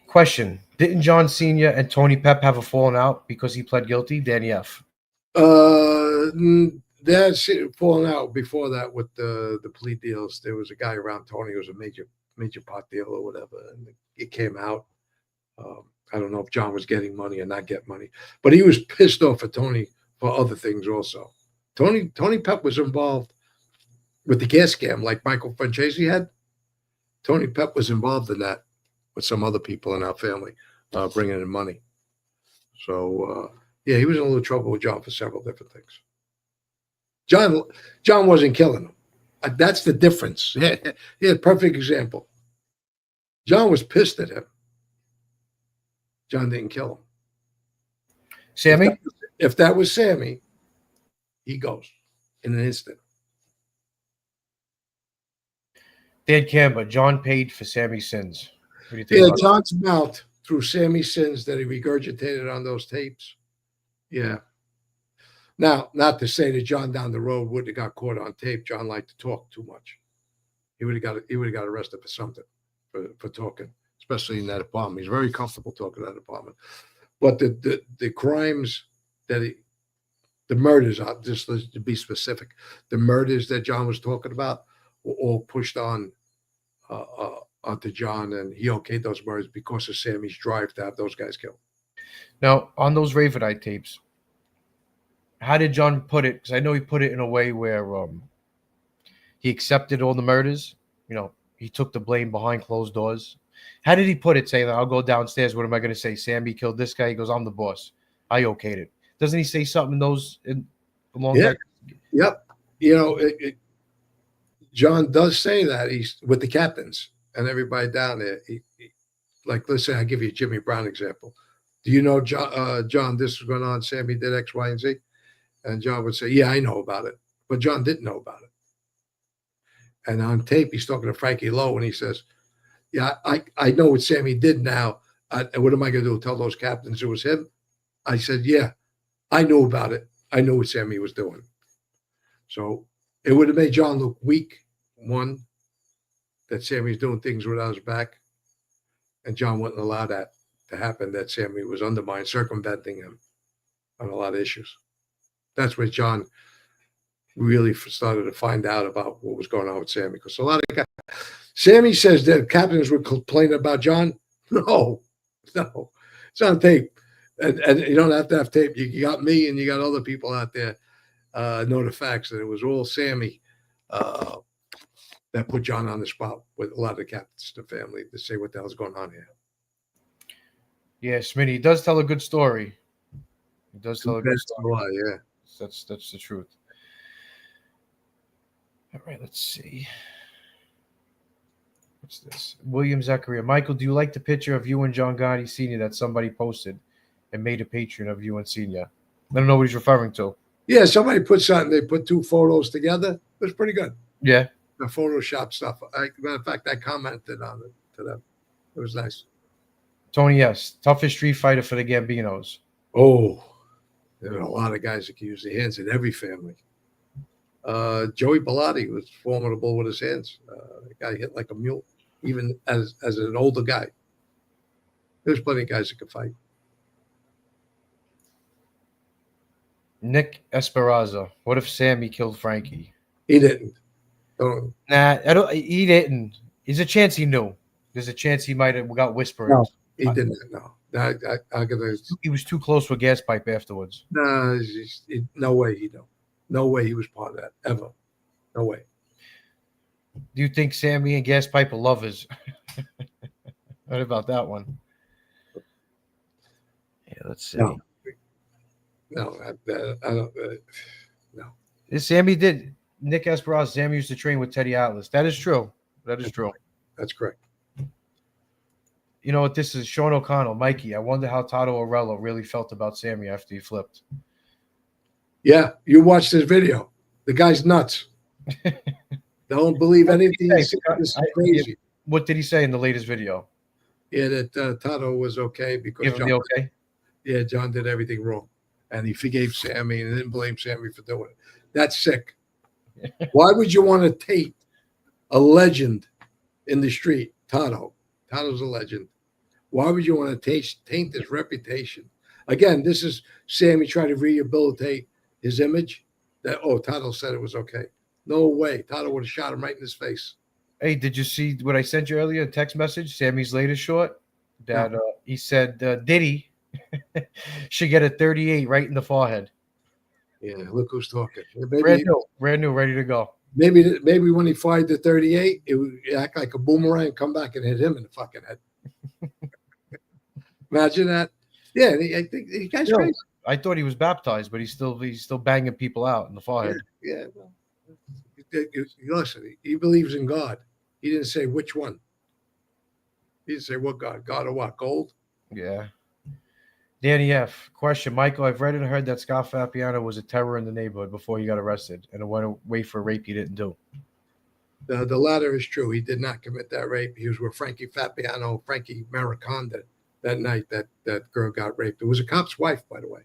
B: Question. Didn't John Sr. and Tony Pep have a falling out because he pled guilty? Danny F.
C: That's falling out before that with the plea deals. There was a guy around Tony who was a major pot deal or whatever, and it came out. I don't know if John was getting money or not getting money, but he was pissed off at Tony for other things also. Tony Pep was involved with the gas scam like Michael Francesi had. Tony Pep was involved in that with some other people in our family, bringing in money. So, yeah, he was in a little trouble with John for several different things. John wasn't killing him. That's the difference. Yeah, perfect example. John was pissed at him. John didn't kill him.
B: Sammy?
C: If that was Sammy, he goes in an instant.
B: Dan Camber, John paid for Sammy's sins. What do you think?
C: Yeah, John's mouth through Sammy's sins that he regurgitated on those tapes. Yeah. Now, not to say that John down the road wouldn't have got caught on tape. John liked to talk too much. He would have got arrested for something, for talking, especially in that apartment. He's very comfortable talking in that apartment. But the crimes that the murders, just to be specific, the murders that John was talking about were all pushed on onto John, and he okayed those murders because of Sammy's drive to have those guys killed.
B: Now, on those Ravenite tapes, how did John put it? Because I know he put it in a way where he accepted all the murders. You know, he took the blame behind closed doors. How did he put it? Say, I'll go downstairs. What am I going to say? Sammy killed this guy. He goes, I'm the boss. I okayed it. Doesn't he say something along
C: Yeah.
B: that?
C: Yep. You know, John does say that he's with the captains and everybody down there. Like, let's say I give you a Jimmy Brown example. Do you know, John, this is going on? Sammy did X, Y, and Z. And John would say, yeah, I know about it. But John didn't know about it. And on tape, he's talking to Frankie Lowe, and he says, yeah, I know what Sammy did now. And what am I going to do? Tell those captains it was him? I said, yeah, I knew about it. I knew what Sammy was doing. So it would have made John look weak. One, that Sammy's doing things without his back. And John wouldn't allow that to happen, that Sammy was undermining, circumventing him on a lot of issues. That's where John really started to find out about what was going on with Sammy. Because a lot of guys, Sammy says that captains were complaining about John. No, it's on tape. And you don't have to have tape. You got me and you got other people out there know the facts that it was all Sammy that put John on the spot with a lot of the captains of the family to say what the hell's going on here.
B: Yeah, Smitty, he does tell a good story. He does tell a good story.
C: Yeah.
B: That's the truth. All right, let's see. What's this? William Zachariah. Michael, do you like the picture of you and John Gotti Sr. that somebody posted and made a patron of you and Sr.? I don't know what he's referring to.
C: Yeah, somebody put something. They put two photos together. It was pretty good.
B: Yeah.
C: The Photoshop stuff. Matter of fact, I commented on it to them. It was nice.
B: Tony S. Toughest street fighter for the Gambinos.
C: Oh, There are a lot of guys that can use their hands in every family. Joey Bellotti was formidable with his hands. The guy hit like a mule, even as an older guy. There's plenty of guys that can fight.
B: Nick Esperanza. What if Sammy killed Frankie?
C: He didn't. Don't.
B: Nah, I don't. He didn't. There's a chance he knew. There's a chance he might have got whisperings.
C: No, he didn't. No, I gotta.
B: He was too close to a gas pipe afterwards.
C: No, no way he knew. No way he was part of that ever. No way.
B: Do you think Sammy and gas pipe are lovers? What about that one? Yeah, let's see.
C: No, I don't. No.
B: Sammy did. Nick Esperanza. Sammy used to train with Teddy Atlas. That is true. That is true.
C: That's correct.
B: You know what? This is Sean O'Connell. Mikey, I wonder how Tato Orello really felt about Sammy after he flipped.
C: Yeah, you watched this video. The guy's nuts. Don't believe anything. This is crazy.
B: What did he say in the latest video?
C: Yeah, that Tato was okay because
B: Give him the okay?
C: Yeah, John did everything wrong. And he forgave Sammy and didn't blame Sammy for doing it. That's sick. Why would you want to tape a legend in the street? Tato. Tato's a legend. Why would you want to taint his reputation? Again, this is Sammy trying to rehabilitate his image. That Tato said it was okay. No way. Tato would have shot him right in his face.
B: Hey, did you see what I sent you earlier? A text message, Sammy's latest short. That he said Diddy should get a 38 right in the forehead.
C: Yeah, look who's talking.
B: Brand new, ready to go.
C: Maybe when he fired the 38, it would act like a boomerang, come back and hit him in the fucking head. Imagine that. Yeah, I think the guy's crazy.
B: I thought he was baptized, but he's still banging people out in the forehead.
C: Yeah. Well, listen, he believes in God. He didn't say which one. He didn't say what God. God or what? Gold?
B: Yeah. Danny F. Question, Michael, I've read and heard that Scott Fapiano was a terror in the neighborhood before he got arrested and went away for a rape he didn't do.
C: The latter is true. He did not commit that rape. He was with Frankie Mariconda that night that girl got raped. It was a cop's wife, by the way.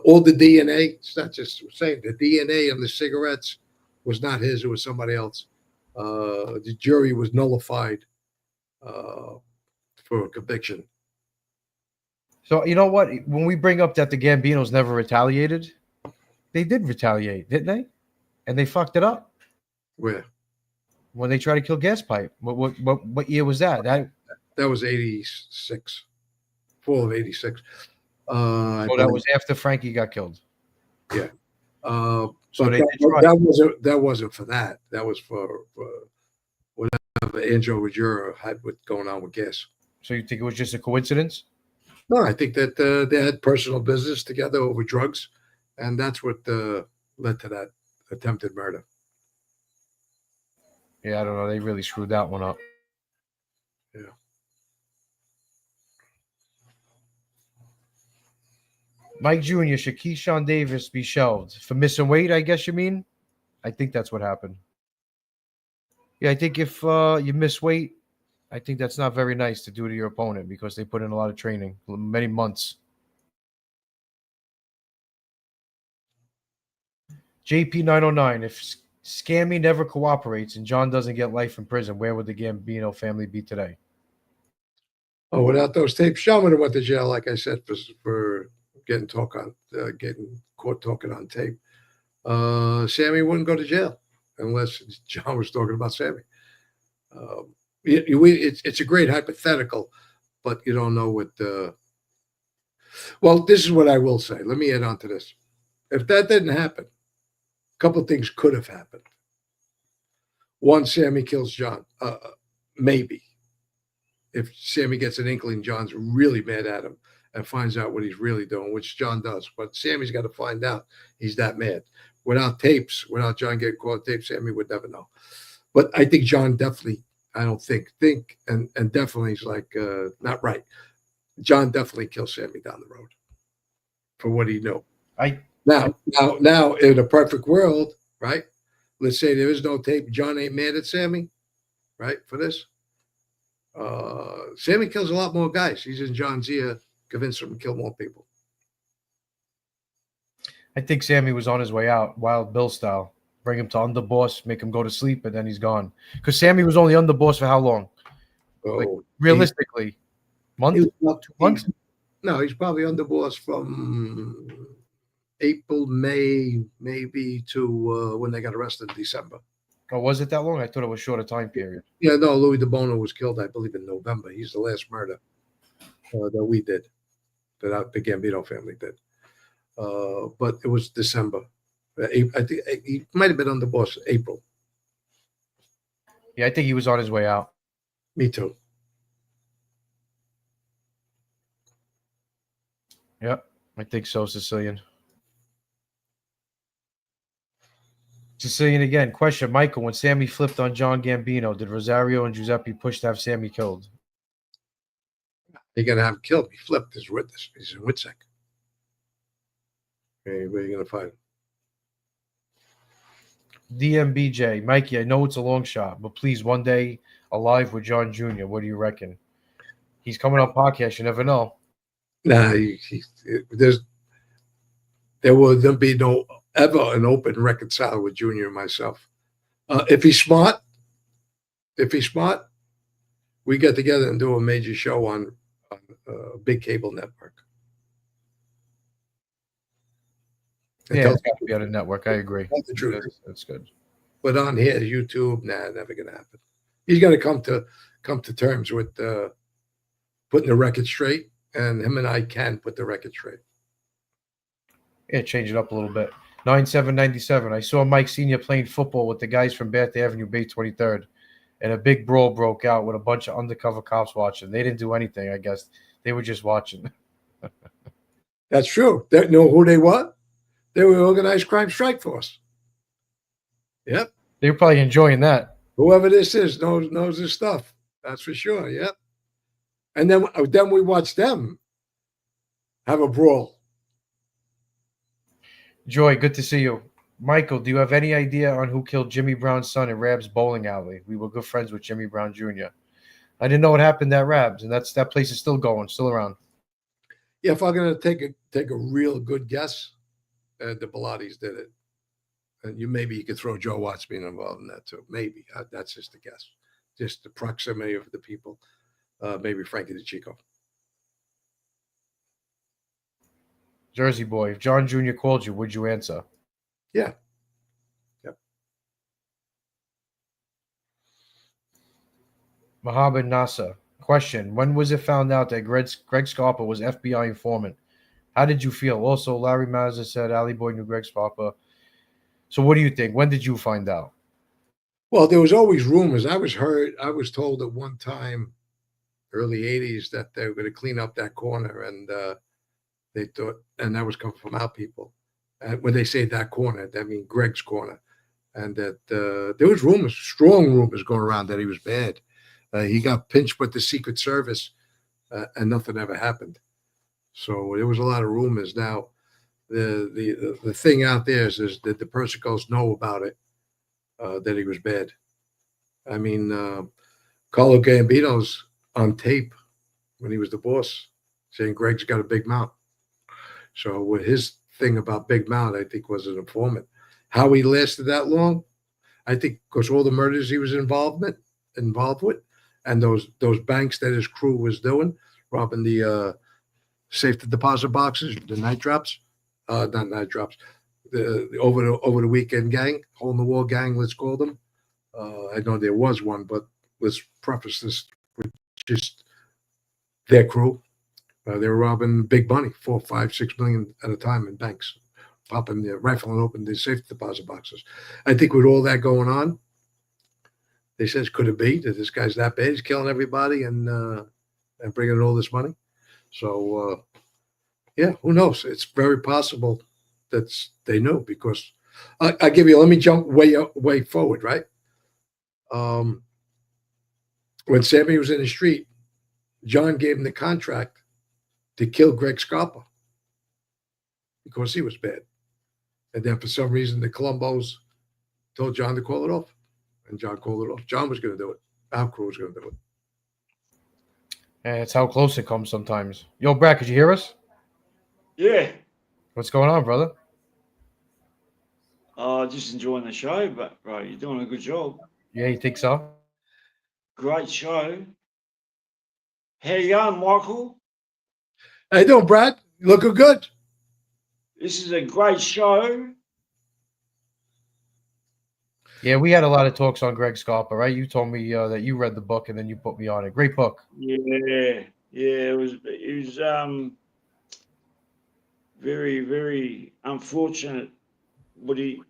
C: All the DNA, it's not just saying the DNA on the cigarettes was not his, it was somebody else. The jury was nullified for a conviction.
B: So, you know what? When we bring up that the Gambinos never retaliated, they did retaliate, didn't they? And they fucked it up.
C: Where?
B: When they tried to kill Gas Pipe. What year was that?
C: That was 86. Fall of 86.
B: So that was after Frankie got killed.
C: Yeah.
B: So
C: that wasn't for that. That was for whatever Angelo Ruggiero had going on with Gas.
B: So you think it was just a coincidence?
C: No, I think that they had personal business together over drugs, and that's what led to that attempted murder.
B: Yeah, I don't know. They really screwed that one up.
C: Yeah.
B: Mike Jr., should Kashan Davis be shelved for missing weight, I guess you mean? I think that's what happened. Yeah, I think if you miss weight, I think that's not very nice to do to your opponent because they put in a lot of training, many months. JP909, if Scammy never cooperates and John doesn't get life in prison, where would the Gambino family be today?
C: Oh, without those tapes, Sean would have went to jail, like I said, for getting caught talking on tape. Sammy wouldn't go to jail unless John was talking about Sammy. It's a great hypothetical, but you don't know what. Well, this is what I will say. Let me add on to this. If that didn't happen, a couple of things could have happened. One, Sammy kills John. Maybe. If Sammy gets an inkling, John's really mad at him and finds out what he's really doing, which John does. But Sammy's got to find out he's that mad. Without tapes, without John getting caught on tape, Sammy would never know. But I think John definitely, I don't think and definitely is like, not right. John definitely killed Sammy down the road for what he knew. Now, in a perfect world, right? Let's say there is no tape. John ain't mad at Sammy, right? For this. Sammy kills a lot more guys. He's in John's ear, convinced him to kill more people.
B: I think Sammy was on his way out, Wild Bill style. Bring him to underboss, make him go to sleep, and then he's gone. Because Sammy was only underboss for how long? Like,
C: Oh,
B: realistically, month, 2 months?
C: No, he's probably underboss from April, May, maybe to when they got arrested in December.
B: Or was it that long? I thought it was shorter time period.
C: Yeah, no, Louis DeBono was killed, I believe, in November. He's the last murder that we did, that the Gambino family did. But it was December. I think he might have been underboss April.
B: Yeah, I think he was on his way out.
C: Me too.
B: Yep, I think so, Sicilian. Sicilian again. Question, Michael, when Sammy flipped on John Gambino, did Rosario and Giuseppe push to have Sammy killed?
C: They're going to have him killed. He flipped his witness. He's in Witsec. Hey, where are you going to find him?
B: DMBJ, Mikey, I know it's a long shot, but please, one day, alive with John Jr., what do you reckon? He's coming on podcast. You never know.
C: Nah, there will be no ever an open reconcile with Junior and myself. If he's smart, we get together and do a major show on a big cable network.
B: Yeah, it's got to be on a network. I agree.
C: Tell the truth.
B: That's good.
C: But on here, YouTube, nah, never gonna happen. He's gonna come to terms with putting the record straight, and him and I can put the record straight.
B: Yeah, change it up a little bit. 9797. I saw Mike Sr. playing football with the guys from Bath Avenue, Bay 23rd, and a big brawl broke out with a bunch of undercover cops watching. They didn't do anything, I guess. They were just watching.
C: That's true. They know who they were? They were organized crime strike force. Yep.
B: They were probably enjoying that.
C: Whoever this is knows his stuff. That's for sure. Yep. And then we watched them have a brawl.
B: Joy, good to see you. Michael, do you have any idea on who killed Jimmy Brown's son at Rab's bowling alley? We were good friends with Jimmy Brown Jr. I didn't know what happened at Rab's, and that place is still going, still around.
C: Yeah, if I'm gonna take a real good guess, the Bellattis did it. And maybe you could throw Joe Watts being involved in that too. Maybe that's just a guess. Just the proximity of the people. Maybe Frankie DeChico.
B: Jersey boy, if John Jr. called you, would you answer?
C: Yeah. Yep.
B: Mohammed Nasser. Question. When was it found out that Greg Scarpa was FBI informant? How did you feel? Also, Larry Mazza said Ali Boy knew Greg Scarpa. So what do you think? When did you find out?
C: Well, there was always rumors. I was told at one time, early 80s, that they were going to clean up that corner, and they thought, and that was coming from our people. And when they say that corner, that means Greg's corner. And that there was rumors, strong rumors going around that he was bad. He got pinched with the Secret Service, and nothing ever happened. So there was a lot of rumors. Now, the thing out there is that the Persicos know about it, that he was bad. I mean, Carlo Gambino's on tape when he was the boss saying Greg's got a big mouth. So with his thing about big mouth, I think was an informant. How he lasted that long, I think because all the murders he was involved with, and those banks that his crew was doing, robbing the safe deposit boxes, the night drops, not night drops, the over the weekend gang, hole in the wall gang, let's call them. I know there was one, but let's preface this with just their crew. They were robbing big money, 4, 5, 6 million at a time in banks, popping the rifle and open the safe deposit boxes. I think with all that going on, they says, could it be that this guy's that bad? He's killing everybody and bringing in all this money. So, yeah, who knows? It's very possible that they knew, because I give you. Let me jump way forward, right? When Sammy was in the street, John gave him the contract to kill Greg Scarpa because he was bad. And then for some reason, the Colombos told John to call it off. And John called it off. John was going to do it. Our crew was going to do it.
B: And it's how close it comes sometimes. Yo, Brad, could you hear us?
D: Yeah.
B: What's going on, brother?
D: Oh, just enjoying the show, but bro, you're doing a good job.
B: Yeah, you think so?
D: Great show. How you going, Michael?
C: How you doing, Brad? You looking good?
D: This is a great show.
B: Yeah, we had a lot of talks on Greg Scarpa, right? You told me that you read the book and then you put me on it. Great book.
D: Yeah, it was very, very unfortunate what he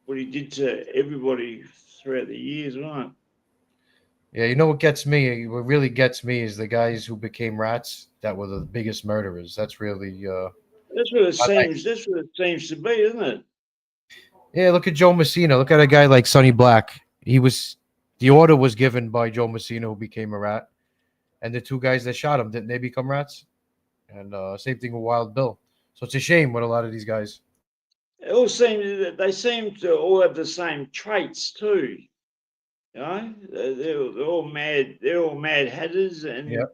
D: did to everybody throughout the years, wasn't it?
B: Yeah, you know what gets me? What really gets me is the guys who became rats that were the biggest murderers. That's really
D: That's what it
B: I like.
D: seems. That's what it seems to be, isn't it?
B: Yeah, look at Joe Messina. Look at a guy like Sonny Black. The order was given by Joe Messina, who became a rat, and the two guys that shot him, didn't they become rats? And same thing with Wild Bill. So it's a shame with a lot of these guys.
D: It all seems they seem to all have the same traits too. You know, they're all mad. They're all mad hatters, and
B: Yeah.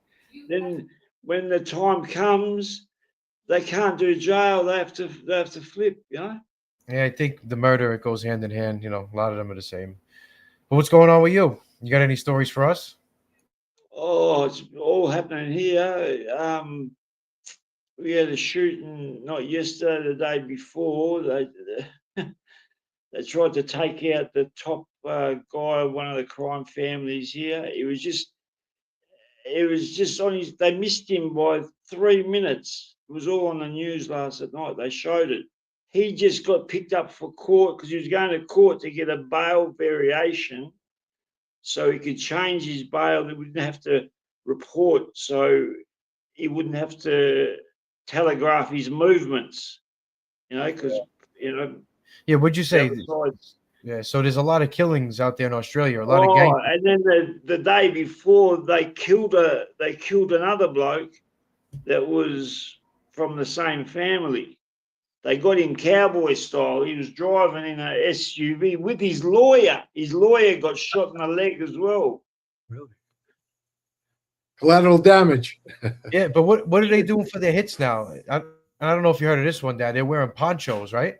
D: then when the time comes, they can't do jail. They have to flip. You know.
B: Yeah, I think the murder, it goes hand in hand. You know, a lot of them are the same. But what's going on with you? You got any stories for us?
D: Oh, it's all happening here. We had a shooting not yesterday, the day before. They tried to take out the top guy of one of the crime families here. It was just on his. They missed him by 3 minutes. It was all on the news last night. They showed it. He just got picked up for court because he was going to court to get a bail variation, so he could change his bail. He wouldn't have to report, so he wouldn't have to telegraph his movements. You know, because
B: Yeah, what'd you say?
D: besides.
B: Yeah, so there's a lot of killings out there in Australia. A lot of
D: Oh,
B: gang.
D: and then the day before they killed another bloke that was from the same family. They got him cowboy style. He was driving in an SUV with his lawyer. His lawyer got shot in the leg as well.
C: Really? Collateral damage.
B: Yeah, but what are they doing for their hits now? I don't know if you heard of this one, Dad. They're wearing ponchos, right?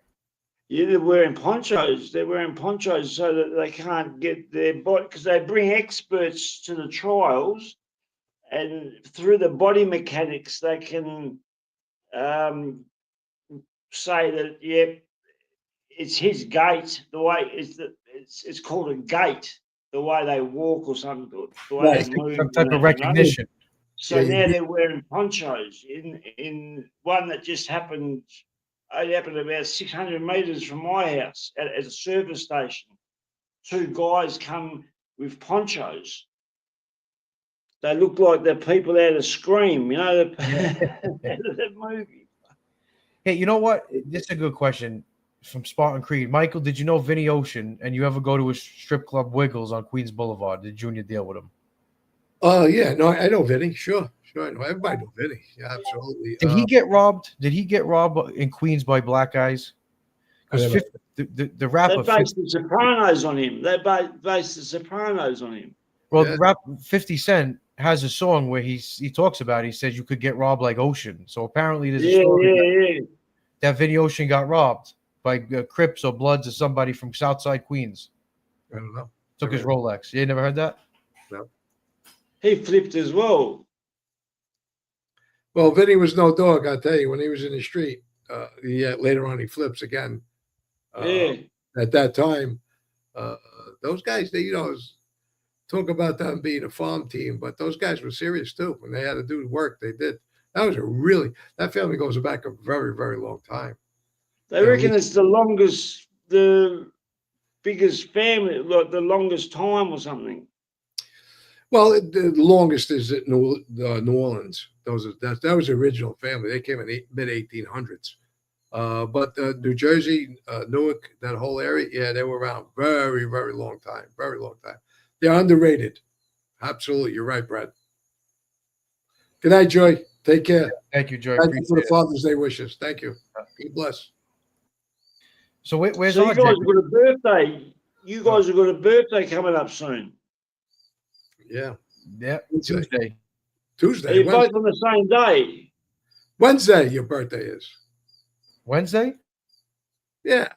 D: Yeah, they're wearing ponchos. They're wearing ponchos so that they can't get their body, because they bring experts to the trials, and through the body mechanics, they can say that, yeah, it's his gait. The way it's called a gait. The way they walk or something, the way
C: Right.
D: they move.
B: Some type of
D: You know?
B: recognition.
D: So
C: Yeah,
D: now they're wearing ponchos. In one that just happened, it happened about 600 meters from my house at a service station. Two guys come with ponchos. They look like they're people out of Scream, you know, that movie.
B: Hey, you know what? This is a good question from Spartan Creed. Michael, did you know Vinny Ocean? And you ever go to a strip club, Wiggles, on Queens Boulevard? Did Junior deal with him?
C: Oh, yeah. No, I know Vinny. Sure. I know. Everybody know Vinny. Yeah, absolutely.
B: Did he get robbed? Did he get robbed in Queens by black guys? Because
C: never-
B: the rapper,
D: They based the Sopranos on him. They based the Sopranos on him.
B: well,
C: Yeah.
B: the rap 50 Cent has a song where he talks about it. He says you could get robbed like Ocean. So apparently there's a story that Vinny Ocean got robbed by Crips or Bloods or somebody from Southside Queens.
C: I don't know.
B: Took his Rolex. You never heard that?
C: No.
D: He flipped as well.
C: Well, Vinny was no dog, I'll tell you. When he was in the street, later on he flips again. At that time, those guys, they talk about them being a farm team, but those guys were serious too. When they had to do work, they did. That family goes back a very, very long time.
D: They reckon it's the biggest family, like the longest time or something.
C: Well, the longest is at New Orleans. That was the original family. They came in the mid 1800s. But New Jersey, Newark, that whole area, yeah, they were around very, very long time. Very long time. They're underrated. Absolutely. You're right, Brad. Good night, Joy. Take care.
B: Thank you, Joy.
C: Thank you for the Father's Day wishes. Thank you. God bless.
B: So where's
D: so you
B: RJ?
D: guys have got a birthday. You guys have got a birthday coming up soon.
C: Yeah.
B: Yeah,
C: Tuesday.
D: Are you both on the same day?
C: Wednesday, your birthday is.
B: Wednesday?
C: Yeah.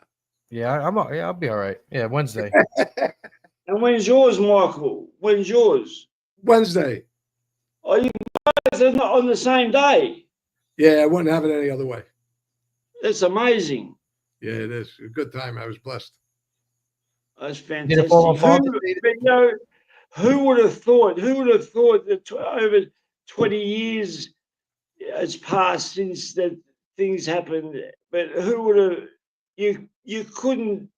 B: Yeah, I'll be all right. Yeah, Wednesday.
D: And when's yours, Michael? When's yours?
C: Wednesday.
D: Are you guys are not on the same day?
C: Yeah, I wouldn't have it any other way.
D: That's amazing.
C: Yeah, it is a good time. I was blessed.
D: That's
B: Did it fall on
D: fantastic.
B: Father's Day?
D: But, who would have thought? Who would have thought that over 20 years has passed since that things happened? But who would have? You couldn't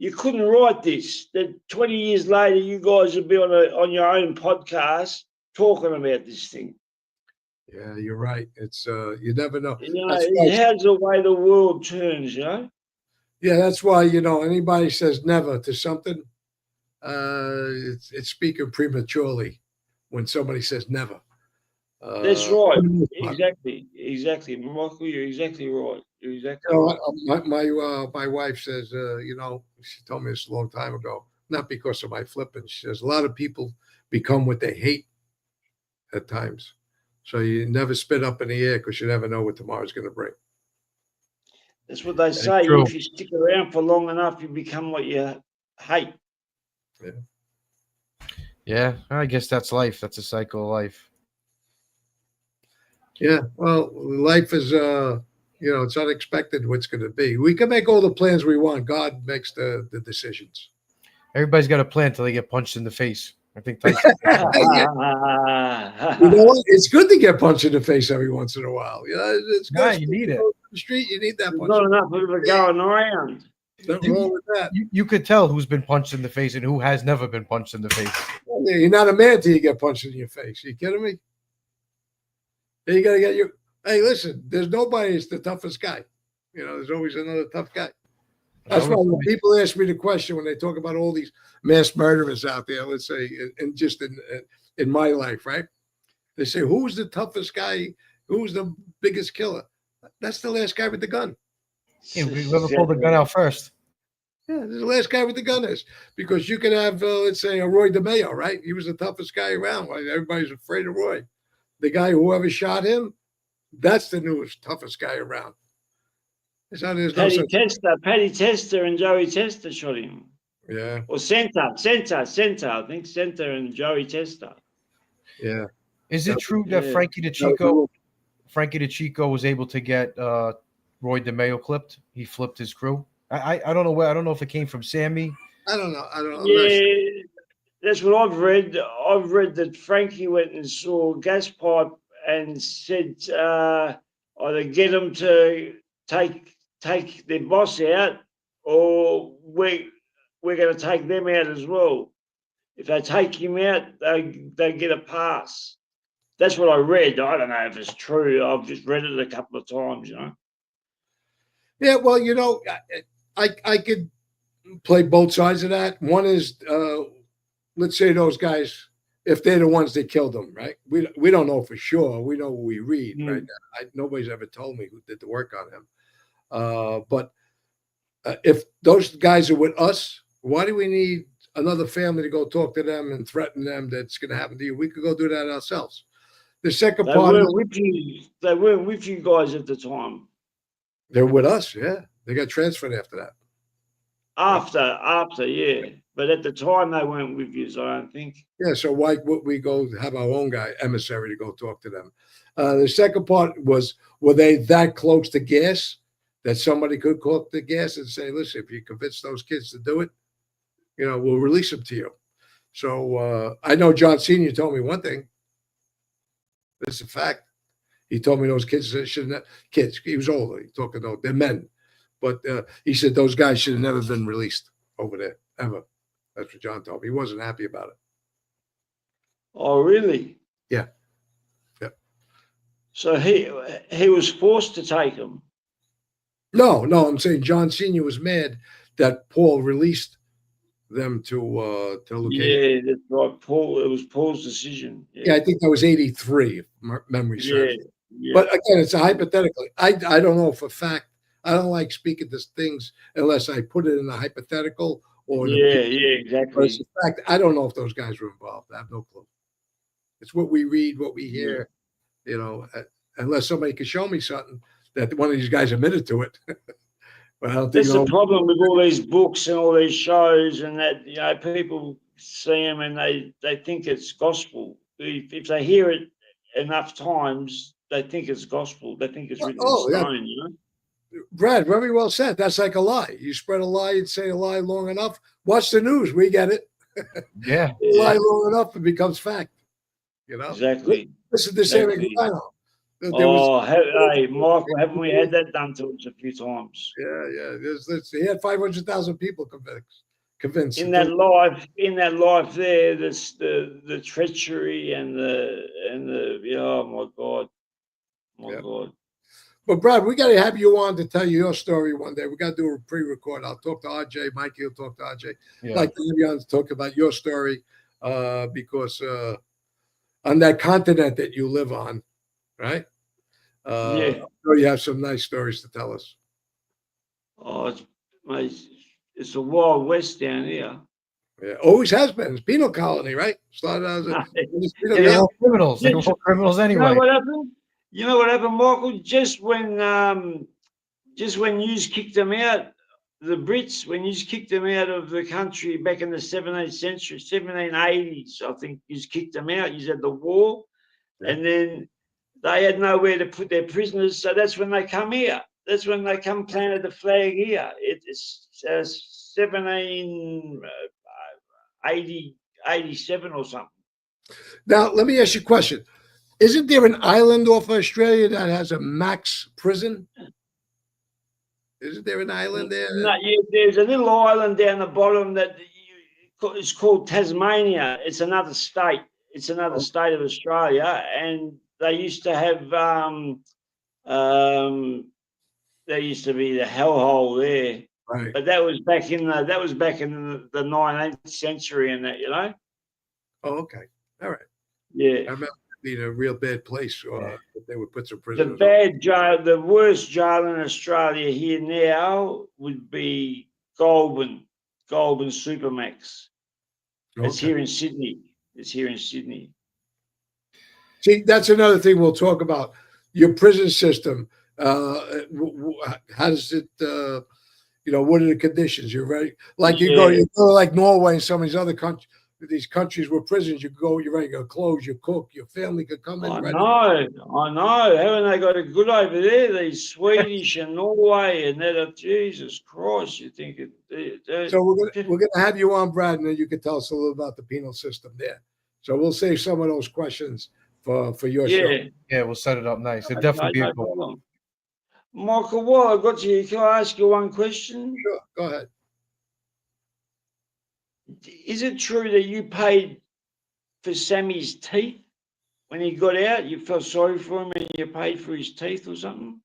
D: you couldn't write this. That 20 years later, you guys would be on your own podcast talking about this thing.
C: Yeah, you're right. It's you never know.
D: You know,
C: That's why,
D: how's the way the world turns, you know?
C: yeah, that's why anybody says never to something, it's speaking prematurely when somebody says never.
D: That's
C: For
D: right.
C: the most part.
D: Exactly. Michael, you're exactly right. You're exactly right.
C: My wife says, she told me this a long time ago, not because of my flipping. She says a lot of people become what they hate at times. So you never spit up in the air because you never know what tomorrow's going to bring.
D: That's what they say.
B: true.
D: If you stick around for long enough, you become what you hate.
B: Yeah, I guess that's life. That's a cycle of life.
C: Yeah, well, life is, it's unexpected what's going to be. We can make all the plans we want. God makes the decisions.
B: Everybody's got a plan till they get punched in the face. I think Tyson.
C: You know what? It's good to get punched in the face every once in a while. It's good.
B: Nah, you need it.
C: On the street, you need that
D: There's
C: punch.
D: not enough of it going around.
C: Nothing wrong with that.
B: You could tell who's been punched in the face and who has never been punched in the face.
C: Yeah, you're not a man till you get punched in your face. You kidding me? Then you got to get your. Hey, listen, there's nobody that's the toughest guy. There's always another tough guy. That's why when people ask me the question when they talk about all these mass murderers out there, let's say, and just in my life, right? They say, who's the toughest guy? Who's the biggest killer? That's the last guy with the gun.
B: Yeah, whoever pulled the gun out first.
C: Yeah, the last guy with the gun is. Because you can have, let's say, a Roy DeMeo, right? He was the toughest guy around. Like, everybody's afraid of Roy. The guy, whoever shot him, that's the newest, toughest guy around.
D: Paddy Testa and Joey Testa shot him.
C: Yeah.
D: Or Center. I think Center and Joey Testa.
C: Yeah.
B: Is it true that
D: Yeah.
B: Frankie DeChico was able to get Roy DeMeo clipped? He flipped his crew. I don't know where. I don't know if it came from Sammy.
C: I don't know.
D: Yeah, that's what I've read. I've read that Frankie went and saw a gas pipe and said either get them to take their boss out, or we're going to take them out as well. If they take him out, they get a pass. That's what I read. I don't know if it's true. I've just read it a couple of times,
C: Yeah, well, I could play both sides of that. One is, let's say those guys, if they're the ones that killed them, right? We don't know for sure. We know what we read right now. Nobody's ever told me who did the work on him. But if those guys are with us, why do we need another family to go talk to them and threaten them that's going to happen to you? We could go do that ourselves. The second
D: They
C: part,
D: weren't with you guys at the time.
C: they're with us. Yeah, they got transferred after that.
D: After, yeah. But at the time, they weren't with you, so I don't think.
C: Yeah, so why would we go have our own guy, emissary, to go talk to them? The second part was, were they that close to gas that somebody could call up the gas and say, listen, if you convince those kids to do it, we'll release them to you. So I know John Sr. told me one thing. This is a fact. He told me those kids shouldn't have, kids, he was older. He talking about they're men. But he said those guys should have never been released over there, ever. That's what John told me. He wasn't happy about it.
D: Oh, really?
C: Yeah. Yeah.
D: So he was forced to take them.
C: No, I'm saying John Sr. was mad that Paul released them to location.
D: Yeah, that's right. It was Paul's decision.
C: Yeah, I think that was 83, if memory serves.
D: Yeah.
C: But again, it's a hypothetical. I don't know for a fact. I don't like speaking to things unless I put it in a hypothetical or
D: exactly.
C: But it's a fact. I don't know if those guys were involved. I have no clue. It's what we read, what we hear. Unless somebody can show me something that one of these guys admitted to it. Well, I don't think
D: That's
C: you
D: the
C: know.
D: problem with all these books and all these shows, and that people see them and they think it's gospel. If they hear it enough times, they think it's gospel. They think it's written in
C: Oh, yeah.
D: stone. You know.
C: Brad, very well said. That's like a lie. You spread a lie and say a lie long enough. Watch the news. We get it.
B: Yeah.
C: Lie long enough, it becomes fact. You know?
D: Exactly.
C: This is the same
D: Exactly.
C: Gravano. There was,
D: Oh, hey, Michael, haven't we had that done to us a few times?
C: yeah. He had 500,000 people convinced.
D: In that life there, this the treachery and the oh my God.
C: But Brad, we got to have you on to tell you your story one day. We got to do a pre-record. I'll talk to RJ. Mikey will talk to RJ.
B: Yeah.
C: I'd like to have you on to talk about your story because on that continent that you live on, right?
D: Yeah.
C: I'm sure you have some nice stories to tell us.
D: Oh, it's a wild west down here.
C: Yeah, always has been. It's penal colony, right? Started as a penal
B: They're
D: Yeah.
B: all criminals. They're all criminals
D: You
B: anyway.
D: know what happened? You know what happened, Michael? Just when yous kicked them out, the Brits, when yous kicked them out of the country back in the 17th century, 1780s, I think yous kicked them out. Yous had the war, and then they had nowhere to put their prisoners, so that's when they come here. That's when they come planted the flag here. It's 87 or something.
C: Now, let me ask you a question. Isn't there an island off Australia that has a max prison? Isn't there an island there?
D: No, there's a little island down the bottom that it's called Tasmania. It's another state. It's another state of Australia, and they used to have there used to be the hellhole there.
C: Right.
D: But that was back in the 19th century and that, you know.
C: Oh, okay. All right.
D: Yeah.
C: I remember it being a real bad place. If they would put some
D: The
C: prisoners.
D: bad jail, the worst jail in Australia here now would be Goulburn Supermax. It's
C: Okay.
D: here in Sydney.
C: See, that's another thing we'll talk about. Your prison system. How does it? What are the conditions? You're ready. Like you go like Norway and some of these other countries. These countries where prisons, you're ready to close, you cook, your family could come in.
D: I know. Haven't they got it good over there? These Swedish and Norway and that. Jesus Christ, you think it?
C: So we're gonna have you on, Brad, and then you can tell us a little about the penal system there. So we'll save some of those questions for your show.
B: Yeah, we'll set it up nice. It'll definitely be a good one.
D: problem. Michael, while I got you, can I ask you one question?
C: Sure, go ahead.
D: Is it true that you paid for Sammy's teeth when he got out? You felt sorry for him and you paid for his teeth or something?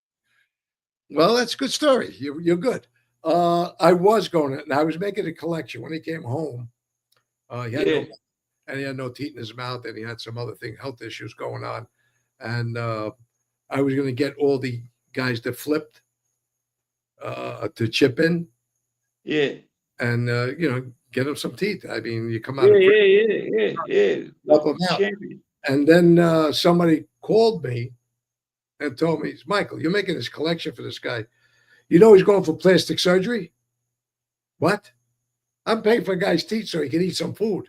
C: Well, that's a good story. You're good. I was going to, and I was making a collection when he came home. He had no teeth in his mouth, and he had some other health issues going on. And I was going to get all the guys that flipped to chip in.
D: Yeah.
C: And get them some teeth. I mean, you come out.
D: Yeah.
C: Help them out. And then somebody called me and told me, Michael, you're making this collection for this guy. You know he's going for plastic surgery? What? I'm paying for a guy's teeth so he can eat some food.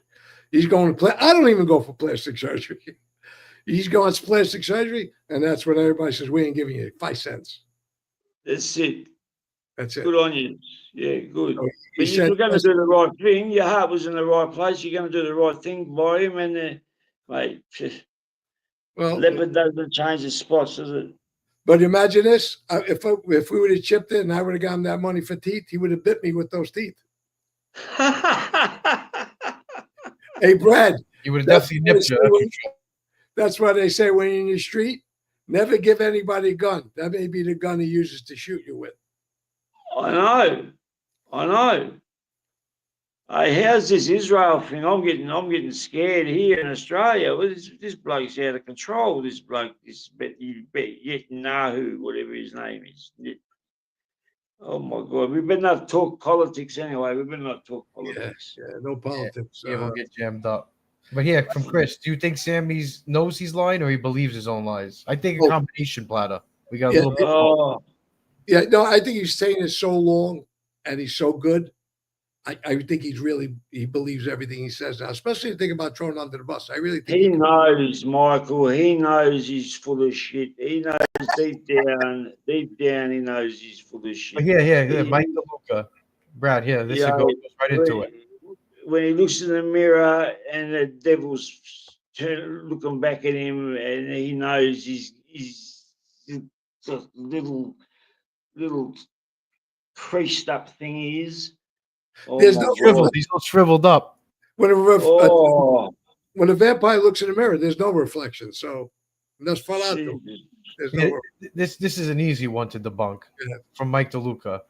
C: He's going to I don't even go for plastic surgery. He's going to plastic surgery, and that's when everybody says, we ain't giving you 5 cents.
D: That's it.
C: That's it.
D: Good on you. Yeah, good.
C: So
D: but you were going to do the right thing. Your heart was in the right place. You're going to do the right thing by him. And, mate, leopard doesn't change the spots, does it?
C: But imagine this. If we would have chipped in and I would have gotten that money for teeth, he would have bit me with those teeth. Hey, Brad.
B: You would have definitely nipped you.
C: That's why they say when you're in the street, never give anybody a gun. That may be the gun he uses to shoot you with.
D: I know. Hey, how's this Israel thing? I'm getting scared here in Australia. Well, this bloke's out of control. This bloke, Netanyahu, whatever his name is. Oh my God, we better not talk politics anyway. We better not talk politics.
C: Yeah, no politics.
B: Yeah, we'll get jammed up. But yeah, from Chris, do you think Sammy knows he's lying or he believes his own lies? I think a combination, Platter. We got a little bit.
C: Yeah, no, I think he's saying it so long and he's so good. I think he believes everything he says now, especially the thing about throwing under the bus. I really think
D: He knows, Michael. He knows he's full of shit. He knows deep down, he knows he's full of shit.
B: Yeah. Mike DeLuca. Brad, here, this
D: Yeah,
B: goes right into it.
D: when he looks in the mirror and the devil's looking back at him, and he knows he's the little creased up thing he is. Oh
C: there's
D: my
C: no
D: God.
B: He's all shriveled up.
C: when
D: Oh,
C: when a vampire looks in the mirror, there's no reflection. So that's falato.
D: Jesus.
C: There's
B: Yeah,
C: no.
B: this is an easy one to debunk
C: Yeah.
B: from Mike DeLuca.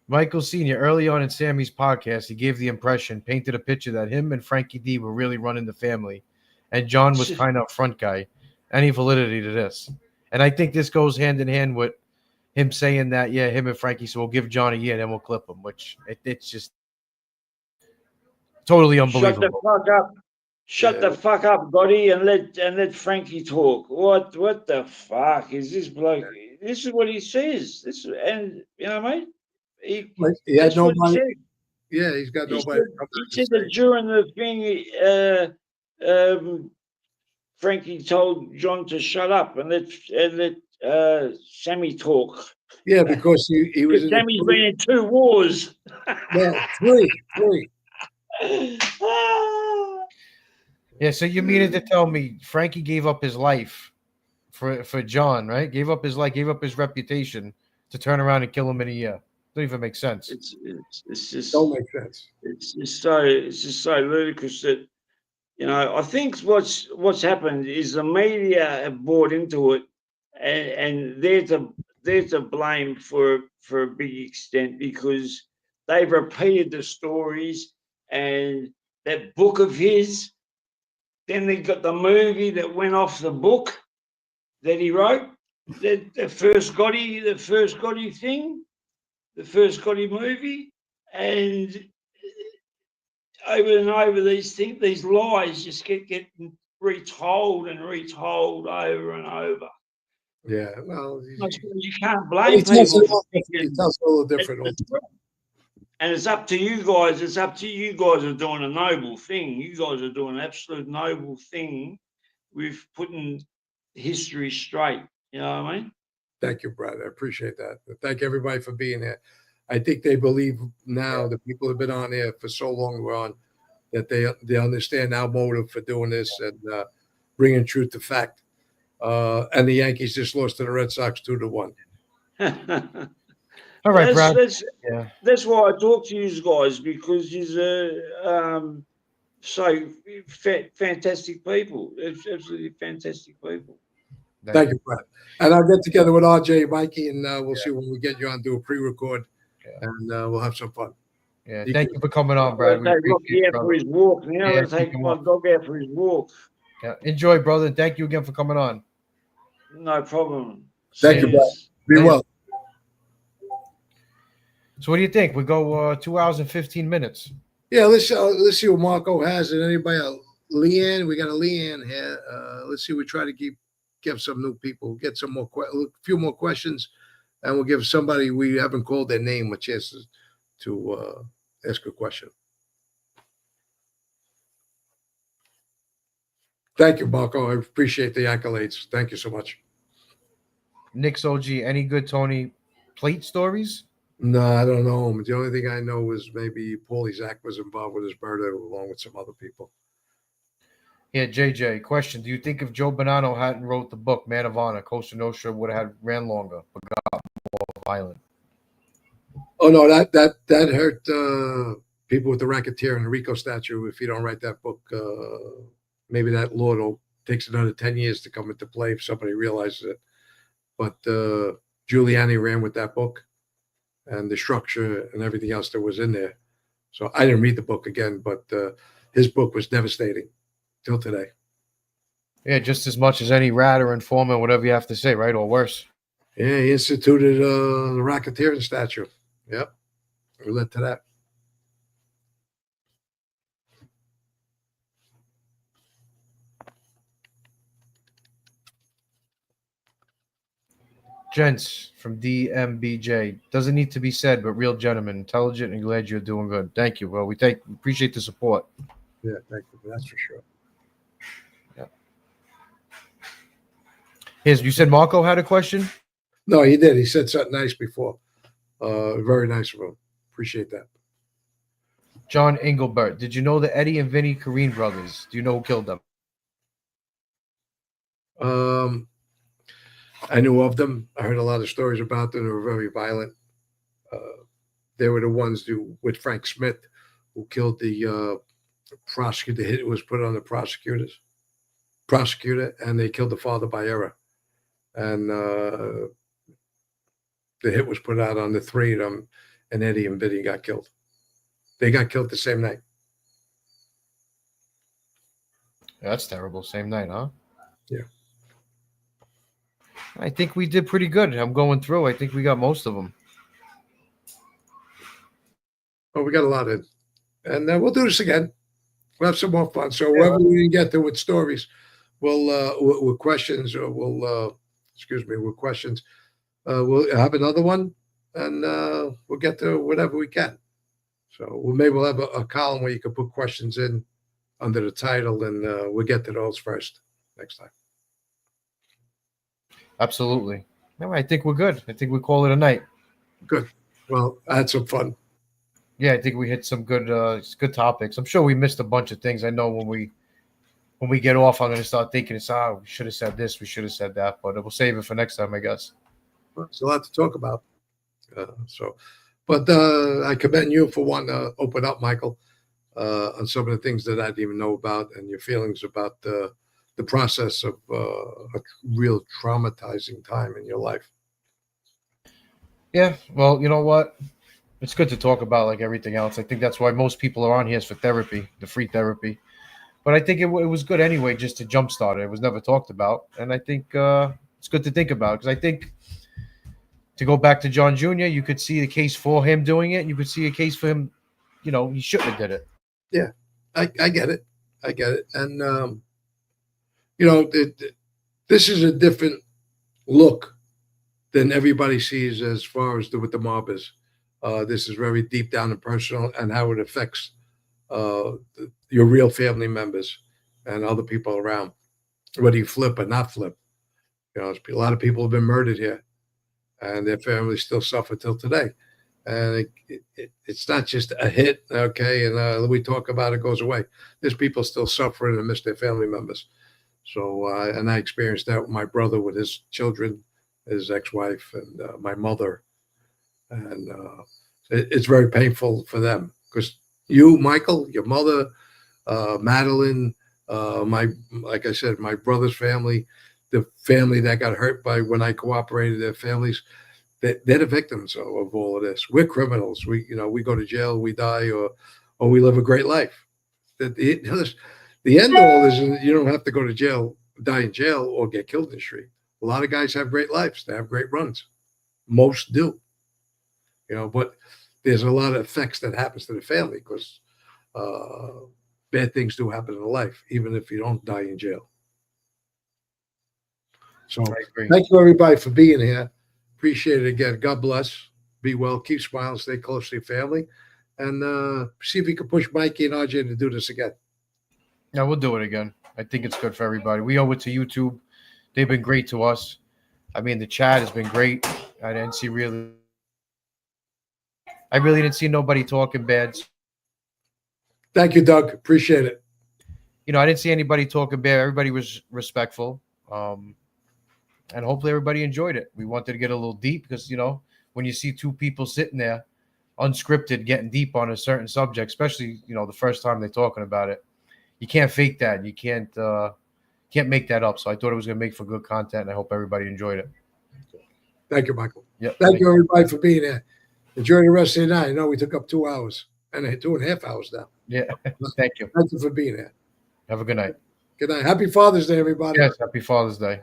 B: Michael Sr., early on in Sammy's podcast, he gave the impression, painted a picture that him and Frankie D were really running the family, and John was kind of a front guy. Any validity to this? And I think this goes hand in hand with him saying that, yeah, him and Frankie, so we'll give John a year, then we'll clip him, which it's just totally
D: Shut the
B: unbelievable.
D: fuck up. Shut the fuck up, Gotti, and let Frankie talk. What the fuck is this bloke? This is what he says. And you know, mate,
C: He
D: that's
C: had
D: what he
C: nobody.
D: said.
C: Yeah, he's got
D: He
C: nobody.
D: said that during the thing, Frankie told John to shut up and let Sammy talk.
C: Yeah, because he was
D: Because
C: in
D: Sammy's been in 2 wars.
C: three.
B: Yeah, so you mean to tell me Frankie gave up his life for John, right? Gave up his life, gave up his reputation to turn around and kill him in a year. Don't even make sense.
D: It's just
C: Don't make sense.
D: it's just so ludicrous that, you know, I think what's happened is the media have bought into it, and they're to blame for a big extent, because they've repeated the stories and that book of his. Then they got the movie that went off the book that he wrote, the first Gotti thing, the first Gotti movie, and over these lies just get retold and retold over and over.
C: Yeah, well,
D: You can't blame people for thinking.
C: he tells it a little different.
D: And it's up to you guys. It's up to you guys are doing a noble thing. You guys are doing an absolute noble thing with putting history straight. You know what I mean?
C: Thank you, Brad. I appreciate that. Thank everybody for being here. I think they believe now, the people have been on here for so long, we're on, that they understand our motive for doing this and bringing truth to fact. And the Yankees just lost to the Red Sox 2-1.
B: All right, Brad.
D: That's why I talk to you guys, because you're so fantastic people. Absolutely fantastic people.
C: Thank you, Brad. And I'll get together with RJ, Mikey, and we'll see when we get you on, do a pre-record, and we'll have some fun.
B: Yeah, thank you for coming on, Brad.
D: We appreciate it, for his walk. Now let's take my dog out for his walk.
B: Yeah, enjoy, brother. Thank you again for coming on.
D: No problem.
C: Thank you, Brad. Be well.
B: So, what do you think? We go 2 hours and 15 minutes.
C: Yeah, let's see what Marco has. And anybody else? Leanne, we got a Leanne here. Let's see. We try to give some new people, get some more, a few more questions, and we'll give somebody we haven't called their name a chance to ask a question. Thank you, Marco. I appreciate the accolades. Thank you so much.
B: Nick's OG, any good Tony plate stories?
C: No, I don't know him. The only thing I know is maybe Paulie Zach was involved with his murder along with some other people.
B: Yeah, JJ, question. Do you think if Joe Bonanno hadn't wrote the book, Man of Honor, Costa Nostra would have ran longer but got more violent?
C: Oh, no, that hurt people with the racketeering and the Rico statue. If you don't write that book, maybe that law takes another 10 years to come into play if somebody realizes it. But Giuliani ran with that book and the structure and everything else that was in there. So I didn't read the book again, but his book was devastating till today.
B: Yeah, just as much as any rat or informant, whatever you have to say, right? Or worse.
C: Yeah, he instituted the racketeering statute. Yep. We led to that.
B: Gents from DMBJ. Doesn't need to be said, but real gentlemen, intelligent and glad you're doing good. Thank you. Well, we appreciate the support.
C: Yeah, thank you. That's for sure.
B: You said Marco had a question?
C: No, he did. He said something nice before. Very nice of him. Appreciate that.
B: John Engelbert. Did you know the Eddie and Vinnie Kareen brothers? Do you know who killed them?
C: I knew of them. I heard a lot of stories about them. They were very violent. They were the ones with Frank Smith who killed the prosecutor. The hit was put on the prosecutor, and they killed the father by error. And the hit was put out on the three of them, and Eddie and Vinnie got killed. They got killed the same night.
B: Yeah, that's terrible. Same night, huh?
C: Yeah.
B: I think we did pretty good. I'm going through. I think we got most of them.
C: Oh, we got a lot in. And we'll do this again. We'll have some more fun. So whoever we can get to with stories, with questions, or with questions, we'll have another one, and we'll get to whatever we can. So maybe we'll have a column where you can put questions in under the title, and we'll get to those first next time.
B: Absolutely. No, I think we're good. I think we call it a night.
C: Good. Well, I had some fun.
B: Yeah, I think we hit some good topics. I'm sure we missed a bunch of things. I know when we get off, I'm going to start thinking, we should have said this, we should have said that, but we'll save it for next time, I guess.
C: Well, it's a lot to talk about. But I commend you for wanting to open up, Michael, on some of the things that I didn't even know about, and your feelings about the process of a real traumatizing time in your life.
B: Yeah, well, you know what? It's good to talk about like everything else. I think that's why most people are on here is for therapy, the free therapy. But I think it was good anyway just to jumpstart it. It was never talked about. And I think it's good to think about because I think to go back to John Jr., you could see the case for him doing it. You could see a case for him, he shouldn't have did it.
C: Yeah, I get it. I get it. And, this is a different look than everybody sees as far as what the mob is. This is very deep down and personal, and how it affects your real family members and other people around, whether you flip or not flip. A lot of people have been murdered here, and their families still suffer till today. And it's not just a hit, okay, and we talk about it, goes away. There's people still suffering and miss their family members. So, and I experienced that with my brother, with his children, his ex-wife, and my mother. And it's very painful for them because you, Michael, your mother, Madeline, like I said, my brother's family, the family that got hurt by when I cooperated, their families, they're the victims of all of this. We're criminals. We go to jail, we die, or we live a great life. The end of all this is you don't have to go to jail, die in jail, or get killed in the street. A lot of guys have great lives. They have great runs. Most do. But there's a lot of effects that happens to the family because bad things do happen in life, even if you don't die in jail. So thank you, everybody, for being here. Appreciate it again. God bless. Be well. Keep smiling. Stay close to your family. And see if you can push Mikey and RJ to do this again.
B: Yeah, we'll do it again. I think it's good for everybody. We owe it to YouTube. They've been great to us. I mean, the chat has been great. I really didn't see nobody talking bad.
C: Thank you, Doug. Appreciate it.
B: I didn't see anybody talking bad. Everybody was respectful. And hopefully everybody enjoyed it. We wanted to get a little deep because, when you see two people sitting there unscripted, getting deep on a certain subject, especially, the first time they're talking about it, you can't fake that. You can't make that up. So I thought it was going to make for good content, and I hope everybody enjoyed it.
C: Thank you, Michael.
B: Yep.
C: Thank you, everybody, for being here. Enjoy the rest of the night. I know we took up 2 hours and 2.5 hours now.
B: Yeah. Thank you.
C: Thank you for being here.
B: Have a good night.
C: Good night. Happy Father's Day, everybody.
B: Yes, happy Father's Day.